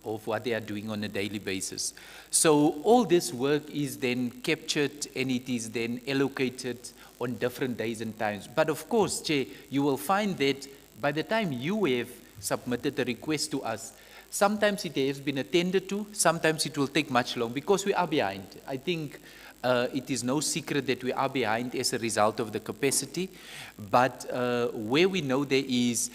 of what they are doing on a daily basis. So all this work is then captured and it is then allocated on different days and times. But of course, Chair, you will find that by the time you have submitted the request to us, sometimes it has been attended to, sometimes it will take much longer because we are behind. I think it is no secret that we are behind as a result of the capacity, but where we know there is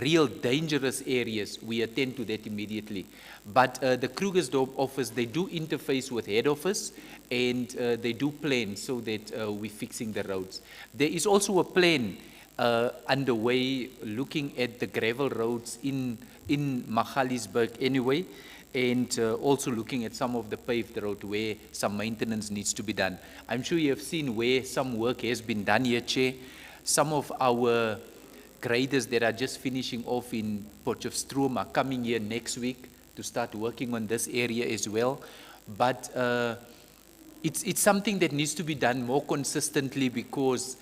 real dangerous areas, we attend to that immediately. But the Krugersdorp office, they do interface with head office and they do plan so that we're fixing the roads. There is also a plan underway looking at the gravel roads in Magaliesburg anyway, and also looking at some of the paved road where some maintenance needs to be done. I'm sure you have seen where some work has been done here, Chair. Some of our graders that are just finishing off in Potchefstroom are coming here next week to start working on this area as well. But it's something that needs to be done more consistently, because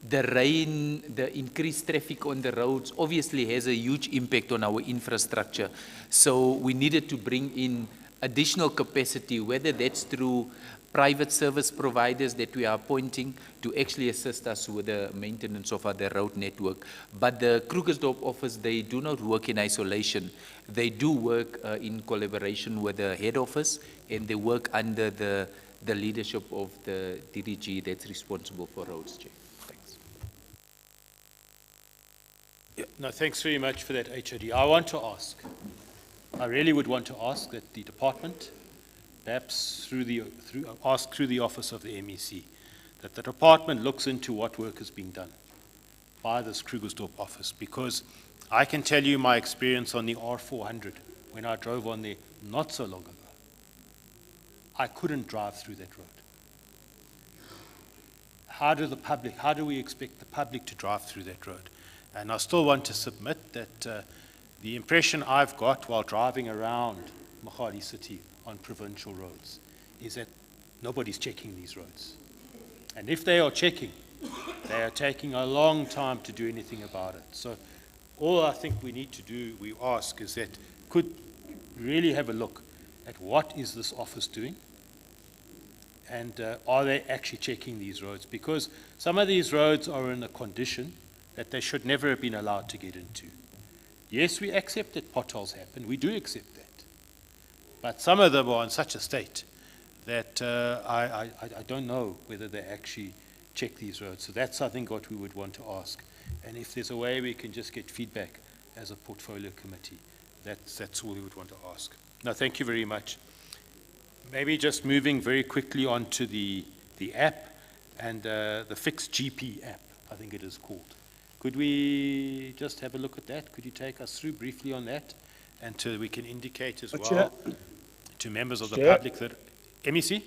the rain, the increased traffic on the roads obviously has a huge impact on our infrastructure. So we needed to bring in additional capacity, whether that's through private service providers that we are appointing to actually assist us with the maintenance of the road network. But the Krugersdorp office, they do not work in isolation. They do work in collaboration with the head office, and they work under the leadership of the DDG that's responsible for roads, Chair. Yeah, no, thanks very much for that, HOD. I want to ask, I really would want to ask that the department, perhaps through the office of the MEC, that the department looks into what work is being done by this Krugersdorp office, because I can tell you my experience on the R400 when I drove on there not so long ago. I couldn't drive through that road. How do we expect the public to drive through that road? And I still want to submit that the impression I've got while driving around Magadi City on provincial roads is that nobody's checking these roads. And if they are checking, they are taking a long time to do anything about it. So all I think we need to do, we ask, is that could really have a look at what is this office doing, and are they actually checking these roads? Because some of these roads are in a condition that they should never have been allowed to get into. Yes, we accept that potholes happen. We do accept that. But some of them are in such a state that I don't know whether they actually check these roads. So that's, I think, what we would want to ask. And if there's a way we can just get feedback as a portfolio committee, that's all we would want to ask. No, thank you very much. Maybe just moving very quickly on to the app and the Fix GP app, I think it is called. Could we just have a look at that? Could you take us through briefly on that? And we can indicate as well to members of the public that, MEC?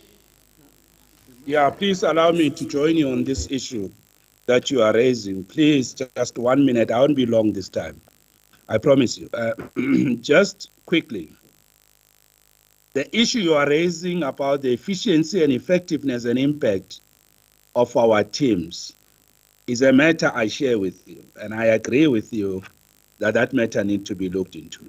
Yeah, please allow me to join you on this issue that you are raising. Please, just 1 minute. I won't be long this time. I promise you. Just quickly, the issue you are raising about the efficiency and effectiveness and impact of our teams is a matter I share with you, and I agree with you that that matter needs to be looked into.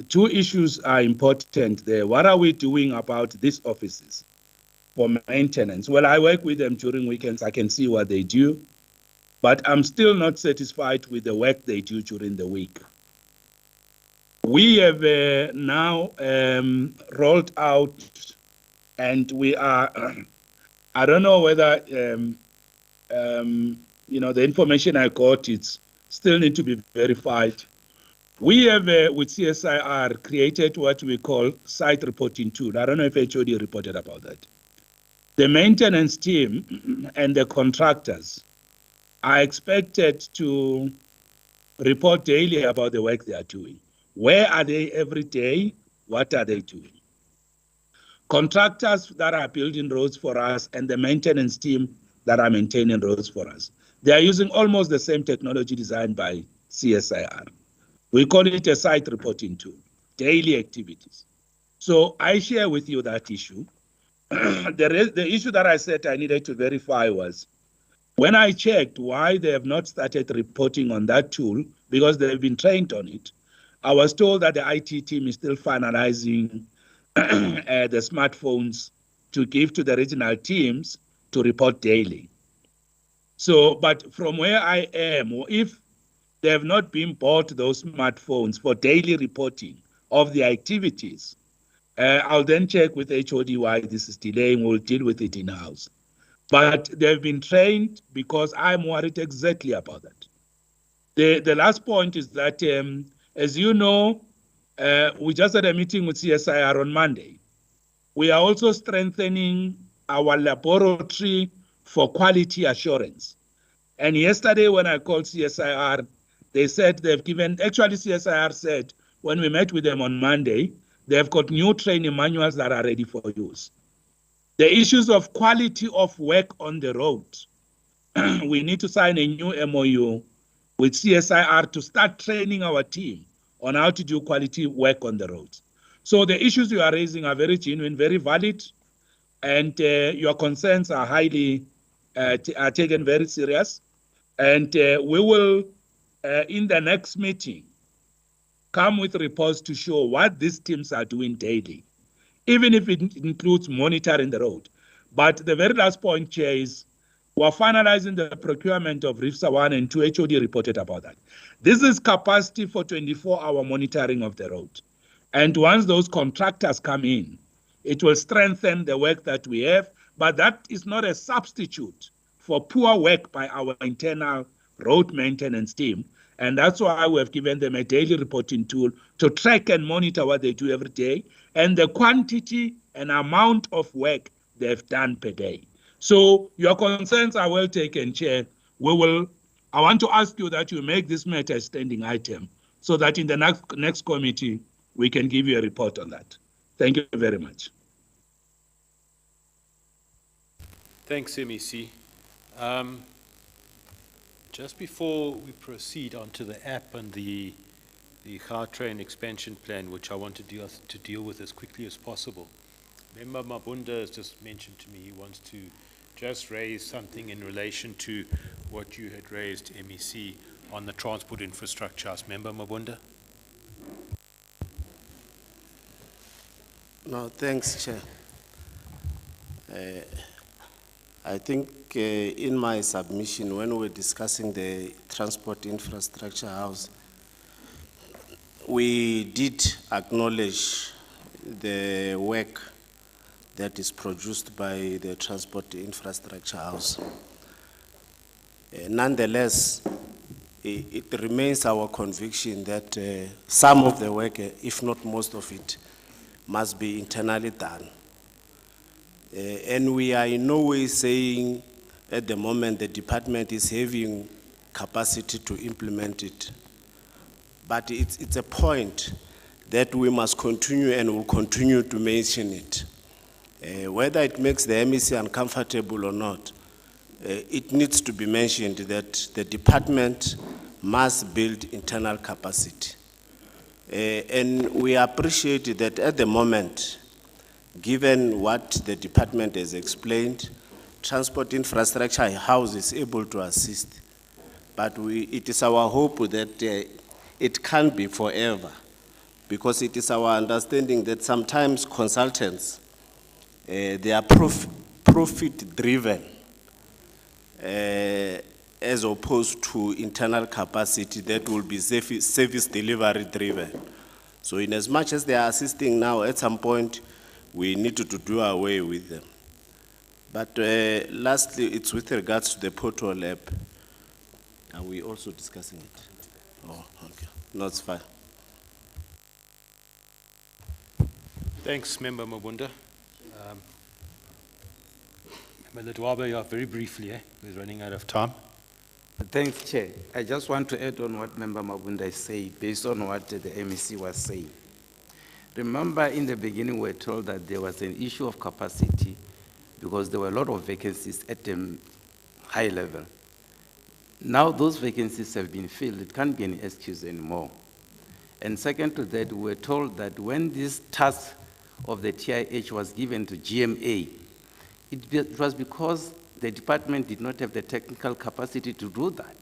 Two issues are important there. What are we doing about these offices for maintenance? Well, I work with them during weekends. I can see what they do, but I'm still not satisfied with the work they do during the week. We have now rolled out, and we are, I don't know whether, you know, the information I got, it's still need to be verified. We have, with CSIR, created what we call site reporting tool. I don't know if HOD reported about that. The maintenance team and the contractors are expected to report daily about the work they are doing. Where are they every day? What are they doing? Contractors that are building roads for us and the maintenance team that are maintaining roads for us, they are using almost the same technology designed by CSIR. We call it a site reporting tool, daily activities. So I share with you that issue. The issue that I said I needed to verify was, when I checked why they have not started reporting on that tool, because they've been trained on it, I was told that the IT team is still finalizing the smartphones to give to the regional teams to report daily. So, but from where I am, if they have not been bought those smartphones for daily reporting of the activities, I'll then check with HOD why this is delaying. We'll deal with it in-house. But they've been trained, because I'm worried exactly about that. The last point is that, as you know, we just had a meeting with CSIR on Monday. We are also strengthening our laboratory for quality assurance. And yesterday when I called CSIR, they said they've given, actually CSIR said, when we met with them on Monday, they've got new training manuals that are ready for use. The issues of quality of work on the road, we need to sign a new MOU with CSIR to start training our team on how to do quality work on the road. So the issues you are raising are very genuine, very valid, and your concerns are highly are taken very serious. And we will, in the next meeting, come with reports to show what these teams are doing daily, even if it includes monitoring the road. But the very last point, Chair, is we're finalizing the procurement of RIFSA 1 and 2. HOD reported about that. This is capacity for 24-hour monitoring of the road. And once those contractors come in, it will strengthen the work that we have, but that is not a substitute for poor work by our internal road maintenance team. And that's why we have given them a daily reporting tool to track and monitor what they do every day and the quantity and amount of work they've done per day. So your concerns are well taken, Chair. I want to ask you that you make this matter a standing item so that in the next committee, we can give you a report on that. Thank you very much. Thanks, MEC. Just before we proceed onto the app and the Gautrain expansion plan, which I want to deal with as quickly as possible, Member Mabunda has just mentioned to me he wants to just raise something in relation to what you had raised, MEC, on the transport infrastructure house. Member Mabunda? No, thanks, Chair. I think in my submission, when we were discussing the transport infrastructure house, we did acknowledge the work that is produced by the transport infrastructure house. Nonetheless, it remains our conviction that some of the work, if not most of it, must be internally done. And we are in no way saying at the moment the department is having capacity to implement it. But it's a point that we must continue and will continue to mention it. Whether it makes the MEC uncomfortable or not, it needs to be mentioned that the department must build internal capacity. And we appreciate that at the moment, given what the department has explained, Transport Infrastructure House is able to assist. But it is our hope that it can't be forever, because it is our understanding that sometimes consultants, they are profit-driven, as opposed to internal capacity that will be service delivery driven. So in as much as they are assisting now, at some point, we need to do away with them. But lastly, it's with regards to the portal app. Are we also discussing it? Oh, okay. No, it's fine. Thanks, Member Mabunda. Member Ledwaba, you are very briefly, we're running out of time. Thanks, Chair. I just want to add on what Member Mabunda is saying, based on what the MEC was saying. Remember, in the beginning, we were told that there was an issue of capacity because there were a lot of vacancies at the high level. Now those vacancies have been filled. It can't be an excuse anymore. And second to that, we were told that when this task of the TIH was given to GMA, it was because the department did not have the technical capacity to do that.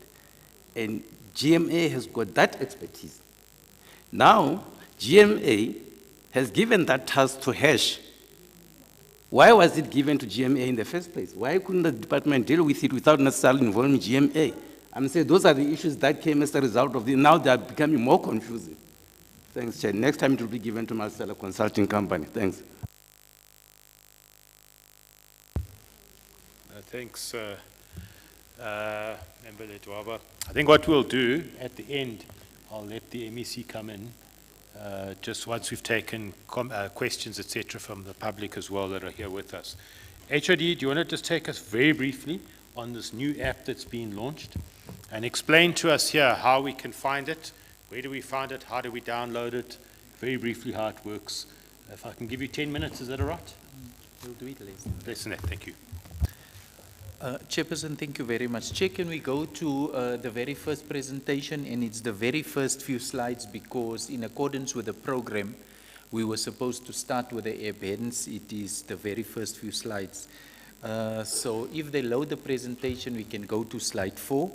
And GMA has got that expertise. Now, GMA has given that task to HASH. Why was it given to GMA in the first place? Why couldn't the department deal with it without necessarily involving GMA? I'm saying those are the issues that came as a result of this. Now they are becoming more confusing. Thanks, Chair. Next time it will be given to Marcella Consulting Company. Thanks. Thanks, Member Ledwaba. I think what we'll do at the end, I'll let the MEC come in, just once we've taken questions, etc., from the public as well that are here with us. HOD, do you want to just take us very briefly on this new app that's been launched and explain to us here how we can find it, where do we find it, how do we download it, very briefly how it works. If I can give you 10 minutes, is that all right? We'll do it less. Less than that, thank you. Chairperson, thank you very much. Chair, can we go to the very first presentation, and it's the very first few slides, because in accordance with the program, we were supposed to start with the app, hence it is the very first few slides. So if they load the presentation, we can go to slide 4.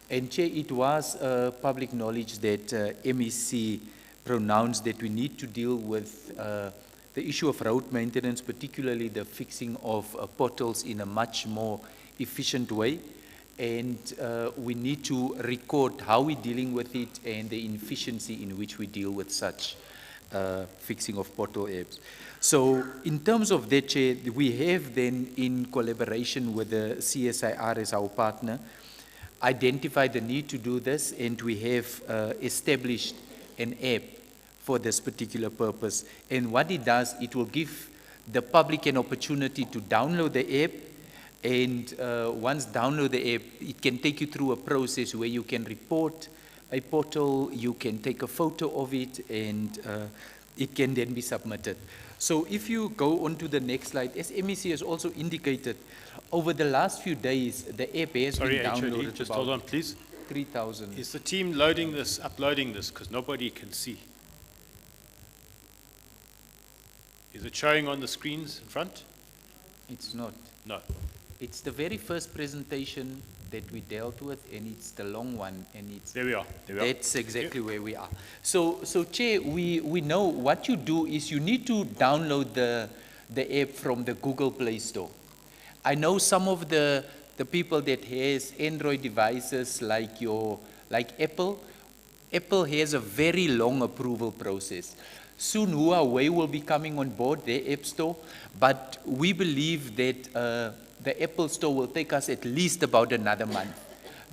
And Chair, it was public knowledge that MEC pronounced that we need to deal with the issue of road maintenance, particularly the fixing of potholes in a much more efficient way. And we need to record how we're dealing with it and the inefficiency in which we deal with such fixing of pothole apps. So in terms of that, Chair, we have then, in collaboration with the CSIR as our partner, identified the need to do this, and we have established an app for this particular purpose. And what it does, it will give the public an opportunity to download the app, and once download the app, it can take you through a process where you can report a pothole, you can take a photo of it, and it can then be submitted. So if you go on to the next slide, as MEC has also indicated, over the last few days, the app has been downloaded. HOD, just hold on, please. 3,000. Is the team loading this, uploading this, because nobody can see? Is it showing on the screens in front? It's not. No. It's the very first presentation that we dealt with, and it's the long one, and it's There we are. There we are. that's exactly where we are. So Chair, we know what you do is you need to download the app from the Google Play Store. I know some of the people that has Android devices like Apple. Apple has a very long approval process. Soon Huawei will be coming on board their App Store, but we believe that the Apple Store will take us at least about another month,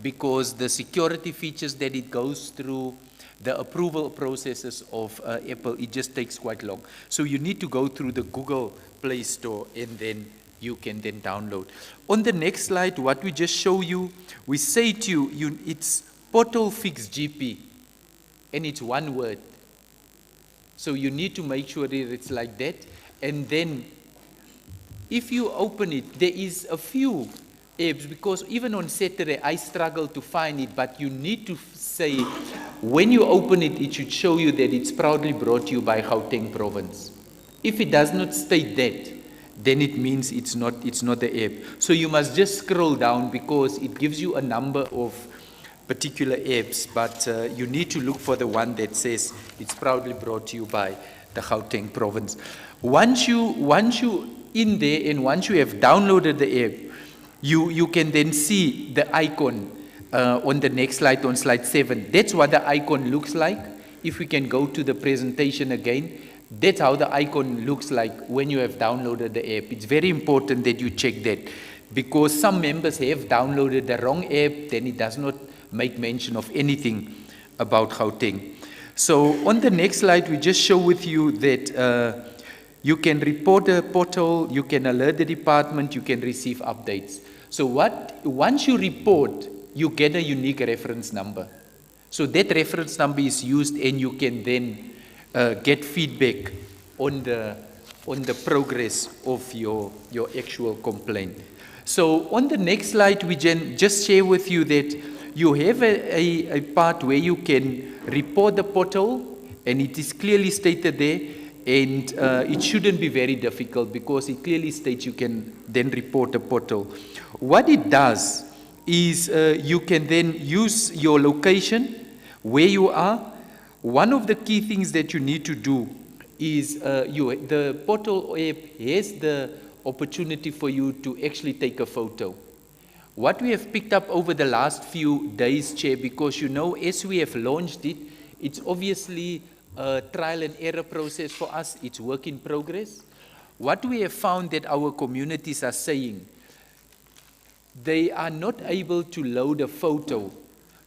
because the security features that it goes through, the approval processes of Apple, it just takes quite long. So you need to go through the Google Play Store, and then you can then download. On the next slide, what we just show you, we say to you, it's Pothole Fix GP, and it's one word. So you need to make sure that it's like that. And then if you open it, there is a few apps, because even on Saturday I struggle to find it, but you need to say, when you open it, it should show you that it's proudly brought to you by Gauteng Province. If it does not state that, then it means it's not the app. So you must just scroll down, because it gives you a number of particular apps, but you need to look for the one that says it's proudly brought to you by the Gauteng Province. Once you in there, and once you have downloaded the app, you can then see the icon on the next slide, on slide 7. That's what the icon looks like. If we can go to the presentation again, that's how the icon looks like when you have downloaded the app. It's very important that you check that, because some members have downloaded the wrong app, then it does not make mention of anything about Gauteng. So on the next slide, we just show with you that you can report a portal, you can alert the department, you can receive updates. So once you report, you get a unique reference number. So that reference number is used, and you can then get feedback on the progress of your actual complaint. So on the next slide, we just share with you that you have a part where you can report the portal, and it is clearly stated there, and it shouldn't be very difficult, because it clearly states you can then report a portal. What it does is you can then use your location, where you are. One of the key things that you need to do is the portal app has the opportunity for you to actually take a photo. What we have picked up over the last few days, Chair, because as we have launched it, it's obviously a trial and error process for us. It's work in progress. What we have found that our communities are saying, they are not able to load a photo,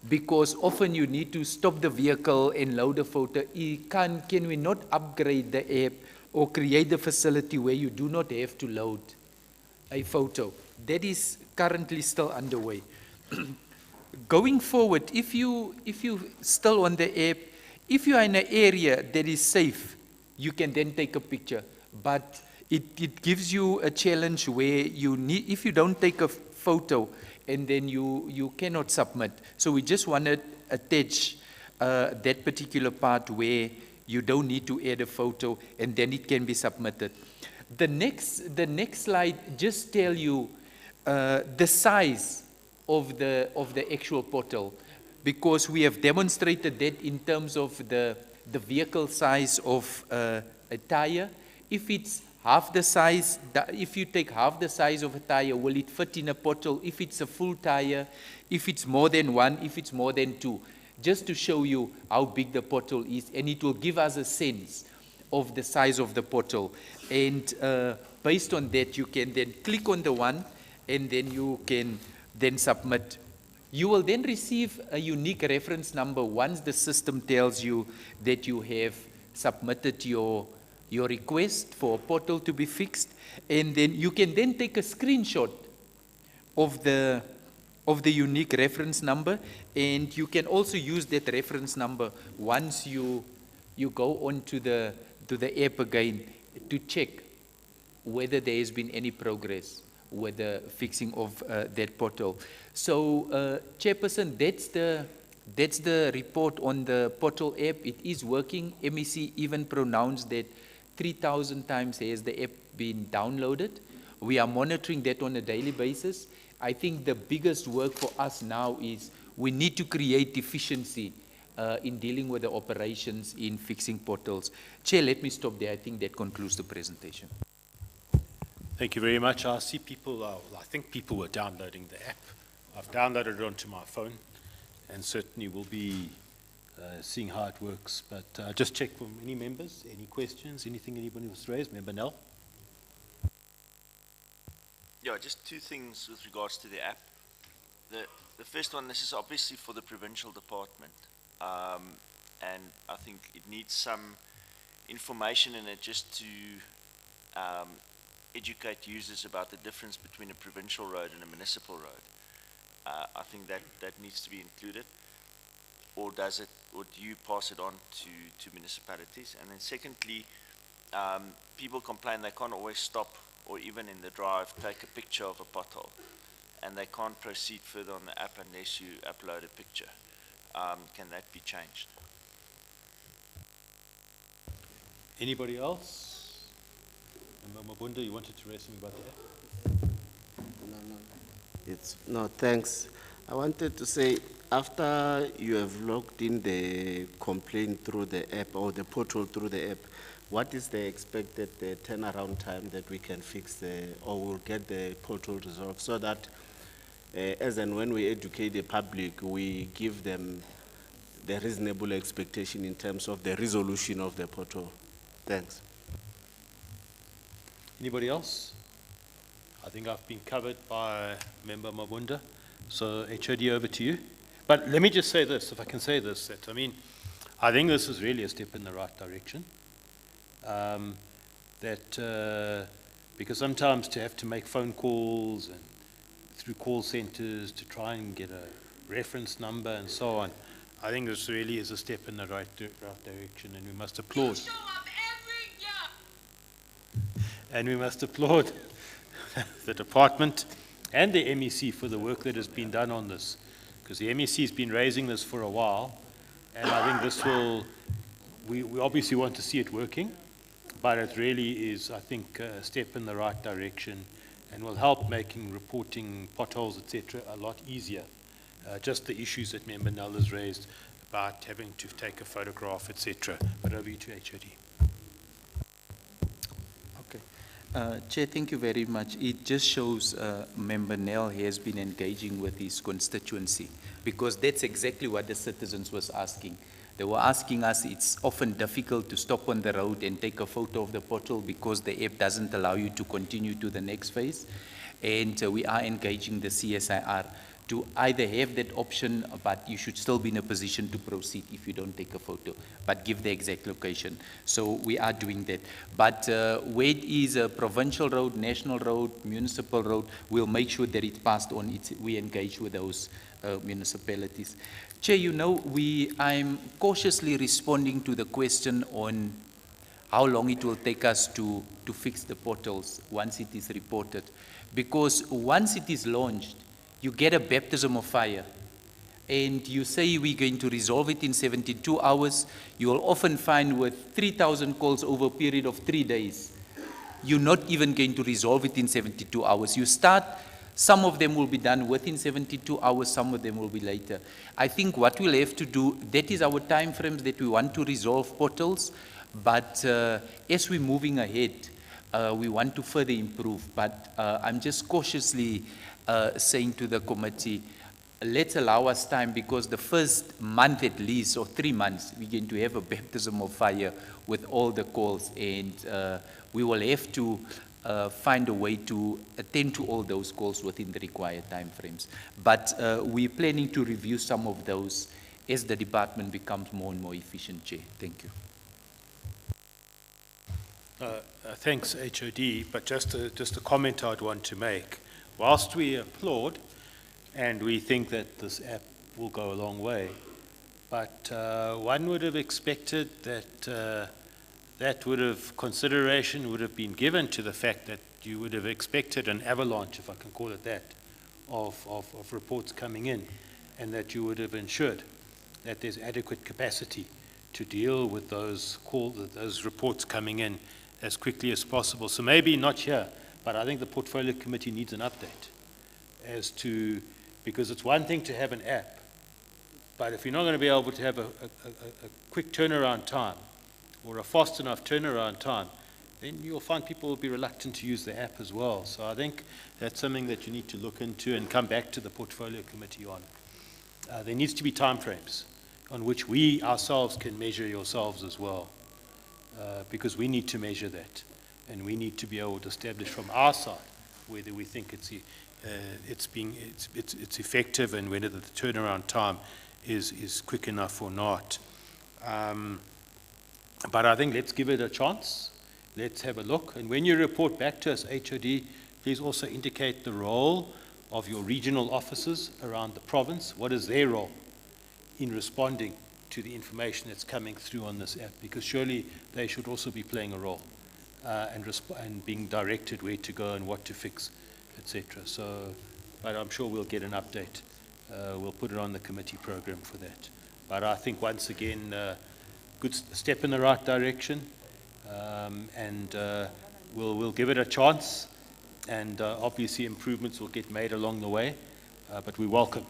because often you need to stop the vehicle and load a photo. Can we not upgrade the app or create a facility where you do not have to load a photo? That is currently still underway. Going forward, if you still on the app, if you are in an area that is safe, you can then take a picture. But it gives you a challenge where if you don't take a photo, and then you cannot submit. So we just want to attach that particular part where you don't need to add a photo, and then it can be submitted. The next slide just tell you the size of the actual portal, because we have demonstrated that in terms of the vehicle size of a tire. If it's half the size, if you take half the size of a tire, will it fit in a portal? If it's a full tire, if it's more than one, if it's more than two, just to show you how big the portal is, and it will give us a sense of the size of the portal. And based on that, you can then click on the one, and then you can then submit. You will then receive a unique reference number once the system tells you that you have submitted your request for a portal to be fixed, and then you can then take a screenshot of the unique reference number, and you can also use that reference number once you go onto the app again to check whether there has been any progress with the fixing of that portal. So, Chairperson, that's the report on the portal app. It is working. MEC even pronounced that 3,000 times has the app been downloaded. We are monitoring that on a daily basis. I think the biggest work for us now is we need to create efficiency in dealing with the operations in fixing portals. Chair, let me stop there. I think that concludes the presentation. Thank you very much. I see people, I think people were downloading the app. I've downloaded it onto my phone, and certainly will be seeing how it works. But just check from any members, any questions, anything anybody wants to raise. Member Nell? Yeah, just two things with regards to the app. The first one, this is obviously for the provincial department, and I think it needs some information in it just to educate users about the difference between a provincial road and a municipal road. I think that needs to be included, or do you pass it on to municipalities? And then secondly, people complain they can't always stop, or even in the drive, take a picture of a pothole. and they can't proceed further on the app unless you upload a picture. Can that be changed? Anybody else? Mabunda, you wanted to raise something about that? No, thanks. I wanted to say, after you have logged in the complaint through the app or the portal through the app, what is the expected turnaround time that we can fix or will get the portal resolved so that as and when we educate the public, we give them the reasonable expectation in terms of the resolution of the portal? Thanks. Anybody else? I think I've been covered by Member Mabunda. So HOD, over to you. But let me just say this, if I can say this, that, I mean, I think this is really a step in the right direction. Because sometimes to have to make phone calls and through call centers to try and get a reference number and so on, I think this really is a step in the right direction, and we must applaud. You show up every year. And we must applaud the department and the MEC for the work that has been done on this, because the MEC has been raising this for a while, and I think this will, we obviously want to see it working, but it really is, I think, a step in the right direction and will help making reporting potholes, etc., a lot easier. Just the issues that Member Nell has raised about having to take a photograph, etc. But over to HOD. Chair, thank you very much. It just shows Member Nell has been engaging with his constituency, because that's exactly what the citizens was asking. They were asking us, it's often difficult to stop on the road and take a photo of the portal because the app doesn't allow you to continue to the next phase. And we are engaging the CSIR to either have that option, but you should still be in a position to proceed if you don't take a photo, but give the exact location. So we are doing that. But where it is a provincial road, national road, municipal road, we'll make sure that it's passed on. We engage with those municipalities. Chair, you know, I'm cautiously responding to the question on how long it will take us to fix the portals once it is reported. Because once it is launched, you get a baptism of fire. And you say we're going to resolve it in 72 hours. You'll often find with 3,000 calls over a period of 3 days, you're not even going to resolve it in 72 hours. You start, some of them will be done within 72 hours, some of them will be later. I think what we'll have to do, that is our time frames that we want to resolve portals, but as we're moving ahead, we want to further improve. But I'm just cautiously saying to the committee, let's allow us time, because the first month at least, or 3 months, we're going to have a baptism of fire with all the calls, and we will have to find a way to attend to all those calls within the required time frames. But we're planning to review some of those as the department becomes more and more efficient, Chair. Thank you. Thanks, HOD, but just a comment I'd want to make. Whilst we applaud and we think that this app will go a long way, but one would have expected that consideration would have been given to the fact that you would have expected an avalanche, if I can call it that, of reports coming in, and that you would have ensured that there's adequate capacity to deal with those reports coming in as quickly as possible. So maybe not here, but I think the Portfolio Committee needs an update as to, because it's one thing to have an app, but if you're not going to be able to have a quick turnaround time or a fast enough turnaround time, then you'll find people will be reluctant to use the app as well. So I think that's something that you need to look into and come back to the Portfolio Committee on. There needs to be timeframes on which we ourselves can measure yourselves as well, because we need to measure that, and we need to be able to establish from our side whether we think it's effective and whether the turnaround time is quick enough or not. But I think let's give it a chance. Let's have a look. And when you report back to us, HOD, please also indicate the role of your regional officers around the province. What is their role in responding to the information that's coming through on this app? Because surely they should also be playing a role and being directed where to go and what to fix, etc. So but I'm sure we'll get an update. We'll put it on the committee program for that. But I think once again, good step in the right direction, and we'll give it a chance, and obviously improvements will get made along the way, but we welcome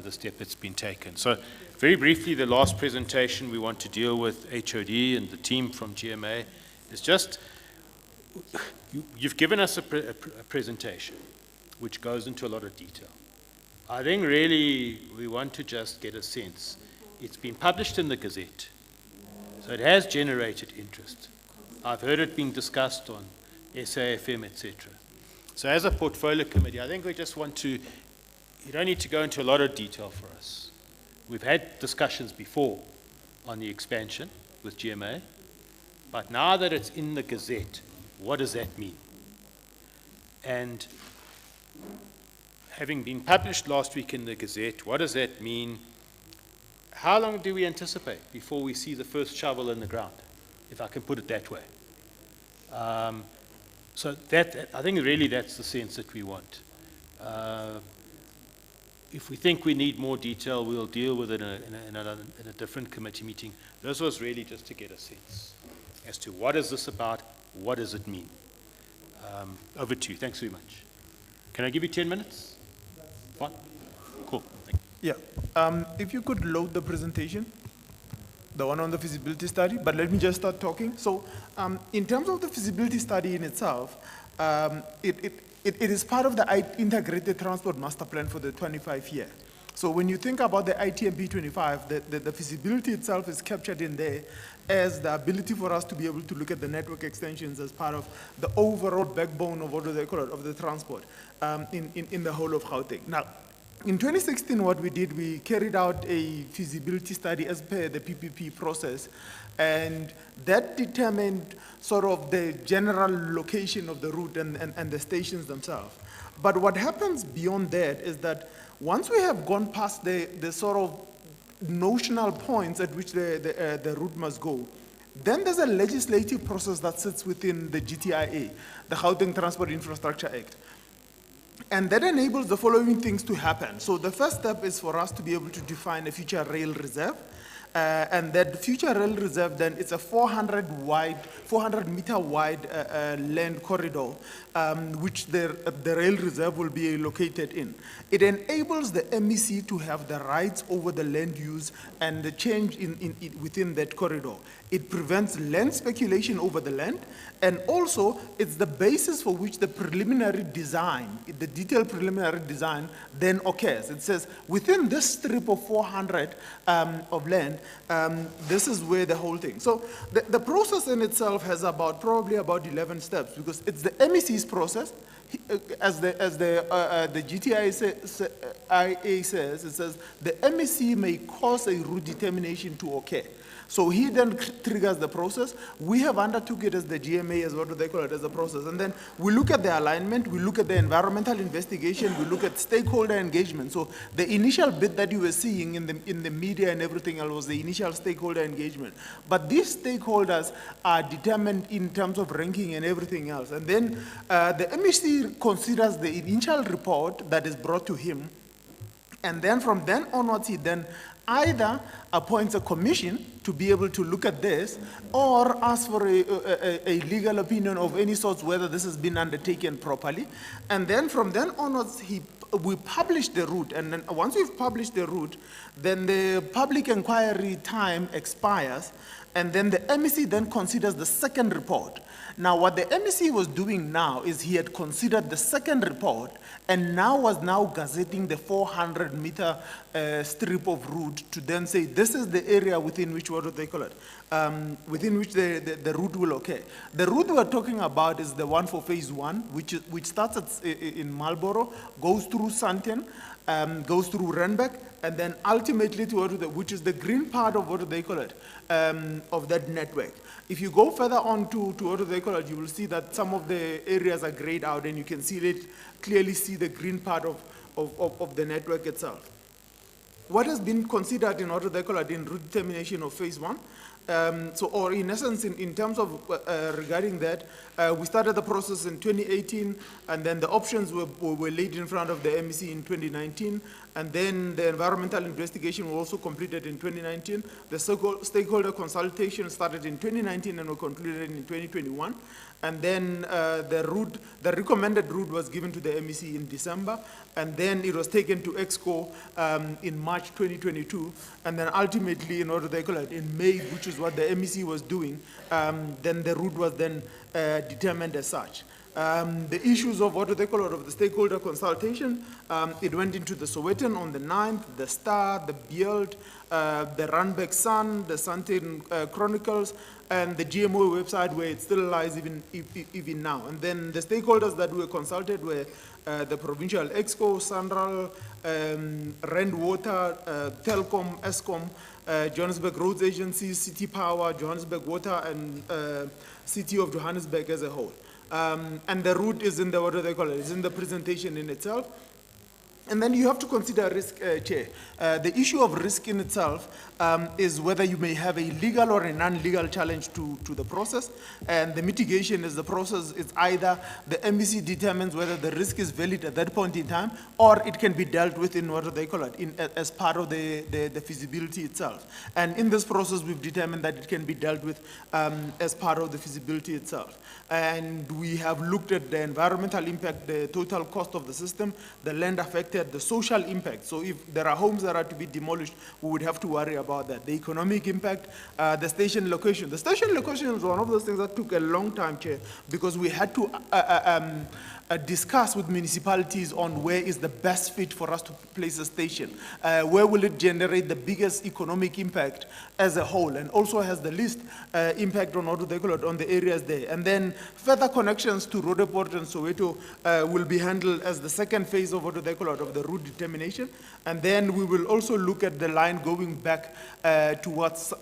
the step that's been taken. So very briefly, the last presentation we want to deal with HOD and the team from GMA is just, you've given us a presentation which goes into a lot of detail. I think really we want to just get a sense. It's been published in the Gazette, so it has generated interest. I've heard it being discussed on SAFM, etc. So as a portfolio committee, I think we just want to, you don't need to go into a lot of detail for us. We've had discussions before on the expansion with GMA, but now that it's in the Gazette, what does that mean? And having been published last week in the Gazette, what does that mean? How long do we anticipate before we see the first shovel in the ground, if I can put it that way? So that, I think really that's the sense that we want. If we think we need more detail, we'll deal with it in a different committee meeting. This was really just to get a sense as to what is this about, what does it mean? Over to you. Thanks very much. Can I give you 10 minutes? Fine. Cool. Thank you. Yeah. If you could load the presentation, the one on the feasibility study, but let me just start talking. So in terms of the feasibility study in itself, it is part of the Integrated Transport Master Plan for the 25 year. So when you think about the ITMP 25, the feasibility itself is captured in there as the ability for us to be able to look at the network extensions as part of the overall backbone of what do they call it, of the transport in the whole of Gauteng. Now, in 2016, what we did, we carried out a feasibility study as per the PPP process, and that determined sort of the general location of the route and the stations themselves. But what happens beyond that is that once we have gone past the sort of notional points at which the route must go, then there's a legislative process that sits within the GTIA, the Gauteng Transport Infrastructure Act. And that enables the following things to happen. So the first step is for us to be able to define a future rail reserve. And that future rail reserve, then it's a 400 meter wide land corridor, which the rail reserve will be located in. It enables the MEC to have the rights over the land use and the change within that corridor. It prevents land speculation over the land, and also it's the basis for which the preliminary design, the detailed preliminary design then occurs. It says within this strip of 400 of land, this is where the whole thing. So the process in itself has probably about 11 steps, because it's the MEC's process. As the GTIA says, it says the MEC may cause a route determination to occur. So he then triggers the process. We have undertook it as the GMA, as what do they call it, as a process. And then we look at the alignment, we look at the environmental investigation, we look at stakeholder engagement. So the initial bit that you were seeing in the media and everything else was the initial stakeholder engagement. But these stakeholders are determined in terms of ranking and everything else. And then the MEC considers the initial report that is brought to him. And then from then onwards, he then either appoints a commission to be able to look at this, or ask for a legal opinion of any sort whether this has been undertaken properly. And then from then onwards, we publish the route. And then once we've published the route, then the public inquiry time expires, and then the MEC then considers the second report. Now, what the MEC was doing now is he had considered the second report and was now gazetting the 400 meter strip of route to then say this is the area within which, what do they call it, within which the route will occur. The route we're talking about is the one for phase one, which starts in Marlborough, goes through Sandton, goes through Randburg, and then ultimately to which is the green part of, what do they call it, of that network. If you go further on to what do they call it, you will see that some of the areas are grayed out, and you can clearly see the green part of the network itself. What has been considered in order they call it in route determination of phase one Or in essence, in terms of regarding that, we started the process in 2018, and then the options were laid in front of the MEC in 2019, and then the environmental investigation was also completed in 2019. The stakeholder consultation started in 2019 and were concluded in 2021. And then the recommended route was given to the MEC in December, and then it was taken to EXCO in March 2022, and then ultimately, in order to call it in May, which is what the MEC was doing, then the route was then determined as such. The issues of what they call it of the stakeholder consultation, it went into the Sowetan on the 9th, the Star, the Beeld, the Randburg Sun, the Sandton Chronicles, and the GMO website where it still lies even now. And then the stakeholders that were consulted were the Provincial Exco, Sandral, Rand Water, Telkom, Eskom, Johannesburg Roads Agency, City Power, Johannesburg Water, and City of Johannesburg as a whole. And the route is in the, what do they call it, is in the presentation in itself. And then you have to consider risk, Chair. The issue of risk in itself is whether you may have a legal or a non-legal challenge to the process. And the mitigation is the process. It's either the MEC determines whether the risk is valid at that point in time, or it can be dealt with in what they call it, as part of the feasibility itself. And in this process, we've determined that it can be dealt with as part of the feasibility itself. And we have looked at the environmental impact, the total cost of the system, the land affected, the social impact. So if there are homes that are to be demolished, we would have to worry about that. The economic impact, the station location. The station location is one of those things that took a long time, Chair, because we had to discuss with municipalities on where is the best fit for us to place a station. Where will it generate the biggest economic impact as a whole, and also has the least impact on, what do they call it, on the areas there. And then further connections to Roodepoort and Soweto will be handled as the second phase of, what do they call it, of the route determination. And then we will also look at the line going back towards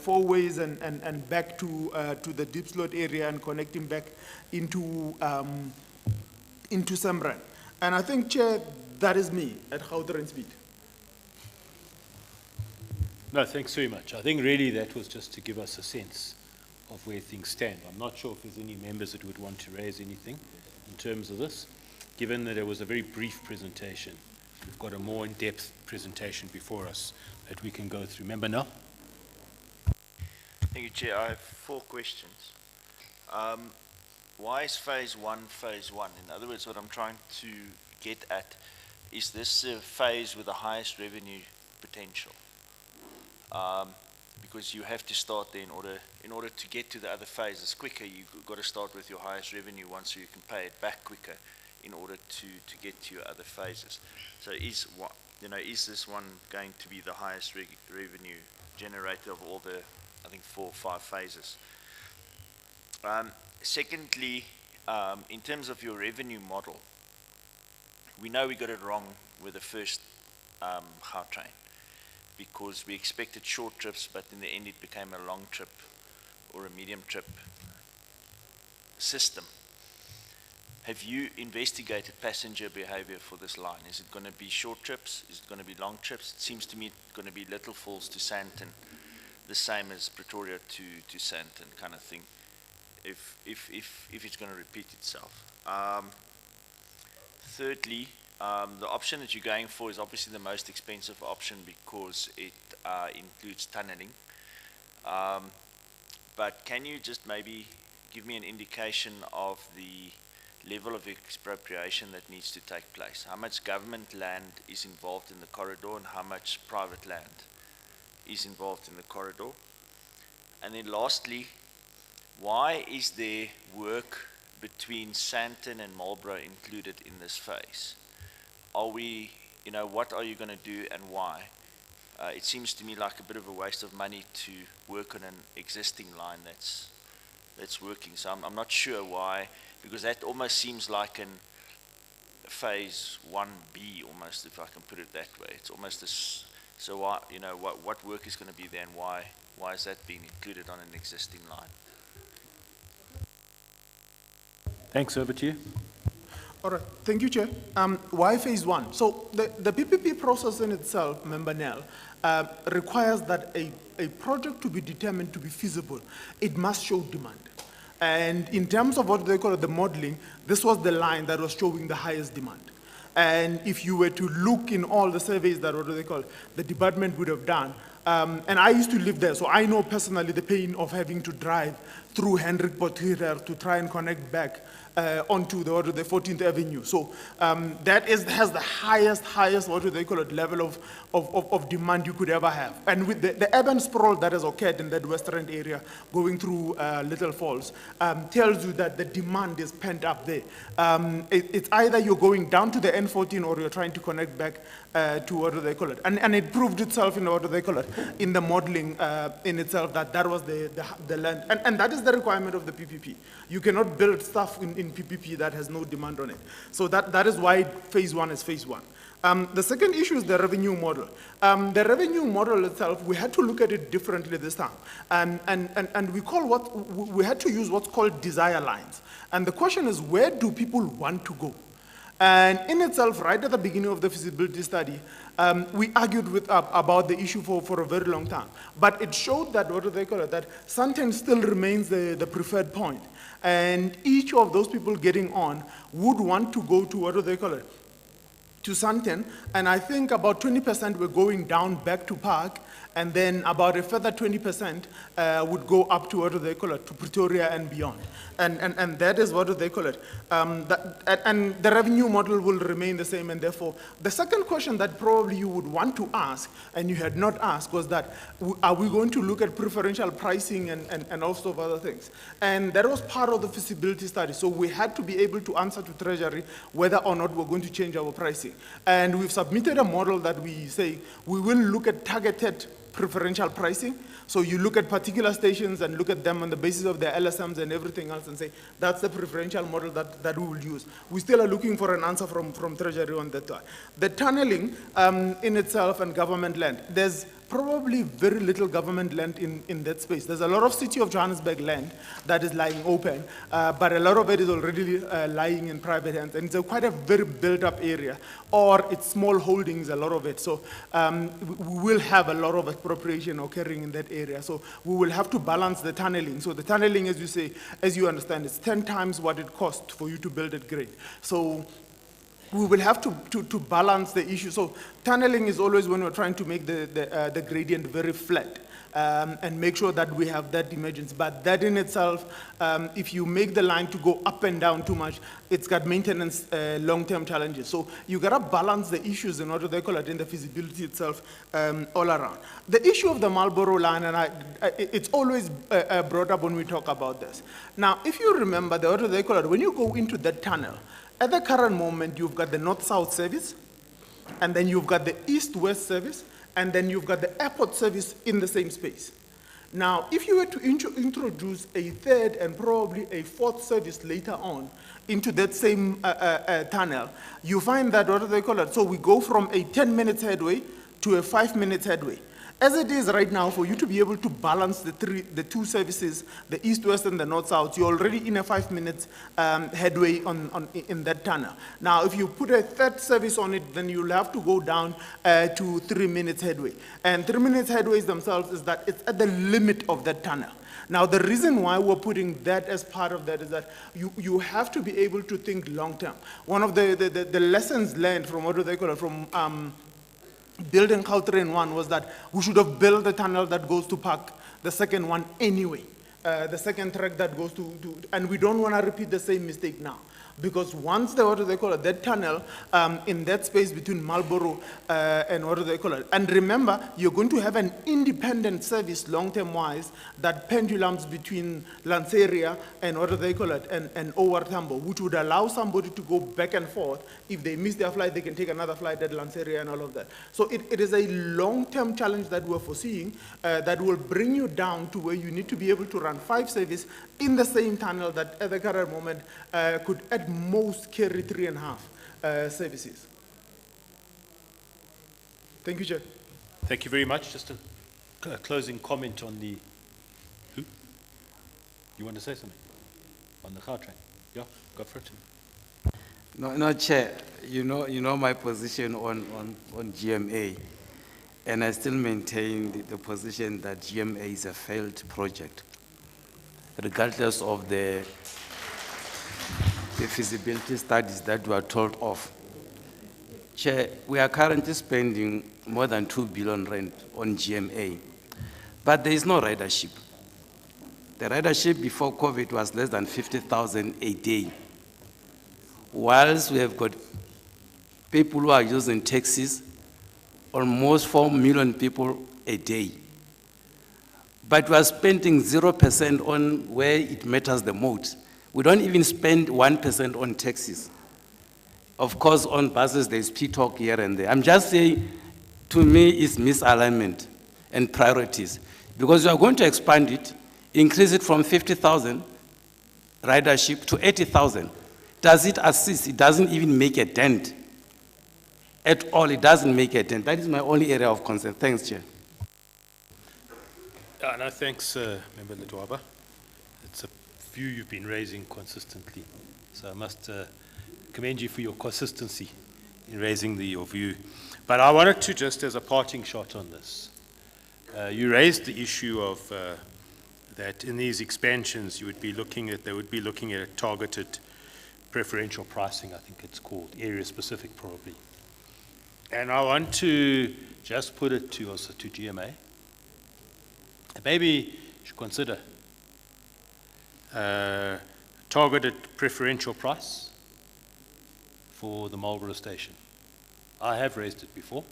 Four Ways and back to the deep slot area and connecting back into Samran. And I think, Chair, that is me at Gauteng Speed. No, thanks very much. I think really that was just to give us a sense of where things stand. I'm not sure if there's any members that would want to raise anything in terms of this. Given that it was a very brief presentation, we've got a more in-depth presentation before us that we can go through. Member now? Thank you, Chair. I have 4 questions. Why is phase 1 phase 1? In other words, what I'm trying to get at, is this a phase with the highest revenue potential? Because you have to start there in order to get to the other phases quicker. You've got to start with your highest revenue one, so you can pay it back quicker in order to get to your other phases. So is this one going to be the highest revenue generator of all the, I think, 4 or 5 phases? Secondly, in terms of your revenue model, we know we got it wrong with the first Gautrain, because we expected short trips, but in the end it became a long trip or a medium trip system. Have you investigated passenger behavior for this line? Is it going to be short trips? Is it going to be long trips? It seems to me it's going to be Little Falls to Sandton, the same as Pretoria to Sandton kind of thing, if it's going to repeat itself. Thirdly, the option that you're going for is obviously the most expensive option because it includes tunneling. But can you just maybe give me an indication of the level of expropriation that needs to take place? How much government land is involved in the corridor and how much private land is involved in the corridor? And then lastly, why is there work between Sandton and Marlborough included in this phase? Are we, what are you going to do and why? It seems to me like a bit of a waste of money to work on an existing line that's working. So I'm not sure why, because that almost seems like an phase 1B almost, if I can put it that way. It's almost this, so why, what work is going to be there and why is that being included on an existing line? Thanks, over to you. All right, thank you, Chair. Why phase one? So the PPP process in itself, Member Nell, requires that a project to be determined to be feasible, it must show demand. And in terms of what they call it, the modeling, this was the line that was showing the highest demand. And if you were to look in all the surveys that what do they call it, the department would have done, and I used to live there, so I know personally the pain of having to drive through Hendrik Potgieter to try and connect back onto the 14th Avenue. So that has the highest, what do they call it, level of demand you could ever have. And with the urban sprawl that has occurred in that western area going through Little Falls tells you that the demand is pent up there. It's either you're going down to the N14 or you're trying to connect back to what do they call it. And it proved itself in what do they call it, in the modeling in itself that was the land. And that is the requirement of the PPP. You cannot build stuff in PPP that has no demand on it. So that is why phase one is phase one. The second issue is the revenue model. The revenue model itself, we had to look at it differently this time. And we had to use what's called desire lines. And the question is, where do people want to go? And in itself, right at the beginning of the feasibility study, we argued about the issue for a very long time. But it showed that, what do they call it, that Sandton still remains the preferred point. And each of those people getting on would want to go to, what do they call it, to Sandton. And I think about 20% were going down back to Park, and then about a further 20% would go up to, what do they call it, to Pretoria and beyond. And that is, what do they call it, and the revenue model will remain the same, and therefore, the second question that probably you would want to ask, and you had not asked, was that, are we going to look at preferential pricing and also of other things? And that was part of the feasibility study, so we had to be able to answer to Treasury whether or not we're going to change our pricing. And we've submitted a model that we say we will look at targeted preferential pricing. So you look at particular stations and look at them on the basis of their LSMs and everything else and say, that's the preferential model that we will use. We still are looking for an answer from Treasury on that one. The tunneling in itself and government land, there's probably very little government land in that space. There's a lot of City of Johannesburg land that is lying open, but a lot of it is already lying in private hands, and it's quite a very built-up area, or it's small holdings, a lot of it. So we will have a lot of expropriation occurring in that area. So we will have to balance the tunneling. So the tunneling, as you say, as you understand, it's 10 times what it costs for you to build it great. So we will have to balance the issue. So tunneling is always when we're trying to make the gradient very flat and make sure that we have that emergence. But that in itself, if you make the line to go up and down too much, it's got maintenance long-term challenges. So you gotta balance the issues in order they call it in the feasibility itself all around. The issue of the Marlborough line, and it's always brought up when we talk about this. Now, if you remember, what do they call it, when you go into that tunnel, at the current moment, you've got the north-south service, and then you've got the east-west service, and then you've got the airport service in the same space. Now, if you were to introduce a third and probably a fourth service later on into that same tunnel, you find that, what do they call it? So we go from a 10-minute headway to a 5-minute headway. As it is right now, for you to be able to balance the two services, the east-west and the north-south, you're already in a 5-minute headway in that tunnel. Now, if you put a third service on it, then you'll have to go down to 3 minutes headway. And 3 minutes headways themselves is that it's at the limit of that tunnel. Now, the reason why we're putting that as part of that is that you have to be able to think long-term. One of the lessons learned from, what do they call it, from building Gautrain 1 was that we should have built the tunnel that goes to Park, the second one anyway, the second track that goes and we don't want to repeat the same mistake now. Because once what do they call it, that tunnel in that space between Marlborough and what do they call it, and remember, you're going to have an independent service long-term wise that pendulums between Lanseria and what do they call it, and OR Tambo, which would allow somebody to go back and forth. If they miss their flight, they can take another flight at Lanseria and all of that. So it is a long-term challenge that we're foreseeing that will bring you down to where you need to be able to run 5 services in the same tunnel that at the current moment could at most carry 3.5 services. Thank you, Chair. Thank you very much. Just a closing comment on the... Who? You want to say something? On the Gautrain? Yeah, go for it. No, Chair, you know my position on GMA, and I still maintain the position that GMA is a failed project, regardless of the feasibility studies that we are told of. Chair, we are currently spending more than 2 billion rand on GMA, but there is no ridership. The ridership before COVID was less than 50,000 a day. Whilst we have got people who are using taxis, almost 4 million people a day. But we are spending 0% on where it matters the most. We don't even spend 1% on taxis. Of course, on buses, there's P-talk here and there. I'm just saying, to me, it's misalignment and priorities. Because we are going to expand it, increase it from 50,000 ridership to 80,000. Does it assist? It doesn't even make a dent. At all, it doesn't make a dent. That is my only area of concern. Thanks, Chair. No, thanks, Member Ledwaba. It's a view you've been raising consistently. So I must commend you for your consistency in raising your view. But I wanted to, just as a parting shot on this, you raised the issue of that in these expansions they would be looking at a targeted preferential pricing, I think it's called, area specific probably. And I want to just put it to also to GMA. Maybe you should consider targeted preferential price for the Marlborough station. I have raised it before.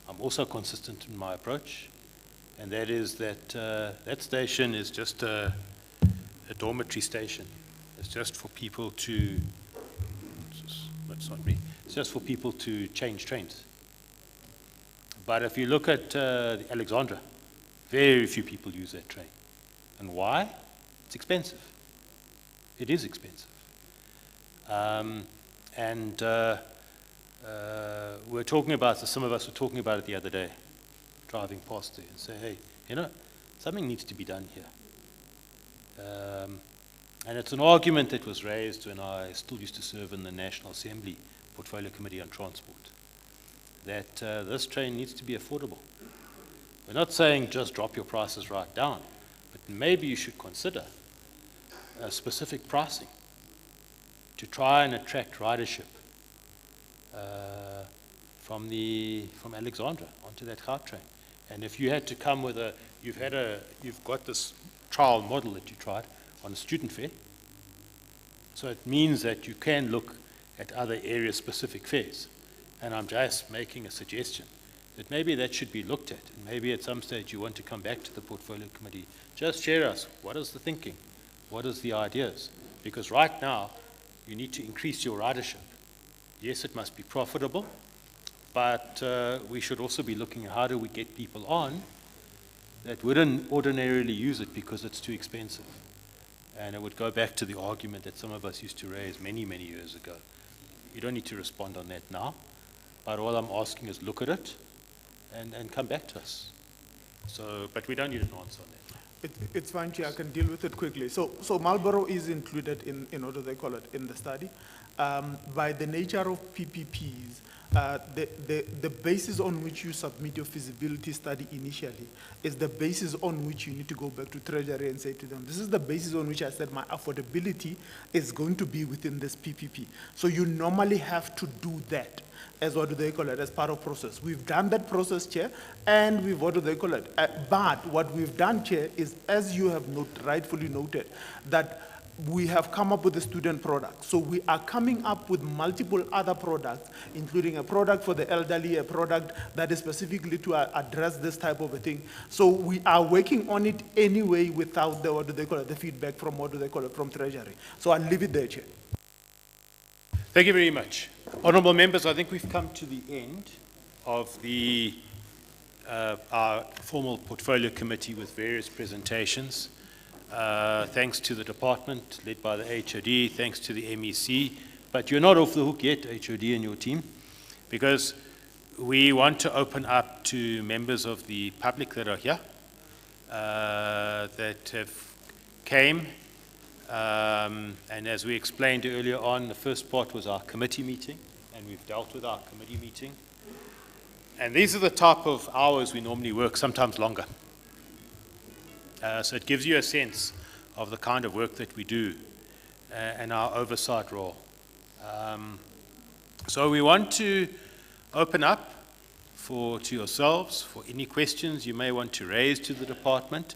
I'm also consistent in my approach, and that is that that station is just a dormitory station. It's just for people to, that's not me, it's just for people to change trains. But if you look at the Alexandra, very few people use that train. And why? It's expensive. It is expensive. We're talking about, some of us were talking about it the other day, driving past there and say, hey, something needs to be done here. And it's an argument that was raised when I still used to serve in the National Assembly Portfolio Committee on Transport, that this train needs to be affordable. We're not saying just drop your prices right down, but maybe you should consider specific pricing to try and attract ridership from Alexandra onto that Gautrain. And if you had to come with you've got this trial model that you tried on a student fare, so it means that you can look at other area-specific fares. And I'm just making a suggestion that maybe that should be looked at. And maybe at some stage you want to come back to the Portfolio Committee. Just share us, what is the thinking? What is the ideas? Because right now, you need to increase your ridership. Yes, it must be profitable, but we should also be looking at how do we get people on that wouldn't ordinarily use it because it's too expensive. And it would go back to the argument that some of us used to raise many, many years ago. You don't need to respond on that now, but all I'm asking is look at it and come back to us. So, but we don't need an answer on that. It's fine, Chair, I can deal with it quickly. So Marlborough is included in what do they call it, in the study. By the nature of PPPs, the basis on which you submit your feasibility study initially is the basis on which you need to go back to Treasury and say to them, this is the basis on which I said my affordability is going to be within this PPP. So you normally have to do that as what do they call it, as part of process. We've done that process, Chair, and we've what do they call it. But what we've done, Chair, is as you have rightfully noted, that we have come up with a student product. So we are coming up with multiple other products, including a product for the elderly, a product that is specifically to address this type of a thing. So we are working on it anyway without the, what do they call it, the feedback from, what do they call it, from Treasury. So I'll leave it there, Chair. Thank you very much. Honourable members, I think we've come to the end of the our formal portfolio committee with various presentations. Thanks to the department led by the HOD, thanks to the MEC, but you're not off the hook yet, HOD and your team, because we want to open up to members of the public that are here, that have came And as we explained earlier on, the first part was our committee meeting, and we've dealt with our committee meeting. And these are the type of hours we normally work, sometimes longer. So it gives you a sense of the kind of work that we do and our oversight role. So we want to open up to yourselves for any questions you may want to raise to the department.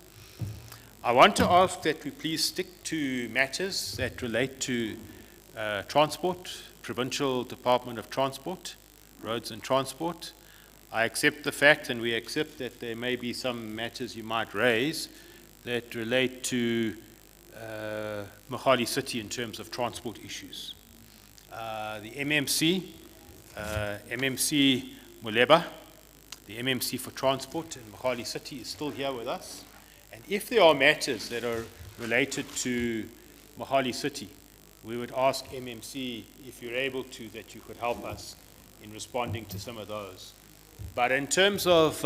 I want to ask that we please stick to matters that relate to transport, Provincial Department of Transport, Roads and Transport. I accept the fact, and we accept that there may be some matters you might raise that relate to Mohali City in terms of transport issues. The MMC, MMC Muleba, the MMC for Transport in Mohali City is still here with us. And if there are matters that are related to Mohali City, we would ask MMC, if you're able to, that you could help us in responding to some of those. But in terms of,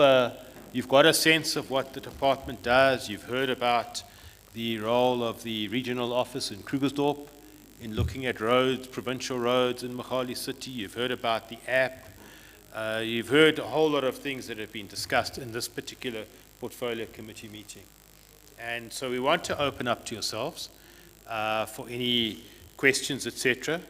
you've got a sense of what the department does. You've heard about the role of the regional office in Krugersdorp in looking at roads, provincial roads in Mohali City. You've heard about the app. You've heard a whole lot of things that have been discussed in this particular portfolio committee meeting. And so we want to open up to yourselves for any questions, etc.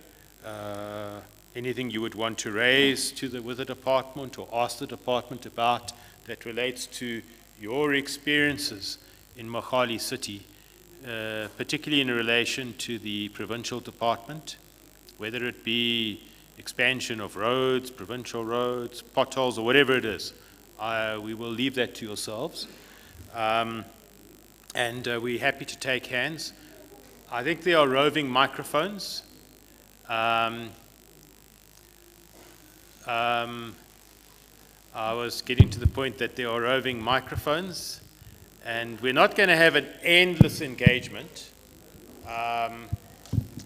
Anything you would want to raise with the department or ask the department about that relates to your experiences in Mohali City, particularly in relation to the provincial department, whether it be expansion of roads, provincial roads, potholes, or whatever it is. We will leave that to yourselves. And we're happy to take hands. I think there are roving microphones. I was getting to the point that there are roving microphones, and we're not going to have an endless engagement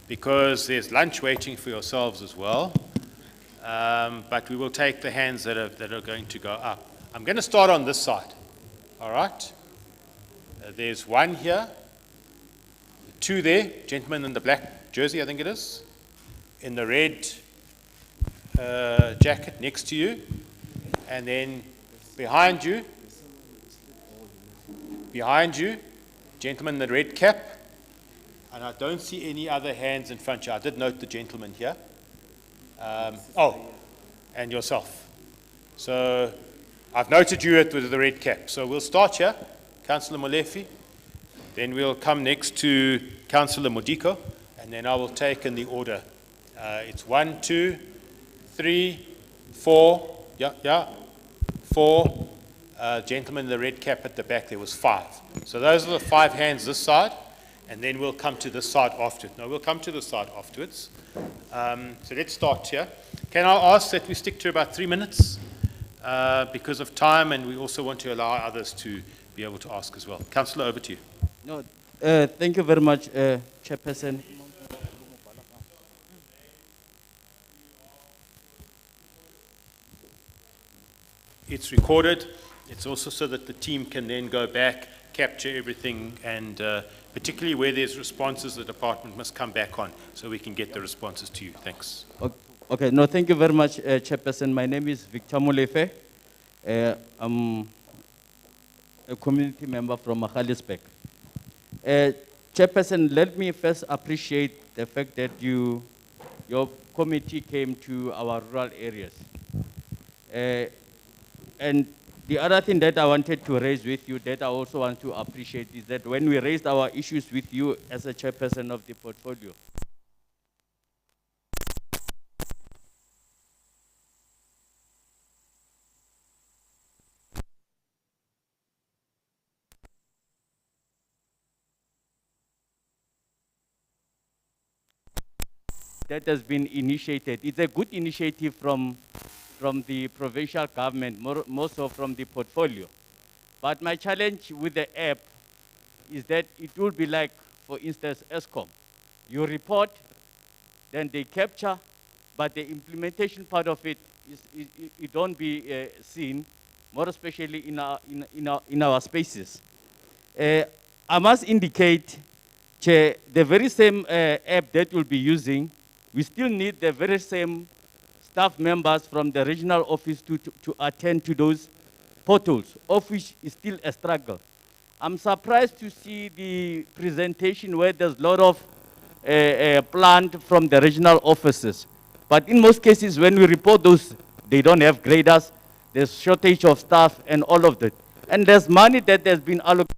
because there's lunch waiting for yourselves as well. But we will take the hands that are going to go up. I'm going to start on this side. All right? There's one here, two there, gentleman in the black jersey, I think it is, in the red jacket next to you, and then behind you, gentleman in the red cap, and I don't see any other hands in front of you. I did note the gentleman here. And yourself. So I've noted you with the red cap. So we'll start here, Councillor Molefe, then we'll come next to Councillor Modiko, and then I will take in the order. It's 1, 2, 3, 4, four. Gentleman in the red cap at the back, there was 5. So those are the 5 hands this side, and then we'll come to this side afterwards. No, we'll come to this side afterwards. So let's start here. Can I ask that we stick to about 3 minutes because of time, and we also want to allow others to be able to ask as well. Councillor, over to you. No, thank you very much, Chairperson. It's recorded. It's also so that the team can then go back, capture everything, and particularly where there's responses, the department must come back on so we can get the responses to you. Thanks. Okay, no, thank you very much, Chairperson. My name is Victor Molefe. I'm a community member from Magaliesburg. Chairperson, let me first appreciate the fact that your committee came to our rural areas. And the other thing that I wanted to raise with you that I also want to appreciate is that when we raised our issues with you as a chairperson of the portfolio, that has been initiated. It's a good initiative from the provincial government, more so from the portfolio. But my challenge with the app is that it will be like, for instance, ESCOM. You report, then they capture, but the implementation part of it don't be seen, more especially in our spaces. I must indicate Chair, the very same app that we'll be using, we still need the very same staff members from the regional office to attend to those portals, of which is still a struggle. I'm surprised to see the presentation where there's a lot of planned from the regional offices. But in most cases, when we report those, they don't have graders, there's shortage of staff and all of that. And there's money that has been allocated.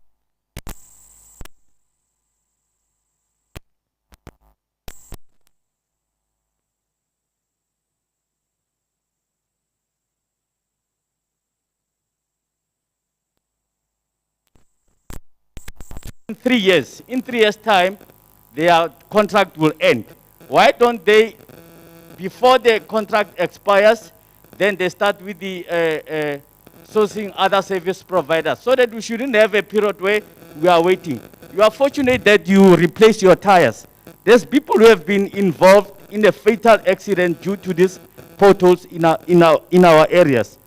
In 3 years. In 3 years' time, their contract will end. Why don't they, before the contract expires, then they start with the sourcing other service providers, so that we shouldn't have a period where we are waiting. You are fortunate that you replace your tires. There's people who have been involved in a fatal accident due to these potholes in our areas.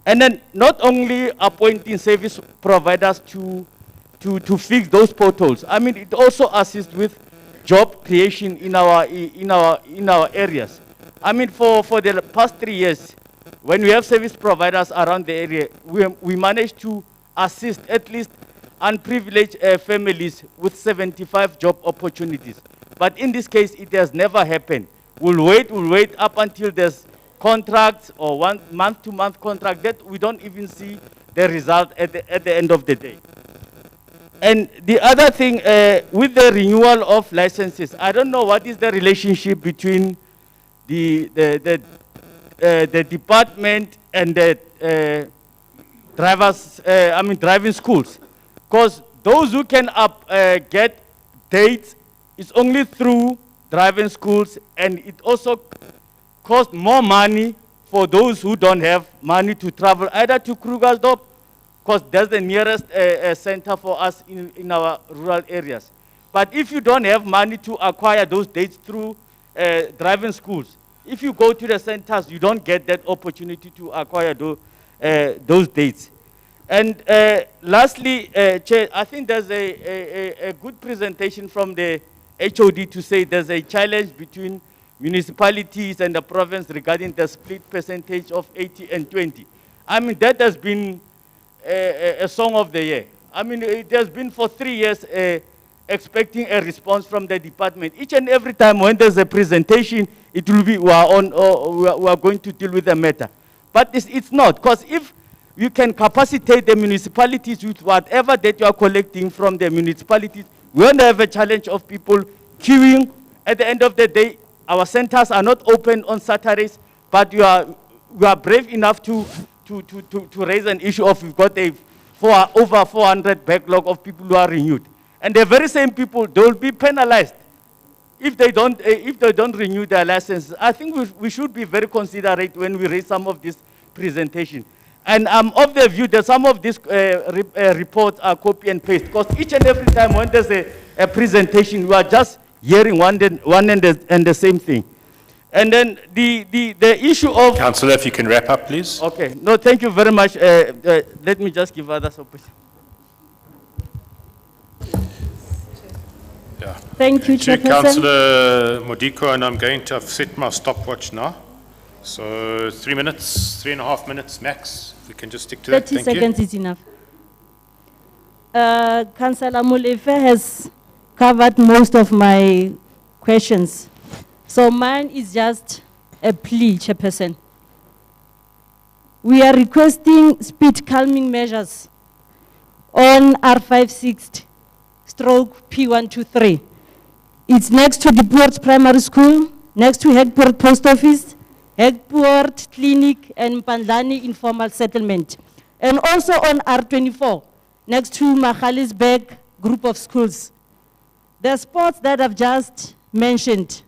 And then not only appointing service providers to fix those potholes. I mean, it also assists with job creation in our areas. I mean, for the past 3 years, when we have service providers around the area, we managed to assist at least unprivileged families with 75 job opportunities. But in this case, it has never happened. We'll wait up until there's contracts or one month-to-month contract that we don't even see the result at the end of the day. And the other thing, with the renewal of licenses, I don't know what is the relationship between the department and the driving schools. Because those who can get dates is only through driving schools, and it also costs more money for those who don't have money to travel either to Krugersdorp, because that's the nearest center for us in our rural areas. But if you don't have money to acquire those dates through driving schools, if you go to the centers, you don't get that opportunity to acquire those dates. And lastly, Chair, I think there's a good presentation from the HOD to say there's a challenge between municipalities and the province regarding the split percentage of 80 and 20. I mean, that has been a song of the year. I mean, it has been for 3 years expecting a response from the department. Each and every time when there's a presentation, it will be we are going to deal with the matter. But it's not, because if you can capacitate the municipalities with whatever that you are collecting from the municipalities, we won't have a challenge of people queuing. At the end of the day, our centers are not open on Saturdays, but we are brave enough to raise an issue of we've got over 400 backlog of people who are renewed. And the very same people, they will be penalized if they don't renew their licenses. I think we should be very considerate when we raise some of this presentation. And I'm of the view that some of these reports are copy and paste, because each and every time when there's a presentation, we are just hearing one and the same thing. And then the issue of... Councillor, if you can wrap up, please. Okay. No, thank you very much. Let me just give others opportunity. Yeah. Thank you, To Chairperson. Councillor Modiko, and I'm going to have set my stopwatch now. So 3 minutes, 3.5 minutes max. If we can just stick to that. 30 Thank seconds is enough. Councillor Molefe has covered most of my questions. So mine is just a plea, Chairperson. We are requesting speed calming measures on R56 stroke P123. It's next to the Poort Primary School, next to Hegpoort Post Office, Hegpoort Clinic, and Mpandlani Informal Settlement. And also on R24, next to Magalisburg Group of Schools. The spots that I've just mentioned,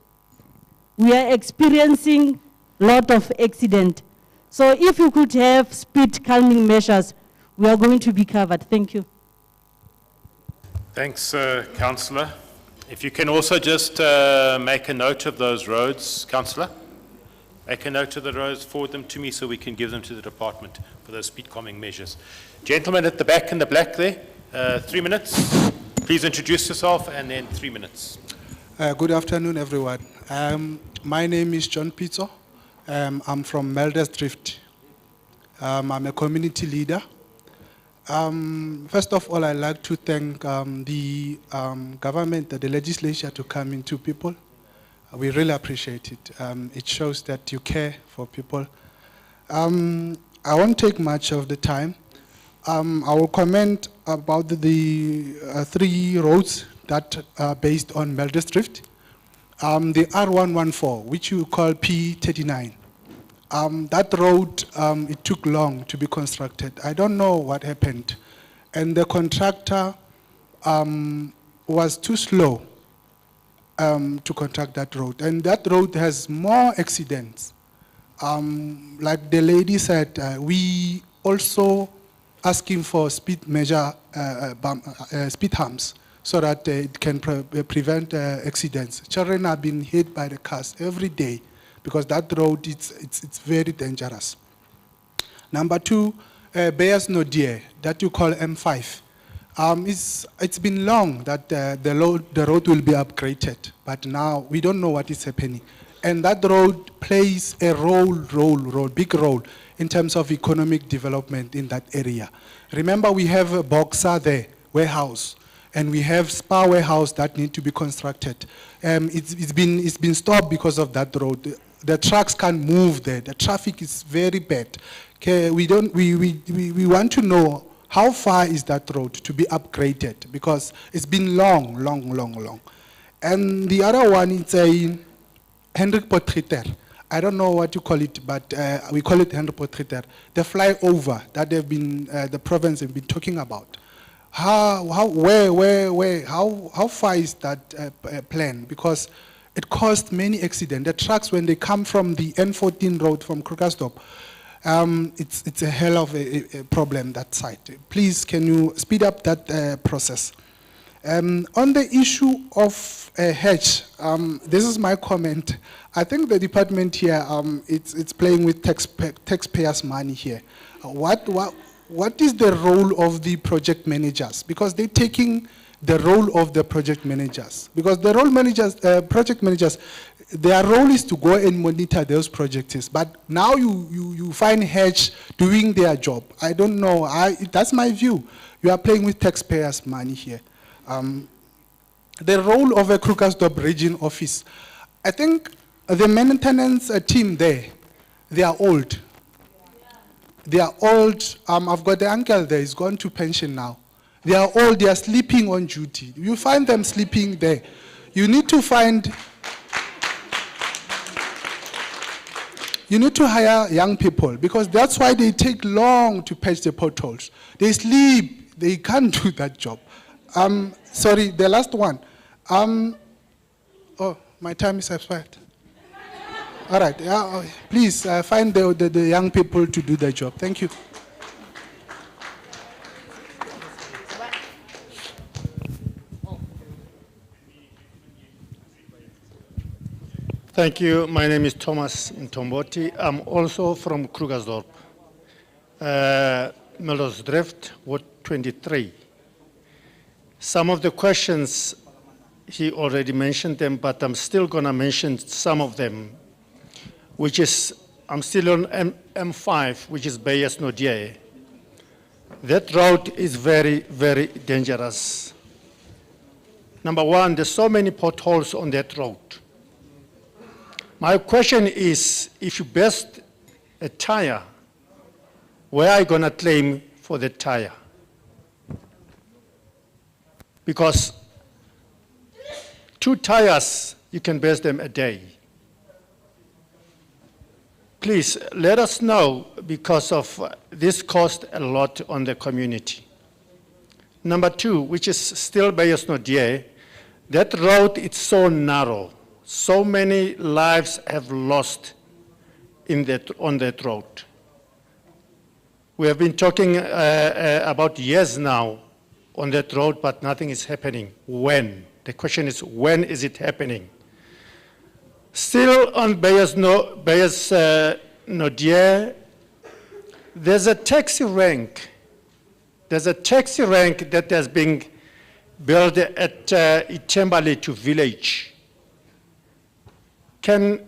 we are experiencing a lot of accident. So if you could have speed calming measures, we are going to be covered. Thank you. Thanks, Councillor. If you can also just make a note of those roads, Councillor. Make a note of the roads, forward them to me so we can give them to the department for those speed calming measures. Gentleman at the back in the black there, 3 minutes. Please introduce yourself and then 3 minutes. Good afternoon, everyone. My name is John Pizzo. I'm from Melder's Drift. I'm a community leader. First of all, I'd like to thank the government, the legislature, to come into people. We really appreciate it. It shows that you care for people. I won't take much of the time. I will comment about the 3 roads that are based on Melder's Drift. The R114, which you call P39. That road, it took long to be constructed. I don't know what happened. And the contractor was too slow to construct that road. And that road has more accidents. Like the lady said, we also asking for speed measure, speed humps, so that it can prevent accidents. Children are being hit by the cars every day because that road, it's very dangerous. Number 2, Bayers Nodier, that you call M5. It's been long that the road will be upgraded, but now we don't know what is happening. And that road plays a big role in terms of economic development in that area. Remember, we have a Boxer there, warehouse, and we have Spa warehouse that need to be constructed. It's been stopped because of that road. The trucks can't move there. The traffic is very bad. Okay, we want to know how far is that road to be upgraded, because it's been long. And the other one is a Hendrik Potgieter. I don't know what you call it, but we call it Hendrik Potgieter. The flyover that the province have been talking about. How far is that plan? Because it caused many accidents. The trucks, when they come from the N14 road from Krugersdorp, it's a hell of a problem, that side. Please, can you speed up that process? On the issue of hedge, this is my comment. I think the department here, it's playing with taxpayers' money here. What is the role of the project managers? Because they're taking the role of the project managers. Because the project managers, their role is to go and monitor those projects. But now you find hedge doing their job. I don't know. That's my view. You are playing with taxpayers' money here. The role of a Krugersdorp region office, I think the maintenance team there, they are old. They are old. I've got the uncle there, he's gone to pension now. They are old, they are sleeping on duty. You find them sleeping there. You need to hire young people, because that's why they take long to patch the potholes. They sleep, they can't do that job. Sorry, the last one. Oh, my time is expired. All right, please find the young people to do their job. Thank you. Thank you. My name is Thomas Ntomboti. I'm also from Krugersdorp, Melder's Drift, Ward 23. Some of the questions, he already mentioned them, but I'm still going to mention some of them, which is, I'm still on M5, which is Bayers Nodier. That road is very, very dangerous. Number 1, there's so many potholes on that road. My question is, if you burst a tire, where are you going to claim for the tire? Because 2 tires, you can burst them a day. Please, let us know, because of this cost a lot on the community. Number 2, which is still Bayers Nodier, that road is so narrow. So many lives have lost on that road. We have been talking about years now on that road, but nothing is happening. When? The question is, when is it happening? Still on Bayers Nodier, there's a taxi rank. There's a taxi rank that has been built at Itembaleti village. Can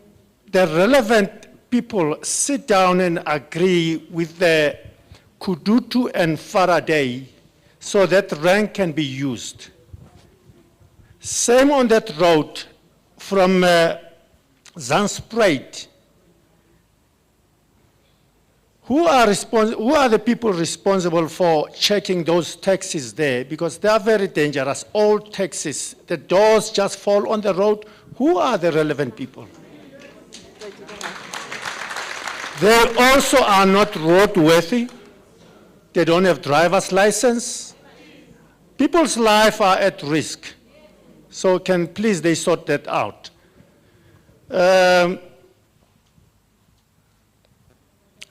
the relevant people sit down and agree with the Kudutu and Faraday so that rank can be used? Same on that road from Zandspruit. Who are the people responsible for checking those taxis there? Because they are very dangerous, old taxis. The doors just fall on the road. Who are the relevant people? They also are not roadworthy. They don't have driver's license. People's lives are at risk. So can please they sort that out?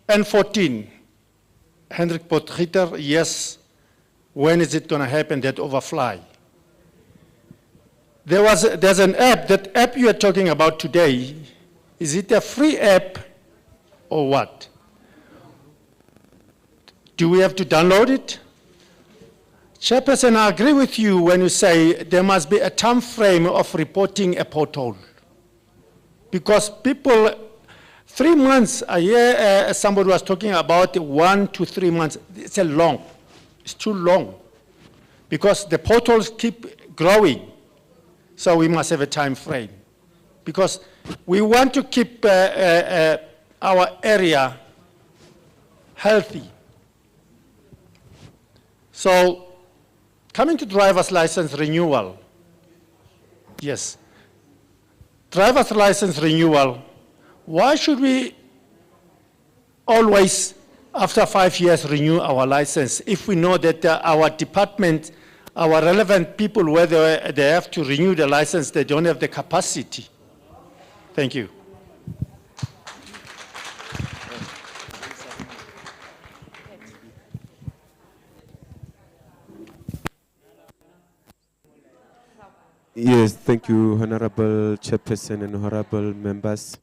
N14, Hendrik Potgieter, yes. When is it going to happen, that overfly? There's an app, that app you are talking about today, is it a free app or what? Do we have to download it? Chairperson, I agree with you when you say there must be a time frame of reporting a pothole. Because people, 3 months, a year, somebody was talking about 1 to 3 months. It's too long. Because the potholes keep growing. So we must have a time frame. Because we want to keep our area healthy. So, coming to driver's license renewal, yes. Driver's license renewal, why should we always, after 5 years, renew our license if we know that our department, our relevant people, whether they have to renew the license, they don't have the capacity? Thank you. Yes, thank you, Honorable Chairperson and honorable members.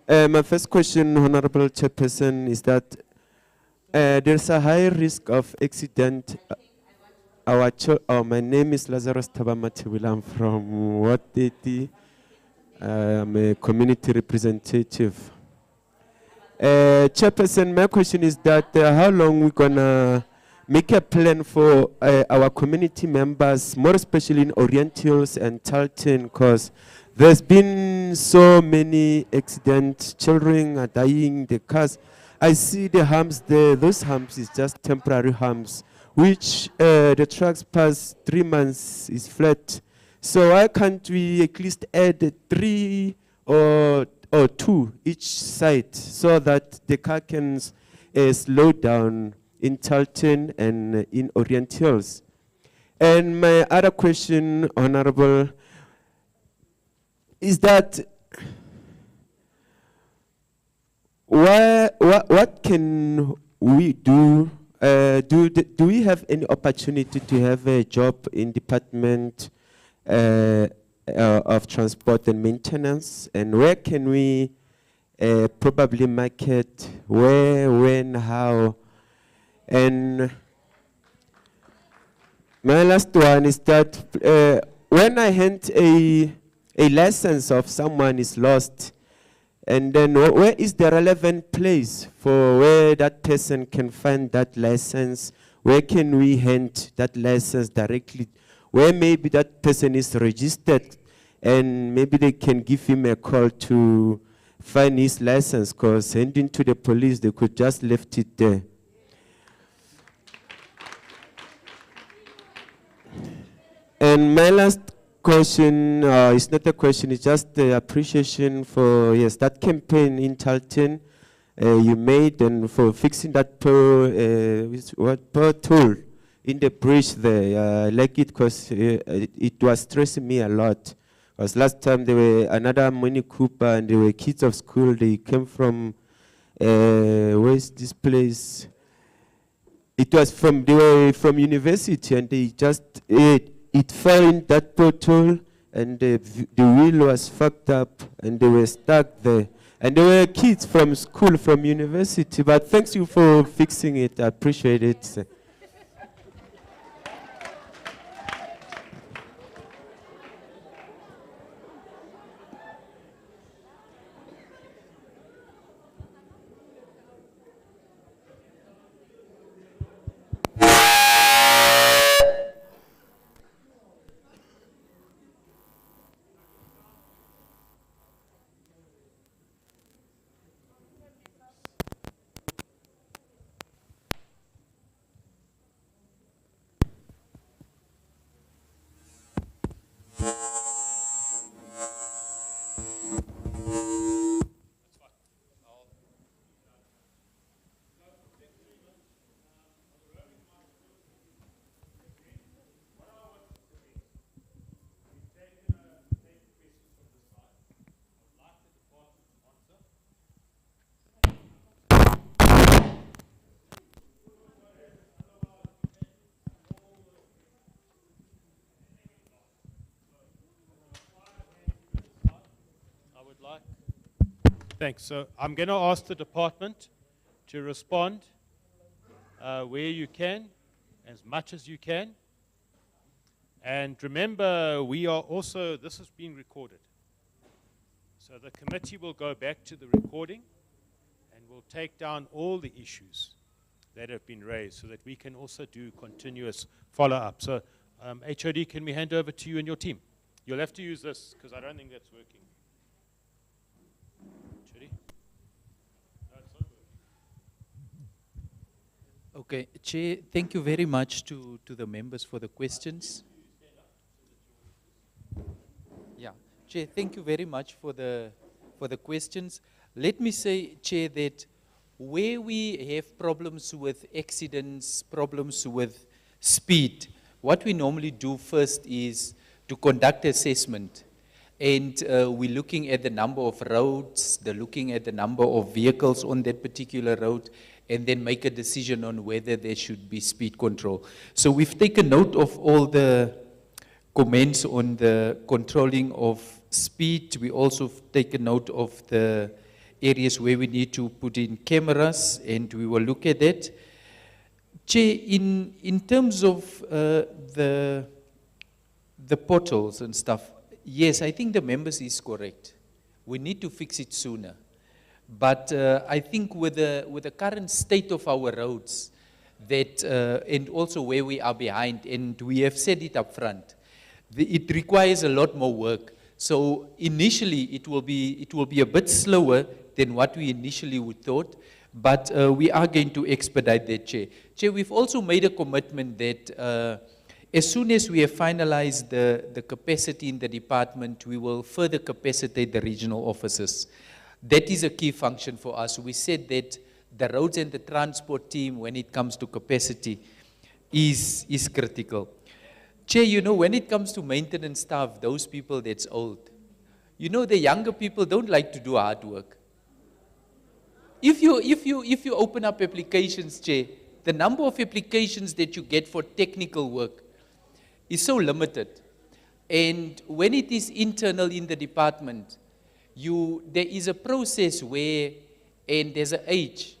My first question, Honorable Chairperson, is that there's a high risk of accident. My name is Lazarus Tabamatiwila. I'm from Ward 80. I'm a community representative. Chairperson, my question is that how long we gonna make a plan for our community members, more especially in Orientals and Tarleton, because there's been so many accidents, children are dying, the cars. I see the humps there, those humps is just temporary humps, which the trucks pass 3 months is flat. So why can't we at least add 3 or 2 each side so that the car can slow down in Tarleton and in Orientals? And my other question, Honorable, is that what can we do? Do we have any opportunity to have a job in Department of Transport and Maintenance? And where can we probably market? Where, when, how? And my last one is that when I hand a license of someone is lost, and then where is the relevant place for where that person can find that license? Where can we hand that license directly? Where maybe that person is registered, and maybe they can give him a call to find his license, because handing to the police, they could just left it there. And my last question is not a question, it's just the appreciation for, yes, that campaign in Tarleton you made, and for fixing that tool in the bridge there. I like it because it was stressing me a lot. Because last time there were another Mini Cooper and there were kids of school, they came from, where's this place? It was from, they were from university, and they just, it fell in that pothole, and the wheel was fucked up, and they were stuck there. And there were kids from school, from university, but thanks you for fixing it. I appreciate it. Thanks. So I'm going to ask the department to respond where you can, as much as you can. And remember, we are also, this is being recorded. So the committee will go back to the recording and will take down all the issues that have been raised so that we can also do continuous follow-up. So HOD, can we hand over to you and your team? You'll have to use this because I don't think that's working. HOD? No, it's not working. Okay, Chair, thank you very much to the members for the questions. Yeah, Chair, thank you very much for the questions. Let me say, Chair, that where we have problems with accidents, problems with speed, what we normally do first is to conduct assessment. And we're looking at the number of roads, looking at the number of vehicles on that particular road, and then make a decision on whether there should be speed control. So we've taken note of all the comments on the controlling of speed. We also taken note of the areas where we need to put in cameras, and we will look at that. Chair, in terms of the potholes and stuff, yes, I think the members is correct. We need to fix it sooner. But I think with the current state of our roads, that and also where we are behind, and we have said it up front, it requires a lot more work. So initially it will be a bit slower than what we initially would thought, but we are going to expedite that, Chair. Chair, we've also made a commitment that as soon as we have finalized the capacity in the department, we will further capacitate the regional offices. That is a key function for us. We said that the roads and the transport team, when it comes to capacity, is critical. Chair, you know, when it comes to maintenance staff, those people that's old, you know, the younger people don't like to do hard work. If you open up applications, Chair, the number of applications that you get for technical work is so limited. And when it is internal in the department, there is a process where, and there's an age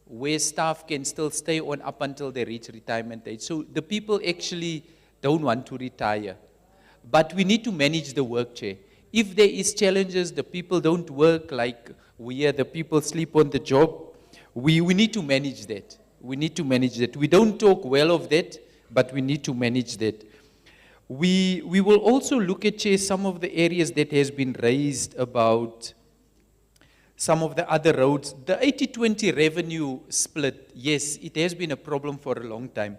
where staff can still stay on up until they reach retirement age. So the people actually don't want to retire. But we need to manage the work, Chair. If there is challenges, the people don't work, like we hear the people sleep on the job, we need to manage that. We need to manage that. We don't talk well of that, but we need to manage that. We will also look at, Chair, some of the areas that has been raised about some of the other roads. The 80-20 revenue split, yes, it has been a problem for a long time.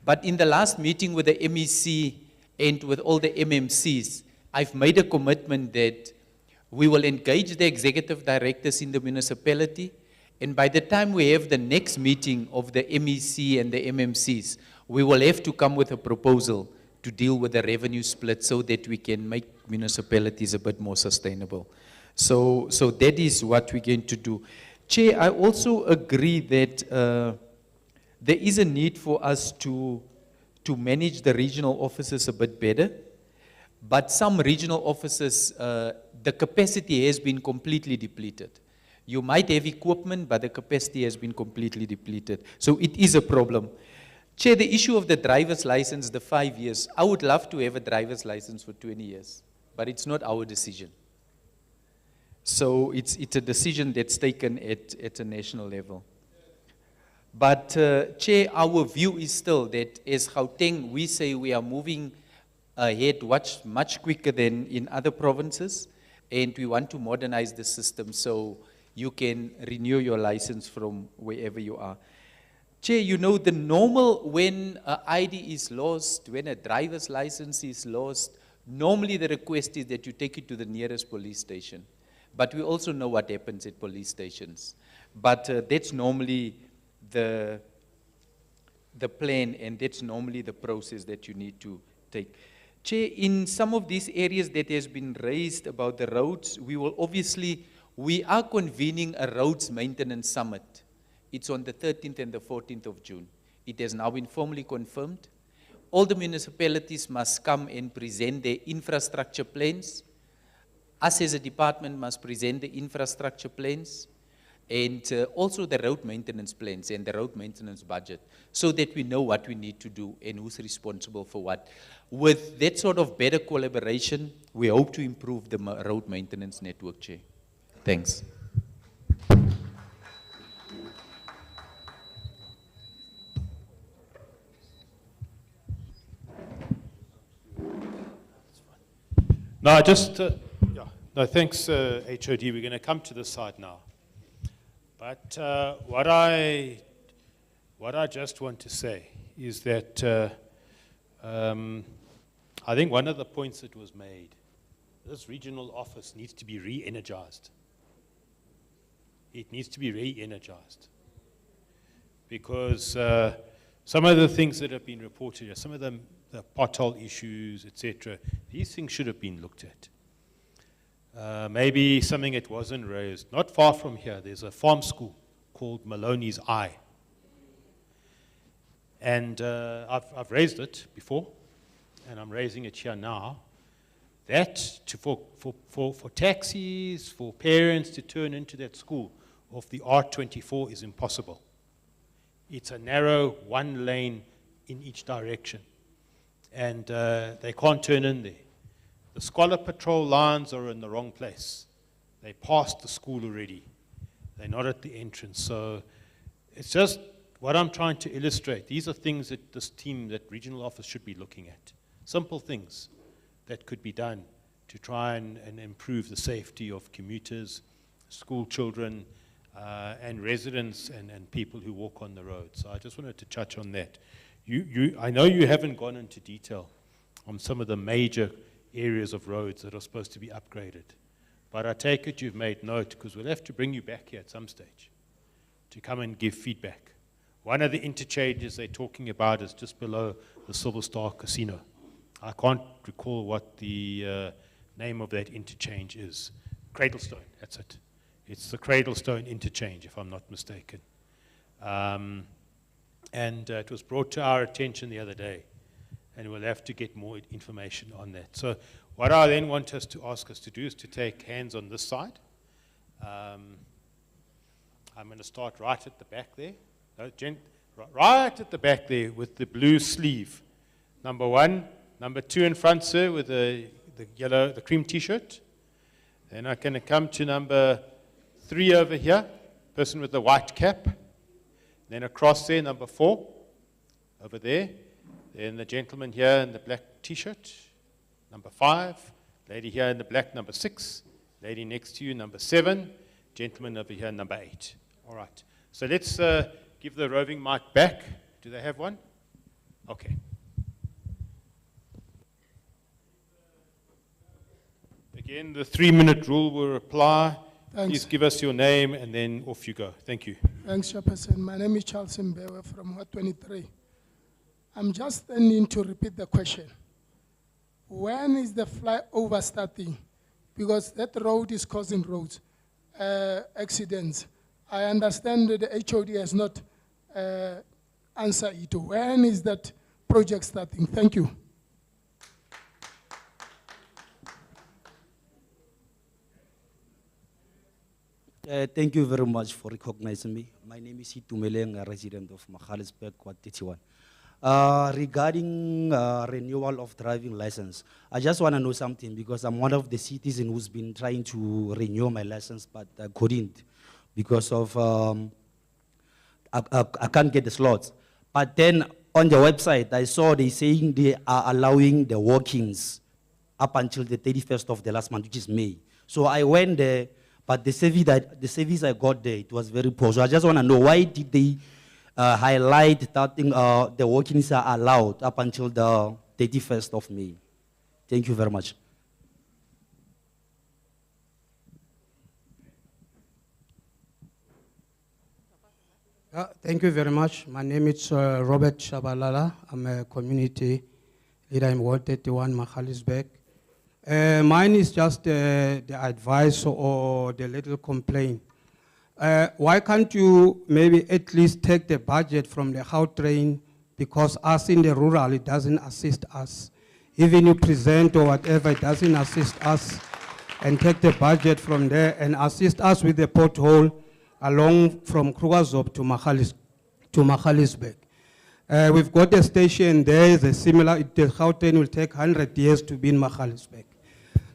But in the last meeting with the MEC and with all the MMCs, I've made a commitment that we will engage the executive directors in the municipality, and by the time we have the next meeting of the MEC and the MMCs, we will have to come with a proposal to deal with the revenue split so that we can make municipalities a bit more sustainable. So that is what we're going to do. Chair, I also agree that there is a need for us to manage the regional offices a bit better, but some regional offices, the capacity has been completely depleted. You might have equipment, but the capacity has been completely depleted. So it is a problem. Chair, the issue of the driver's license, the 5 years, I would love to have a driver's license for 20 years, but it's not our decision. So it's a decision that's taken at a national level. But Chair, our view is still that as Gauteng, we say we are moving ahead much quicker than in other provinces, and we want to modernize the system so you can renew your license from wherever you are. Chair, you know, the normal, when an ID is lost, when a driver's license is lost, normally the request is that you take it to the nearest police station. But we also know what happens at police stations. But that's normally the plan, and that's normally the process that you need to take. Chair, in some of these areas that has been raised about the roads, we are convening a roads maintenance summit. It's on the 13th and the 14th of June. It has now been formally confirmed. All the municipalities must come and present their infrastructure plans. Us as a department must present the infrastructure plans and also the road maintenance plans and the road maintenance budget so that we know what we need to do and who's responsible for what. With that sort of better collaboration, we hope to improve the road maintenance network, Chair. Thanks. No, no, thanks, HOD. We're going to come to this side now. But what I just want to say is that I think one of the points that was made, this regional office needs to be re-energized. It needs to be re-energized. Because some of the things that have been reported here, some of them, the pothole issues, etc., these things should have been looked at. Maybe something that wasn't raised. Not far from here, there's a farm school called Maloney's Eye. And I've raised it before, and I'm raising it here now. That, for taxis, for parents to turn into that school off the R24 is impossible. It's a narrow one lane in each direction. And they can't turn in there. The Scholar Patrol lines are in the wrong place. They passed the school already. They're not at the entrance. So it's just what I'm trying to illustrate. These are things that this team, that regional office should be looking at. Simple things that could be done to try and improve the safety of commuters, school children, and residents and people who walk on the road. So I just wanted to touch on that. I know you haven't gone into detail on some of the major areas of roads that are supposed to be upgraded. But I take it you've made note, because we'll have to bring you back here at some stage to come and give feedback. One of the interchanges they're talking about is just below the Silver Star Casino. I can't recall what the name of that interchange is. Cradlestone, that's it. It's the Cradlestone interchange, if I'm not mistaken. And it was brought to our attention the other day, and we'll have to get more information on that. So what I then want us to ask us to do is to take hands on this side. I'm going to start right at the back there. Right at the back there with the blue sleeve. Number 1. Number 2 in front, sir, with the yellow, the cream T-shirt. Then I'm going to come to number 3 over here, person with the white cap. Then across there, number 4, over there. Then the gentleman here in the black T-shirt, number 5. Lady here in the black, number 6. Lady next to you, number 7. Gentleman over here, number 8. All right. So let's give the roving mic back. Do they have one? Okay. Again, the 3-minute rule will apply. Thanks. Please give us your name and then off you go. Thank you. Thanks, Chairperson. My name is Charles Mbewe from Ward 23. I'm just standing to repeat the question. When is the flyover starting? Because that road is causing roads accidents. I understand that the HOD has not answered it. When is that project starting? Thank you. Thank you very much for recognizing me. My name is Itumeleng, a resident of Magaliesburg, Ward 31. Regarding renewal of driving license, I just want to know something because I'm one of the citizens who's been trying to renew my license, but I couldn't because of, I can't get the slots. But then on the website, I saw they saying they are allowing the walk-ins up until the 31st of the last month, which is May. So I went there, but the service I got there, it was very poor. So I just want to know, why did they highlight that thing, the walk-ins are allowed up until the 31st of May? Thank you very much. Thank you very much. My name is Robert Shabalala. I'm a community leader in Ward 31, Magaliesburg. Mine is just the advice or the little complaint. Why can't you maybe at least take the budget from the Gautrain, because us in the rural, it doesn't assist us. Even you present or whatever, it doesn't assist us. and take the budget from there and assist us with the pothole along from Krugersdorp to Magaliesberg. We've got a station there, is a similar, the Gauteng will take 100 years to be in Magaliesberg.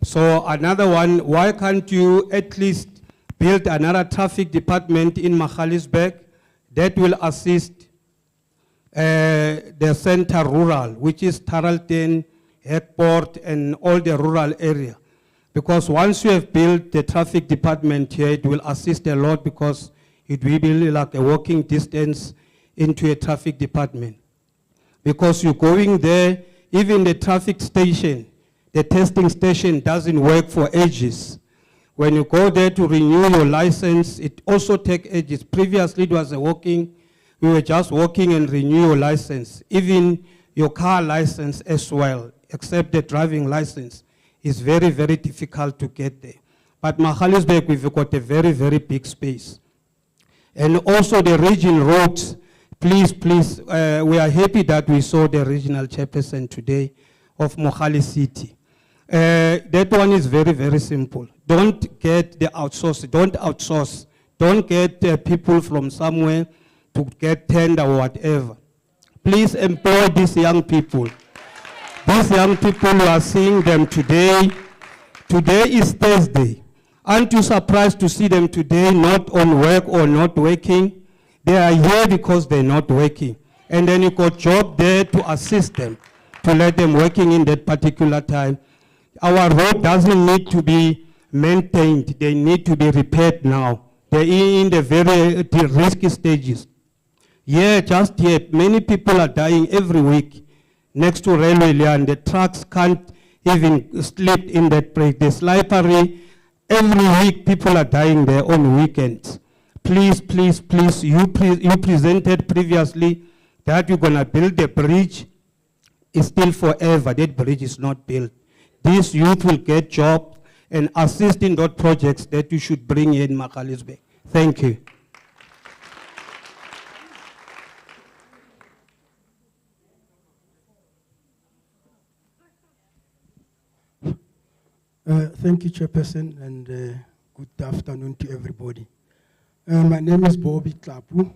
So another one, why can't you at least build another traffic department in Magaliesberg that will assist the center rural, which is Tarleton, Hekport, and all the rural area. Because once you have built the traffic department here, it will assist a lot because it will be like a walking distance into a traffic department. Because you're going there, even the traffic station, the testing station doesn't work for ages. When you go there to renew your license, it also takes ages. Previously, it was a walking, we were just walking and renew your license. Even your car license as well, except the driving license, is very, very difficult to get there. But Magaliesberg, we've got a very, very big space. And also the regional roads, please, we are happy that we saw the regional chairperson today of Mogale City. That one is very, very simple. Don't get the outsource, don't outsource. Don't get people from somewhere to get tender or whatever. Please employ these young people. These young people, you are seeing them today. Today is Thursday. Aren't you surprised to see them today not on work or not working? They are here because they're not working. And then you got job there to assist them, to let them working in that particular time. Our road doesn't need to be maintained. They need to be repaired now. They're in the very risky stages. Yeah, just yet, many people are dying every week next to railway line. The trucks can't even slip in that place. The slippery, every week people are dying there on weekends. Please, you presented previously that you're gonna build the bridge. It's still forever, that bridge is not built. These youth will get jobs and assist in those projects that you should bring in Magaliesberg. Thank you. Thank you, Chairperson, and good afternoon to everybody. My name is Bobby Tlapu.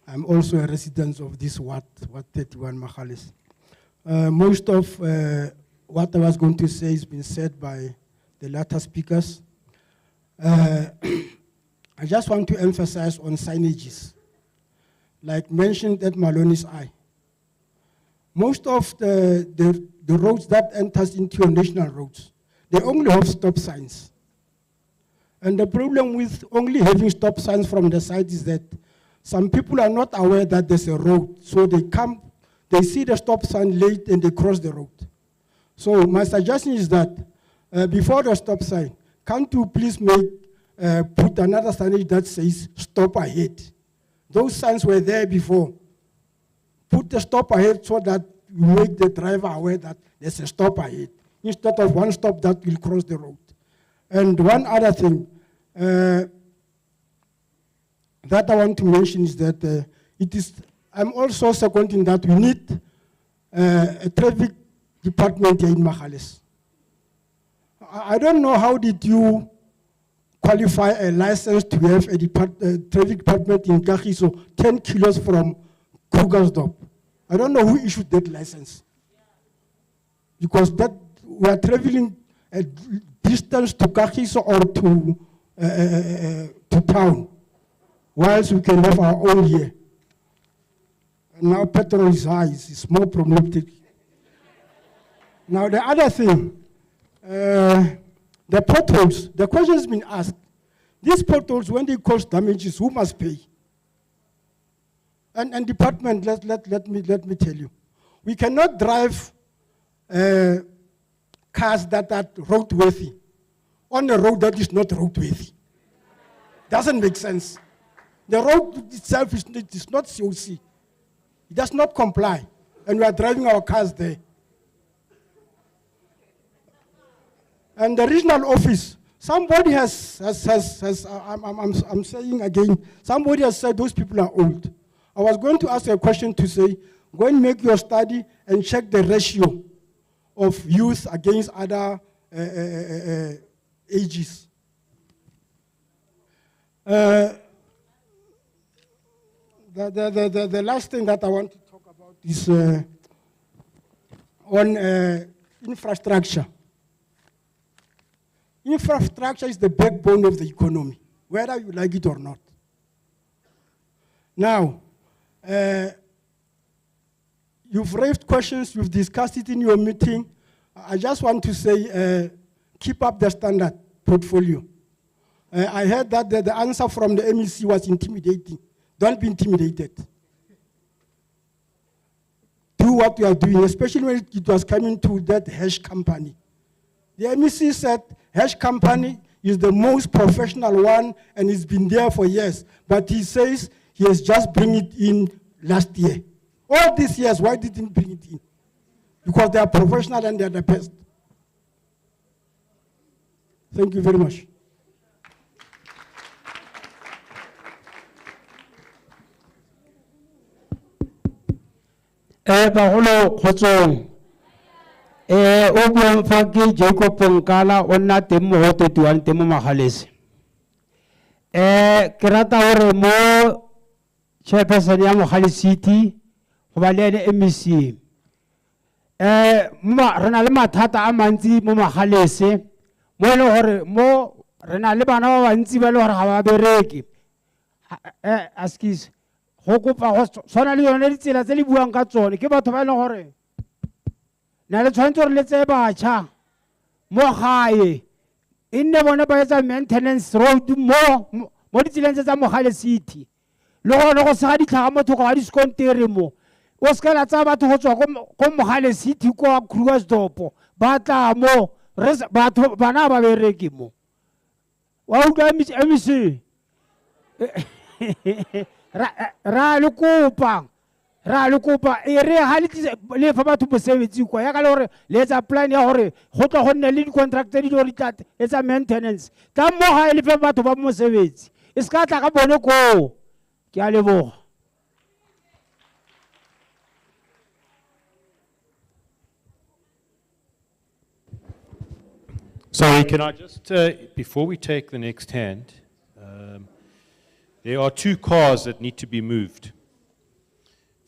I'm also a resident of this Ward 31 Magalies. Most of what I was going to say has been said by the latter speakers. I just want to emphasize on signages. Like mentioned at Maloney's Eye. Most of the roads that enters into your national roads, they only have stop signs. And the problem with only having stop signs from the side is that some people are not aware that there's a road. So they come, they see the stop sign late and they cross the road. So my suggestion is that before the stop sign, can't you please put another signage that says stop ahead? Those signs were there before. Put the stop ahead so that you make the driver aware that there's a stop ahead, instead of one stop that will cross the road. And one other thing that I want to mention is that I'm also seconding that we need a traffic department here in Magalies. I don't know how did you qualify a license to have a traffic department in Kagiso 10 kilos from Krugersdorp. I don't know who issued that license. Because we are traveling a distance to Kagiso or to town, whilst we can have our own here. And now petrol is high, it's more problematic. Now the other thing, the potholes, the question has been asked. These potholes, when they cause damages, who must pay? And department, let me tell you, we cannot drive cars that are roadworthy on a road that is not roadworthy. Doesn't make sense. The road itself is not COC. It does not comply, and we are driving our cars there. And the regional office, somebody has I'm saying again, somebody has said those people are old. I was going to ask a question to say, go and make your study and check the ratio of youth against other ages. The last thing that I want to talk about is on infrastructure. Infrastructure is the backbone of the economy, whether you like it or not. Now, you've raised questions, you've discussed it in your meeting. I just want to say, keep up the standard portfolio. I heard that the answer from the MEC was intimidating. Don't be intimidated. Do what you are doing, especially when it was coming to that hash company. The MEC said hash company is the most professional one and it's been there for years. But he says he has just bring it in last year. All these years, why didn't he bring it in? Because they are professional and they are the best. Thank you very much. Baholo kgotsong. O buang fa ke Jacob Nkala o nna teng mo ho 31 teng mo Magalese. Ke rata hore mo chairperson ya Mogale City go ba le MEC. Re na le mathata a mantsi mo Magalese mo e le hore mo re na le bana ba bantsi ba le hore ga ba bereke. Askis go kopa go tshwana le yone ditsela tse le buang ka tsone ke batho ba e leng gore na le tshwanetse gore le tse batjha mo gae e nne bone ba etsa maintenance road mo ditseleng tsa Mogale City le gone go sega ditlhaga motho go ga diskontere mo o sekela tsa batho go tswa ko Mogale City kwa Krugersdorp ba tla mo batho bana ba bereke mo wa utlwa MEC ra le kopa e re ha le fa batho mosebetsi kwa ya ka le gore le etsa plan ya gore go tlo go nne le di-contract tse di le gore etsa maintenance ka mo ga e le fa batho ba mosebetsi e se ka tla ka bone koo ke a leboga. Sorry, can I just, before we take the next hand, there are 2 cars that need to be moved.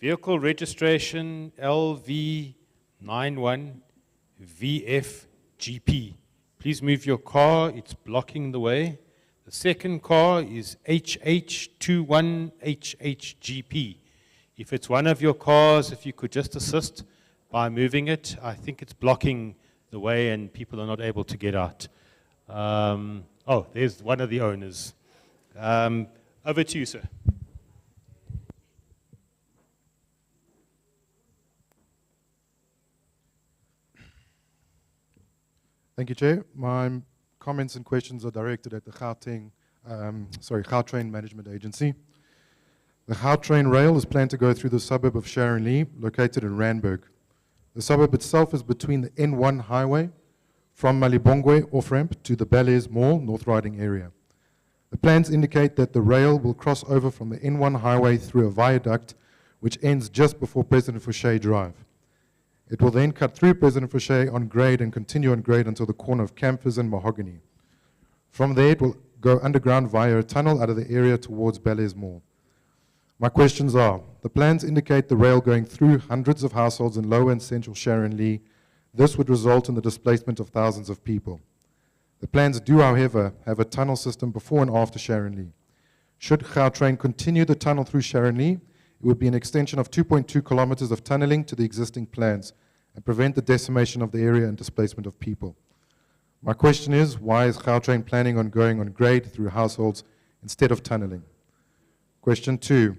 Vehicle registration LV91VFGP. Please move your car, it's blocking the way. The second car is HH21HHGP. If it's one of your cars, if you could just assist by moving it, I think it's blocking the way and people are not able to get out. Oh, there's one of the owners. Over to you, sir. Thank you, Chair. My comments and questions are directed at the Gautrain Management Agency. The Gautrain rail is planned to go through the suburb of Sharonlee, located in Randburg. The suburb itself is between the N1 highway from Malibongwe off-ramp to the Bel-Air Mall, North Riding area. The plans indicate that the rail will cross over from the N1 highway through a viaduct which ends just before President Fouché Drive. It will then cut through President Fouché on grade and continue on grade until the corner of Campers and Mahogany. From there, it will go underground via a tunnel out of the area towards Bel-Air Mall. My questions are, the plans indicate the rail going through hundreds of households in lower and central Sharonlee. This would result in the displacement of thousands of people. The plans do, however, have a tunnel system before and after Sharonlee. Should Gautrain continue the tunnel through Sharonlee, it would be an extension of 2.2 kilometers of tunneling to the existing plans and prevent the decimation of the area and displacement of people. My question is, why is Gautrain planning on going on grade through households instead of tunneling? Question 2,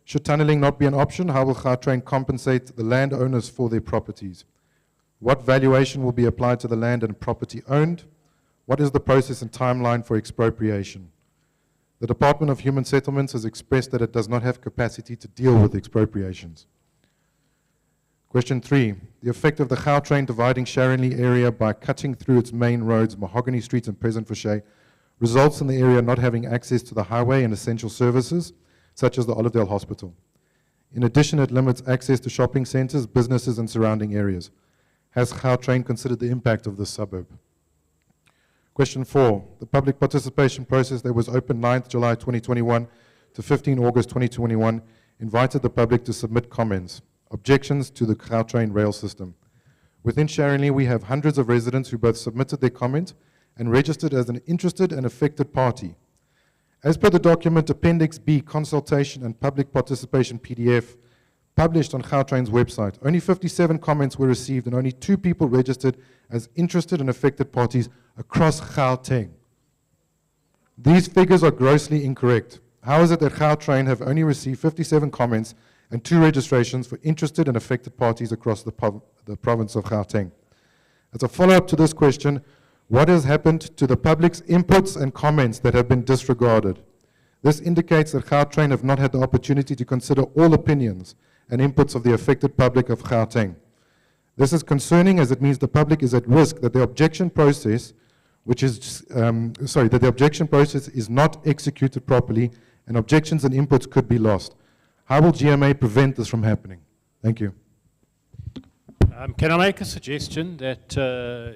should tunneling not be an option, how will Gautrain compensate the landowners for their properties? What valuation will be applied to the land and property owned? What is the process and timeline for expropriation? The Department of Human Settlements has expressed that it does not have capacity to deal with expropriations. Question 3, the effect of the Gautrain dividing Sharonlee area by cutting through its main roads, Mahogany Street and President Fouché, results in the area not having access to the highway and essential services, such as the Olivedale Hospital. In addition, it limits access to shopping centers, businesses, and surrounding areas. Has Gautrain considered the impact of this suburb? Question 4, the public participation process that was open 9th July 2021 to 15 August 2021 invited the public to submit comments, objections to the Gautrain rail system. Within Sharonley, we have hundreds of residents who both submitted their comment and registered as an interested and affected party. As per the document Appendix B, Consultation and Public Participation PDF, published on Gautrain's website, only 57 comments were received and only 2 people registered as interested and affected parties across Gauteng. These figures are grossly incorrect. How is it that Gautrain have only received 57 comments and 2 registrations for interested and affected parties across the province of Gauteng? As a follow-up to this question, what has happened to the public's inputs and comments that have been disregarded? This indicates that Gautrain have not had the opportunity to consider all opinions and inputs of the affected public of Gauteng. This is concerning as it means the public is at risk that the objection process, that the objection process is not executed properly and objections and inputs could be lost. How will GMA prevent this from happening? Thank you. Can I make a suggestion that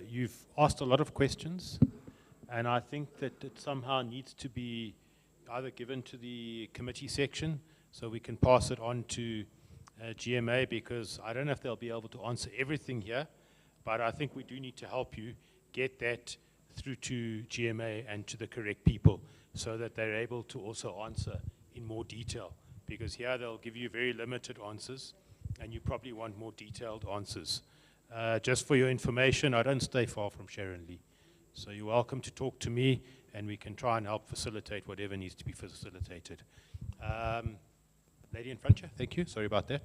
you've asked a lot of questions, and I think that it somehow needs to be either given to the committee section so we can pass it on to GMA, because I don't know if they'll be able to answer everything here, but I think we do need to help you get that through to GMA and to the correct people so that they're able to also answer in more detail, because here they'll give you very limited answers and you probably want more detailed answers. Just for your information, I don't stay far from Sharonley, so you're welcome to talk to me and we can try and help facilitate whatever needs to be facilitated. Lady in front here, thank you, sorry about that.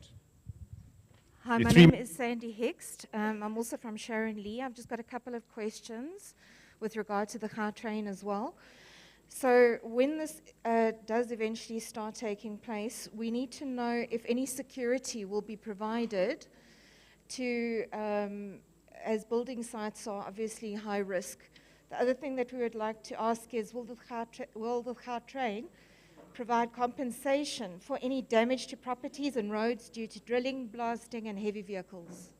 Hi, my name is Sandy Hixt. I'm also from Sharonley. I've just got a couple of questions with regard to the Gautrain as well. So when this does eventually start taking place, we need to know if any security will be provided to, as building sites are obviously high risk. The other thing that we would like to ask is, will the Gautrain provide compensation for any damage to properties and roads due to drilling, blasting, and heavy vehicles?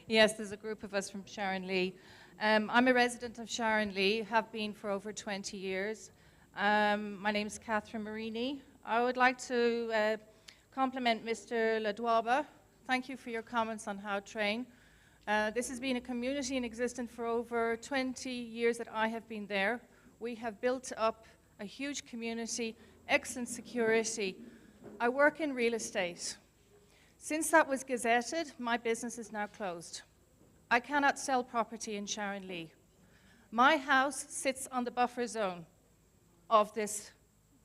Yes, there's a group of us from Sharonley. I'm a resident of Sharonley, have been for over 20 years. My name's Catherine Marini. I would like to compliment Mr. Ladwaba. Thank you for your comments on Gautrain. This has been a community in existence for over 20 years that I have been there. We have built up a huge community, excellent security. I work in real estate. Since that was gazetted, my business is now closed. I cannot sell property in Sharonley. My house sits on the buffer zone of this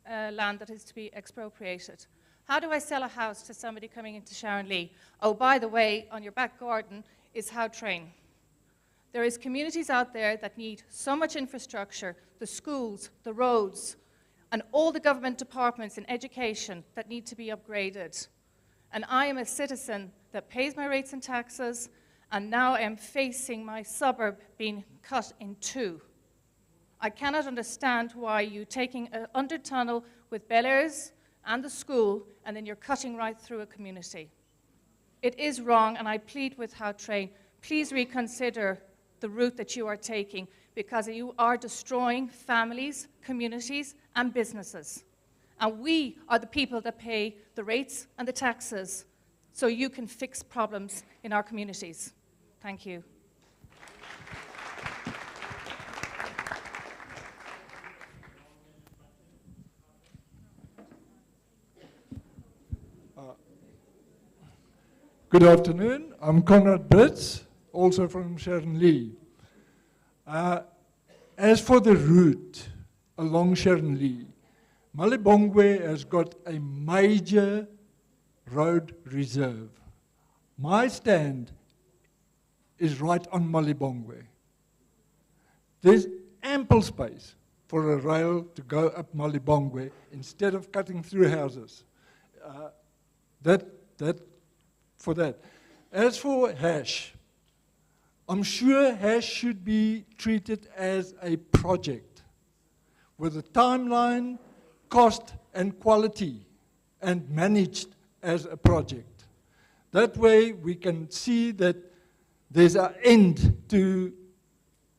land that is to be expropriated. How do I sell a house to somebody coming into Sharonley? Oh, by the way, on your back garden is Gautrain. There is communities out there that need so much infrastructure, the schools, the roads, and all the government departments in education that need to be upgraded. And I am a citizen that pays my rates and taxes, and now I am facing my suburb being cut in 2. I cannot understand why you're taking an under tunnel with Bel Airs and the school, and then you're cutting right through a community. It is wrong, and I plead with Gautrain, please reconsider the route that you are taking, because you are destroying families, communities, and businesses. And we are the people that pay the rates and the taxes so you can fix problems in our communities. Thank you. Good afternoon. I'm Conrad Brits, also from Sharonley. As for the route along Sharonley, Malibongwe has got a major road reserve. My stand is right on Malibongwe. There's ample space for a rail to go up Malibongwe instead of cutting through houses. For that. As for hash, I'm sure hash should be treated as a project with a timeline, cost, and quality and managed as a project. That way we can see that there's an end to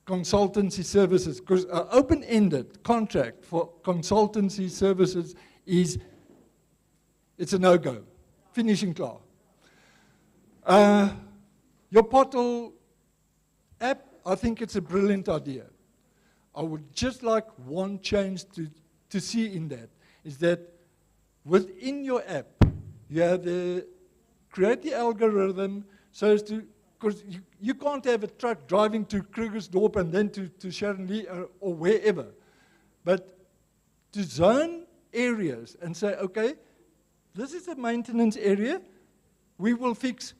consultancy services, because an open-ended contract for consultancy services it's a no-go, finishing clause. Your portal app, I think it's a brilliant idea. I would just like one change to see in that, is that within your app, you have create the algorithm so as to, because you can't have a truck driving to Krugersdorp and then to Sharon Lee or wherever, but to zone areas and say, okay, this is a maintenance area, we will fix,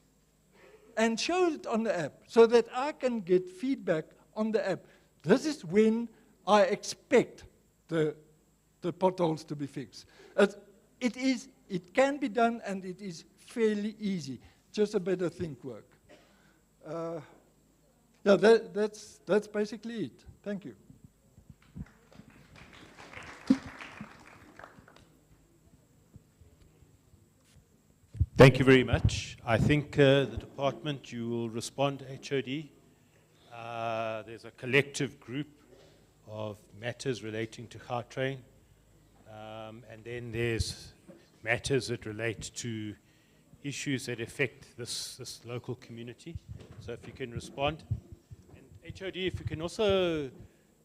and show it on the app so that I can get feedback on the app. This is when I expect the potholes to be fixed. It can be done, and it is fairly easy, just a bit of think work. Yeah, that's basically it. Thank you. Thank you very much. I think the department, you will respond, HOD. There's a collective group of matters relating to Gautrain, and then there's matters that relate to issues that affect this local community. So if you can respond. And HOD, if you can also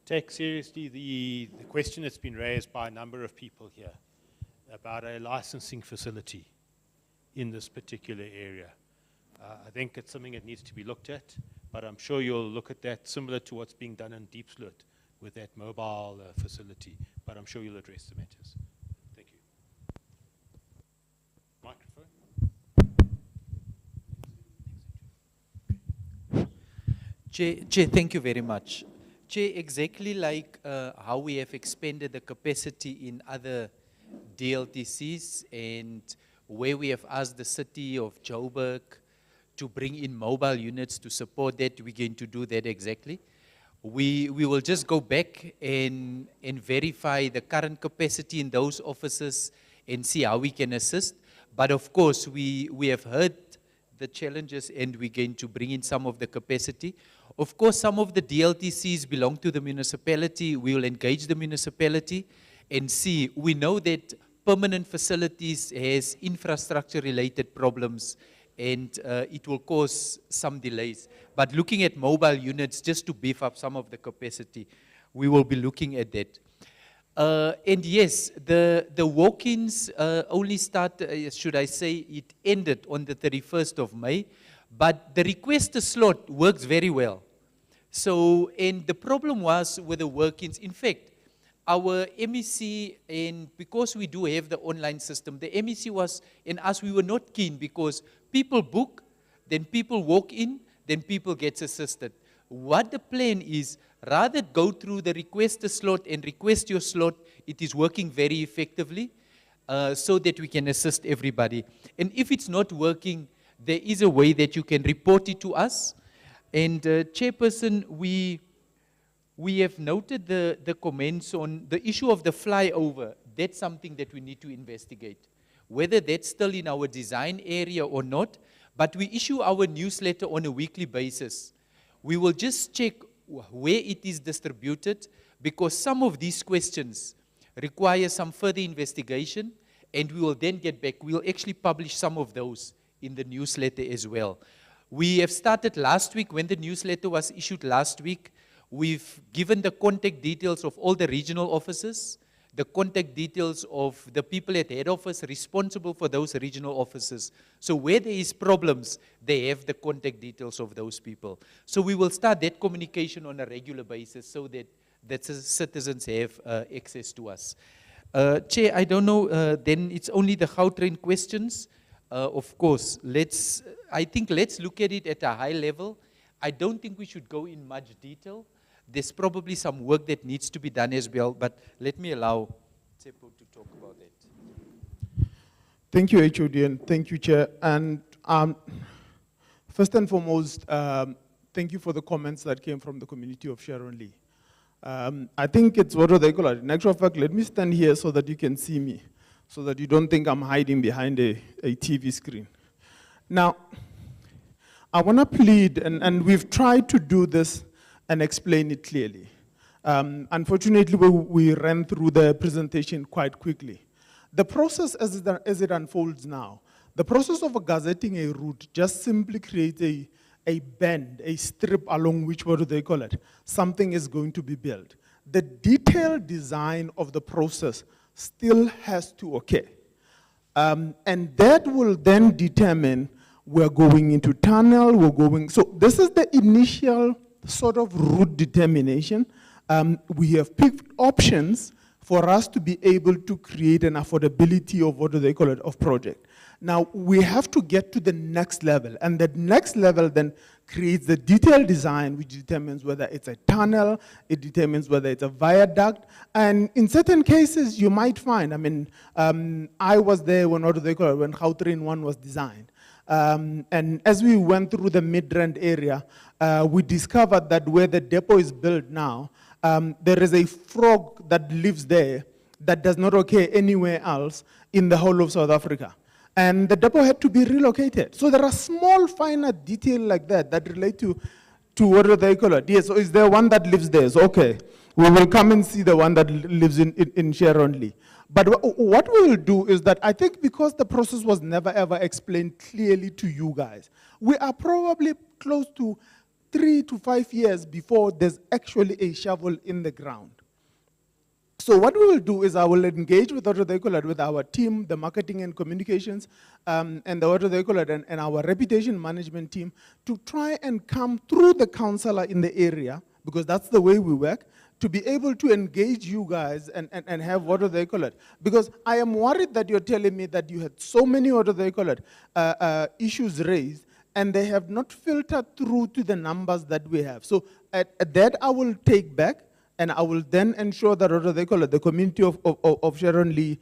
take seriously the question that's been raised by a number of people here about a licensing facility in this particular area. I think it's something that needs to be looked at, but I'm sure you'll look at that similar to what's being done in Diepsloot with that mobile facility, but I'm sure you'll address the matters. Thank you. Microphone. Chair, thank you very much. Chair, exactly like how we have expanded the capacity in other DLTCs and where we have asked the city of Joburg to bring in mobile units to support that, we're going to do that exactly. We will just go back and verify the current capacity in those offices and see how we can assist. But of course, we have heard the challenges and we're going to bring in some of the capacity. Of course, some of the DLTCs belong to the municipality. We will engage the municipality and see. We know that permanent facilities has infrastructure-related problems, and it will cause some delays. But looking at mobile units, just to beef up some of the capacity, we will be looking at that. And yes, the walk-ins only start, should I say, it ended on the 31st of May, but the request slot works very well. So, and the problem was with the walk-ins, in fact, our MEC, and because we do have the online system, the MEC was, and us, we were not keen because people book, then people walk in, then people get assisted. What the plan is, rather go through the request slot and request your slot, it is working very effectively so that we can assist everybody. And if it's not working, there is a way that you can report it to us. And Chairperson, we have noted the comments on the issue of the flyover. That's something that we need to investigate. Whether that's still in our design area or not, but we issue our newsletter on a weekly basis. We will just check where it is distributed, because some of these questions require some further investigation, and we will then get back. We will actually publish some of those in the newsletter as well. We have started last week, when the newsletter was issued last week. We've given the contact details of all the regional offices, the contact details of the people at head office responsible for those regional offices. So where there is problems, they have the contact details of those people. So we will start that communication on a regular basis so that citizens have access to us. Chair, I don't know, then it's only the Gautrain questions. Of course, I think let's look at it at a high level. I don't think we should go in much detail. There's probably some work that needs to be done as well, but let me allow Tsepo to talk about that. Thank you, HOD, and thank you, Chair. And first and foremost, thank you for the comments that came from the community of Sharon Lee. I think it's what they call it. In actual fact, let me stand here so that you can see me. so that you don't think I'm hiding behind a TV screen. Now, I want to plead, and we've tried to do this and explain it clearly. Unfortunately, we ran through the presentation quite quickly. The process as it unfolds now, the process of gazetting a route just simply creates a bend, a strip along which, what do they call it? Something is going to be built. The detailed design of the process still has to occur. And that will then determine we're going into tunnel, so this is the initial sort of route determination. We have picked options for us to be able to create an affordability of, what do they call it, of project. Now, we have to get to the next level, and that next level then creates the detailed design, which determines whether it's a tunnel, it determines whether it's a viaduct, and in certain cases, you might find, I mean, I was there when, what do they call it, when Gautrain 1 was designed. And as we went through the Midrand area, we discovered that where the depot is built now, there is a frog that lives there that does not occur anywhere else in the whole of South Africa. And the depot had to be relocated. So there are small, finer details like that that relate to what do they call it? Yes, so is there one that lives there? So okay, we will come and see the one that lives in Sharon Lee. But what we will do is that I think because the process was never ever explained clearly to you guys, we are probably close to 3 to 5 years before there's actually a shovel in the ground. So what we will do is I will engage with what they call it, with our team, the marketing and communications, and the what they call it, and our reputation management team to try and come through the councillor in the area, because that's the way we work, to be able to engage you guys and have what do they call it. Because I am worried that you're telling me that you had so many what do they call it, issues raised, and they have not filtered through to the numbers that we have. So that I will take back, and I will then ensure that, what do they call it, the community of Sharon Lee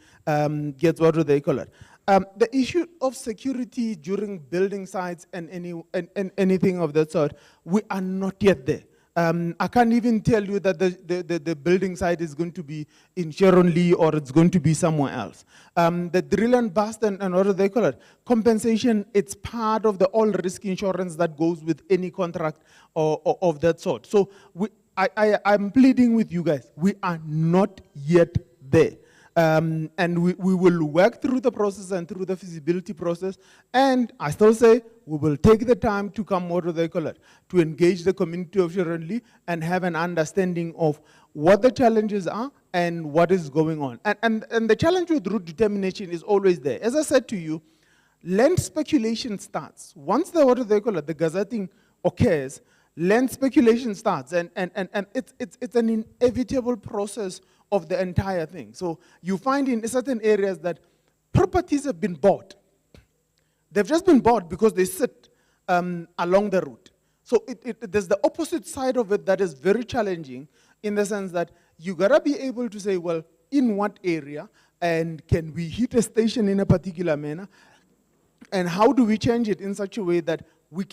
gets, what do they call it. The issue of security during building sites and anything of that sort, we are not yet there. I can't even tell you that the building site is going to be in Sharon Lee or it's going to be somewhere else. The drill and bust and what do they call it? Compensation, it's part of the all risk insurance that goes with any contract of that sort. So I'm pleading with you guys, we are not yet there. And we will work through the process and through the feasibility process. And I still say we will take the time to come, what do they call it, to engage the community of Sharon Lee and have an understanding of what the challenges are and what is going on. And the challenge with route determination is always there. As I said to you, land speculation starts. Once the, what do they call it, the gazetting occurs, land speculation starts, and it's an inevitable process of the entire thing. So you find in certain areas that properties have been bought. They've just been bought because they sit along the route. So there's the opposite side of it that is very challenging in the sense that you gotta be able to say, well, in what area, and can we hit a station in a particular manner, and how do we change it in such a way that we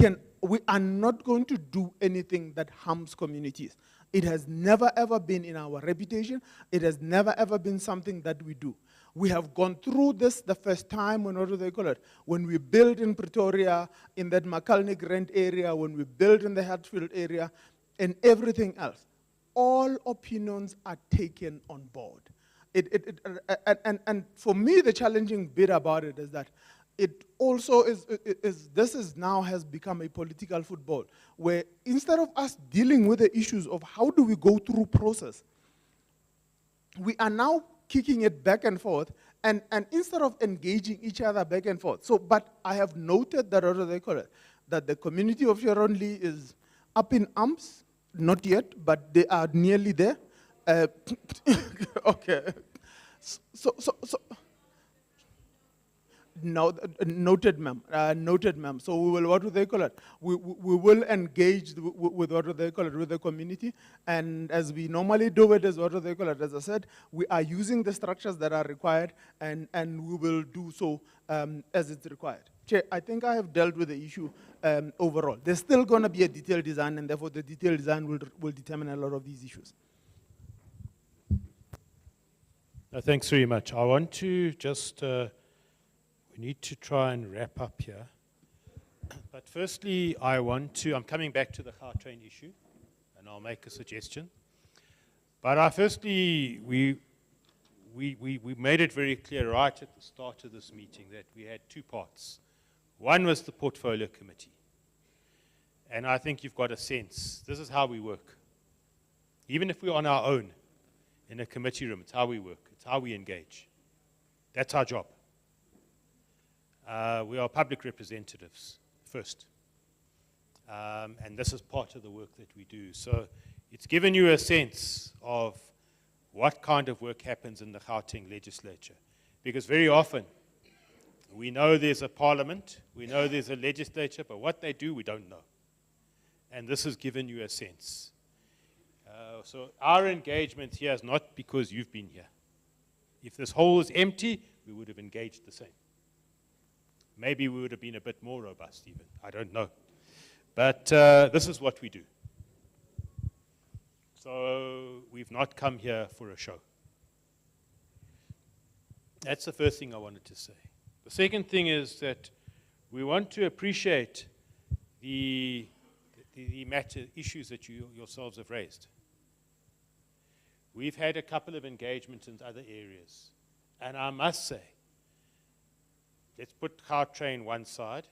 are not going to do anything that harms communities. It has never ever been in our reputation. It has never ever been something that we do. We have gone through this the first time, when, what do they call it? When we built in Pretoria, in that McCalnick Rent area, when we built in the Hatfield area, and everything else. All opinions are taken on board. And for me, the challenging bit about it is that it also this now has become a political football, where instead of us dealing with the issues of how do we go through process, we are now kicking it back and forth, and instead of engaging each other back and forth. So, but I have noted that, what do they call it, that the community of Sharon Lee is up in arms, not yet, but they are nearly there. Okay. So. No, noted, ma'am. Noted, ma'am. So we will, what do they call it? We will engage with what do they call it, with the community, and as we normally do it, as what do they call it? As I said, we are using the structures that are required, and we will do so as it's required. Chair, I think I have dealt with the issue overall. There's still going to be a detailed design, and therefore the detailed design will determine a lot of these issues. No, thanks very much. I want to just, we need to try and wrap up here. But firstly, I'm coming back to the Gautrain issue, and I'll make a suggestion. But firstly, we made it very clear right at the start of this meeting that we had two parts. One was the portfolio committee. And I think you've got a sense. This is how we work. Even if we're on our own in a committee room, it's how we work. It's how we engage. That's our job. We are public representatives first. And this is part of the work that we do. So it's given you a sense of what kind of work happens in the Gauteng legislature. Because very often, we know there's a parliament, we know there's a legislature, but what they do, we don't know. And this has given you a sense. So our engagement here is not because you've been here. If this hall is empty, we would have engaged the same. Maybe we would have been a bit more robust even. I don't know. But this is what we do. So we've not come here for a show. That's the first thing I wanted to say. The second thing is that we want to appreciate the issues that you yourselves have raised. We've had a couple of engagements in other areas. And I must say, let's put Gautrain one side,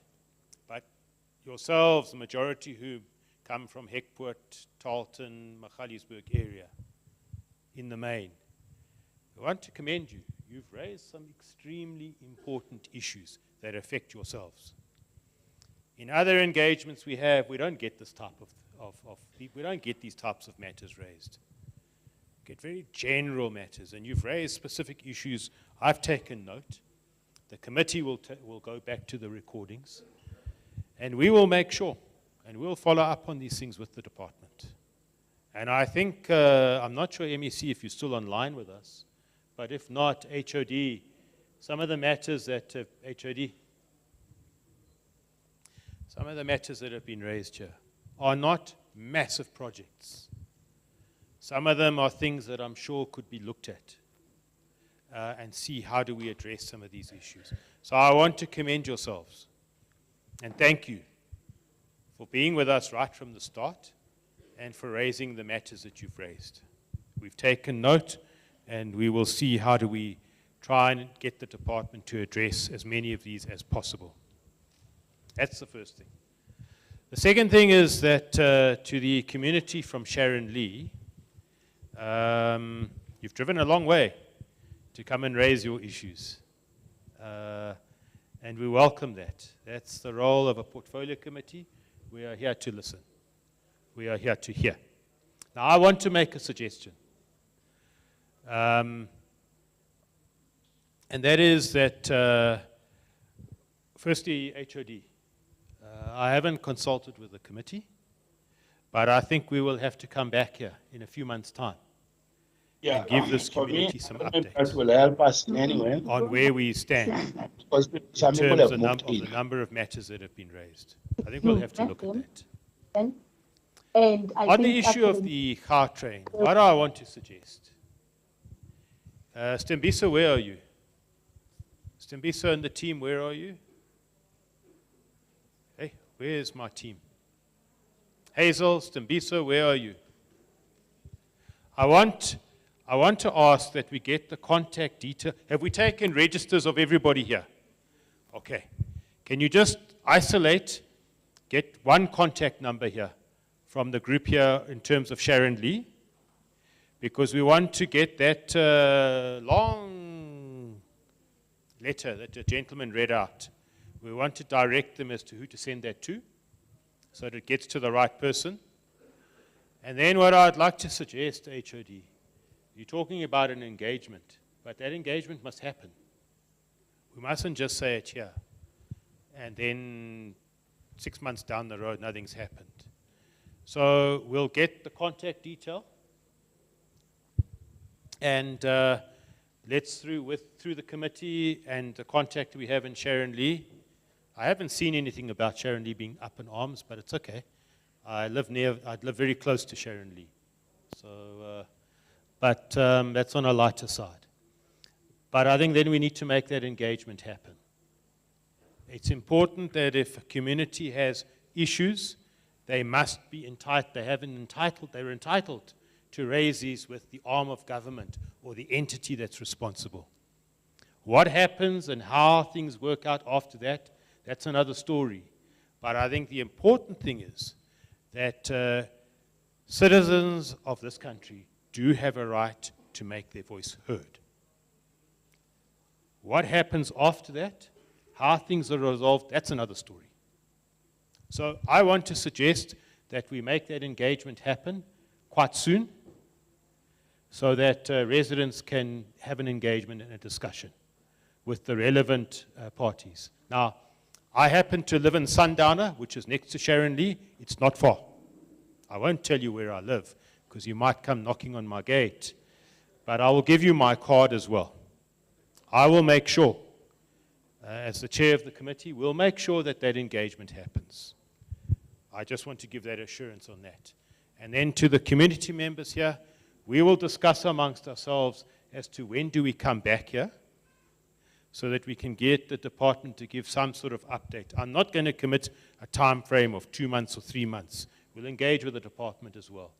but yourselves, the majority who come from Hekpoort, Tarleton, Magaliesburg area, in the main, I want to commend you. You've raised some extremely important issues that affect yourselves. In other engagements we have, we don't get this type we don't get these types of matters raised. We get very general matters, and you've raised specific issues. I've taken note. The committee will go back to the recordings, and we will make sure, and we'll follow up on these things with the department. And I think, I'm not sure, MEC, if you're still online with us, but if not, HOD, some of the matters that HOD, some of the matters that have been raised here are not massive projects. Some of them are things that I'm sure could be looked at and see how do we address some of these issues. So I want to commend yourselves and thank you for being with us right from the start and for raising the matters that you've raised. We've taken note, and we will see how do we try and get the department to address as many of these as possible. That's the first thing. The second thing is that to the community from Sharon Lee, you've driven a long way to come and raise your issues. And we welcome that. That's the role of a portfolio committee. We are here to listen. We are here to hear. Now, I want to make a suggestion. And that is that, firstly, HOD. I haven't consulted with the committee, but I think we will have to come back here in a few months' time and give this community some updates. That will help us anyway. On where we stand in terms of the number of matters that have been raised. I think we'll have to look at that. And on the issue of the Gautrain, what do I want to suggest? Stembiso, where are you? Stembiso and the team, where are you? Hey, where's my team? Hazel, Stembiso, where are you? I want to ask that we get the contact detail. Have we taken registers of everybody here? Okay. Can you just isolate, get one contact number here from the group here in terms of Sharon Lee? Because we want to get that long letter that the gentleman read out. We want to direct them as to who to send that to so that it gets to the right person. And then what I'd like to suggest, HOD, you're talking about an engagement, but that engagement must happen. We mustn't just say it here, and then 6 months down the road, nothing's happened. So we'll get the contact detail, and let's through the committee and the contact we have in Sharon Lee. I haven't seen anything about Sharon Lee being up in arms, but it's okay. I live very close to Sharon Lee. So, but that's on a lighter side. But I think then we need to make that engagement happen. It's important that if a community has issues, they must be entitled, they're entitled to raise these with the arm of government or the entity that's responsible. What happens and how things work out after that, that's another story. But I think the important thing is that citizens of this country do have a right to make their voice heard. What happens after that, how things are resolved, that's another story. So I want to suggest that we make that engagement happen quite soon so that residents can have an engagement and a discussion with the relevant parties. Now, I happen to live in Sundowner, which is next to Sharon Lee. It's not far. I won't tell you where I live because you might come knocking on my gate, but I will give you my card as well. I will make sure, as the chair of the committee, we'll make sure that that engagement happens. I just want to give that assurance on that. And then to the community members here, we will discuss amongst ourselves as to when do we come back here so that we can get the department to give some sort of update. I'm not going to commit a time frame of 2 months or 3 months. We'll engage with the department as well.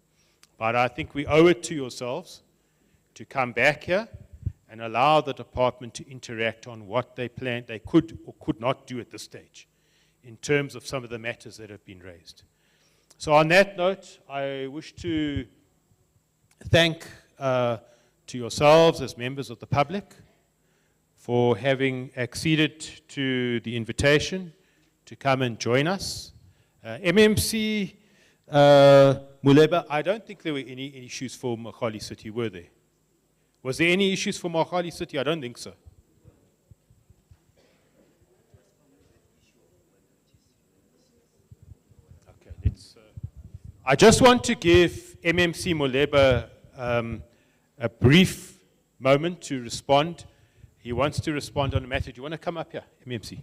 But I think we owe it to yourselves to come back here and allow the department to interact on what they planned, they could or could not do at this stage in terms of some of the matters that have been raised. So on that note, I wish to thank to yourselves as members of the public for having acceded to the invitation to come and join us. MMC Muleba, I don't think there were any issues for Mogale City, were there? Was there any issues for Mogale City? I don't think so. Okay, let's. I just want to give MMC Muleba a brief moment to respond. He wants to respond on a matter. Do you want to come up here, MMC?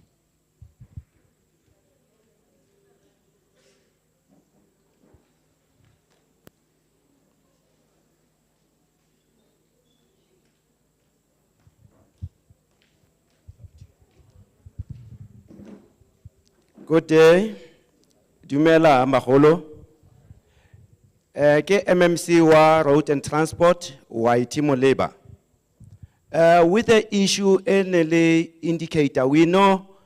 Good day. Dumela Maholo. Ke MMC wa Road and Transport wa Itimo Labor. With the issue NLA indicator, we know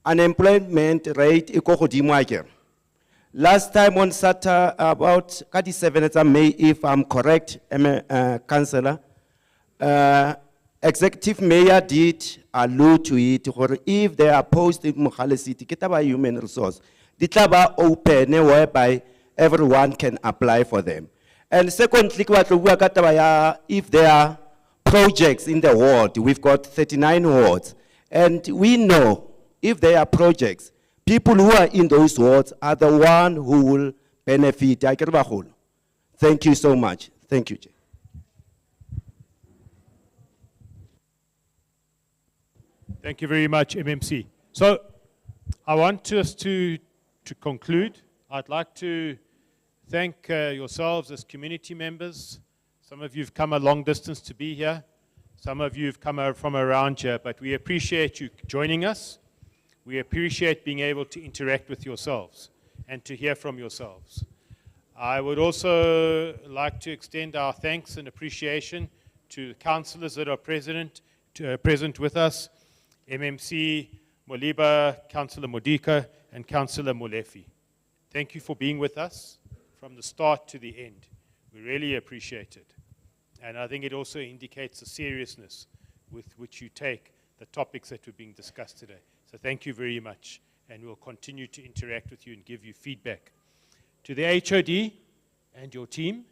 unemployment rate is godimo. Last time on Saturday, about 27th of May, if I'm correct, Councillor, Executive Mayor did allude to it, or if they are posted in Mogale City, kitaba human resource, the tlaba open whereby everyone can apply for them. And secondly, if there are projects in the ward, we've got 39 wards, and we know if there are projects, people who are in those wards are the one who will benefit. Thank you so much. Thank you, Chair. Thank you very much, MMC. So I want us to conclude. I'd like to thank yourselves as community members. Some of you have come a long distance to be here. Some of you have come from around here, but we appreciate you joining us. We appreciate being able to interact with yourselves and to hear from yourselves. I would also like to extend our thanks and appreciation to the councillors that are present with us, MMC Moliba, Councillor Modika, and Councillor Molefi. Thank you for being with us from the start to the end. We really appreciate it. And I think it also indicates the seriousness with which you take the topics that were being discussed today. So thank you very much, and we'll continue to interact with you and give you feedback. To the HOD and your team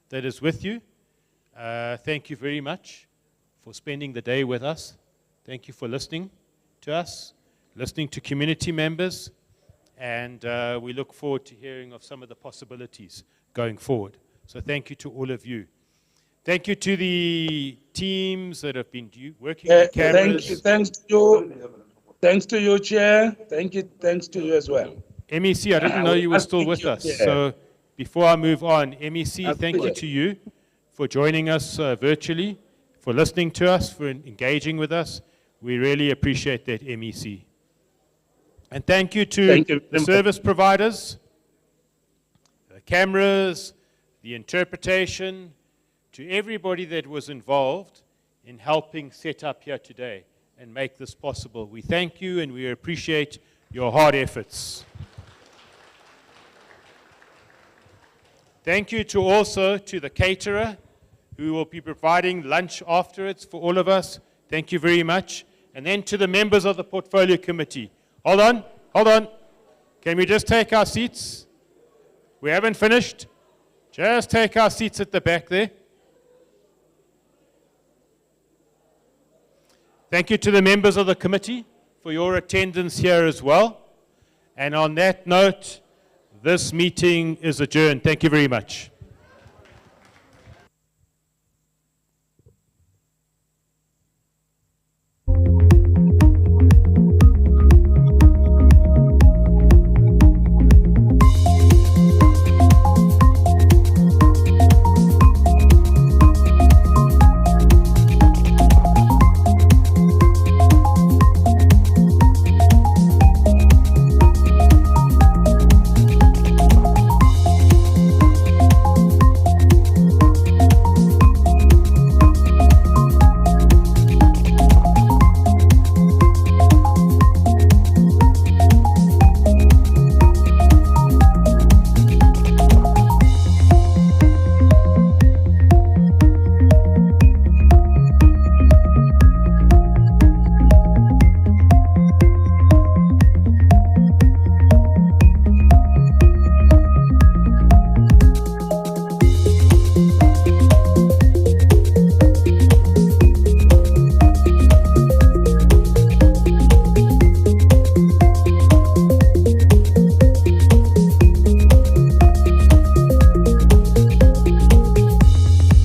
that is with you, thank you very much for spending the day with us. Thank you for listening to us, listening to community members, and we look forward to hearing of some of the possibilities going forward. So thank you to all of you. Thank you to the teams that have been working with cameras. Thanks to you, Chair. Thanks to you as well. MEC, I didn't know you were still with us. So before I move on, MEC, thank you to you for joining us virtually, for listening to us, for engaging with us. We really appreciate that, MEC. And thank you to the service providers, the cameras, the interpretation, to everybody that was involved in helping set up here today and make this possible. We thank you and we appreciate your hard efforts. Thank you also to the caterer who will be providing lunch afterwards for all of us. Thank you very much. And then to the members of the Portfolio Committee. Hold on, hold on. Can we just take our seats? We haven't finished. Just take our seats at the back there. Thank you to the members of the committee for your attendance here as well. And on that note, this meeting is adjourned. Thank you very much.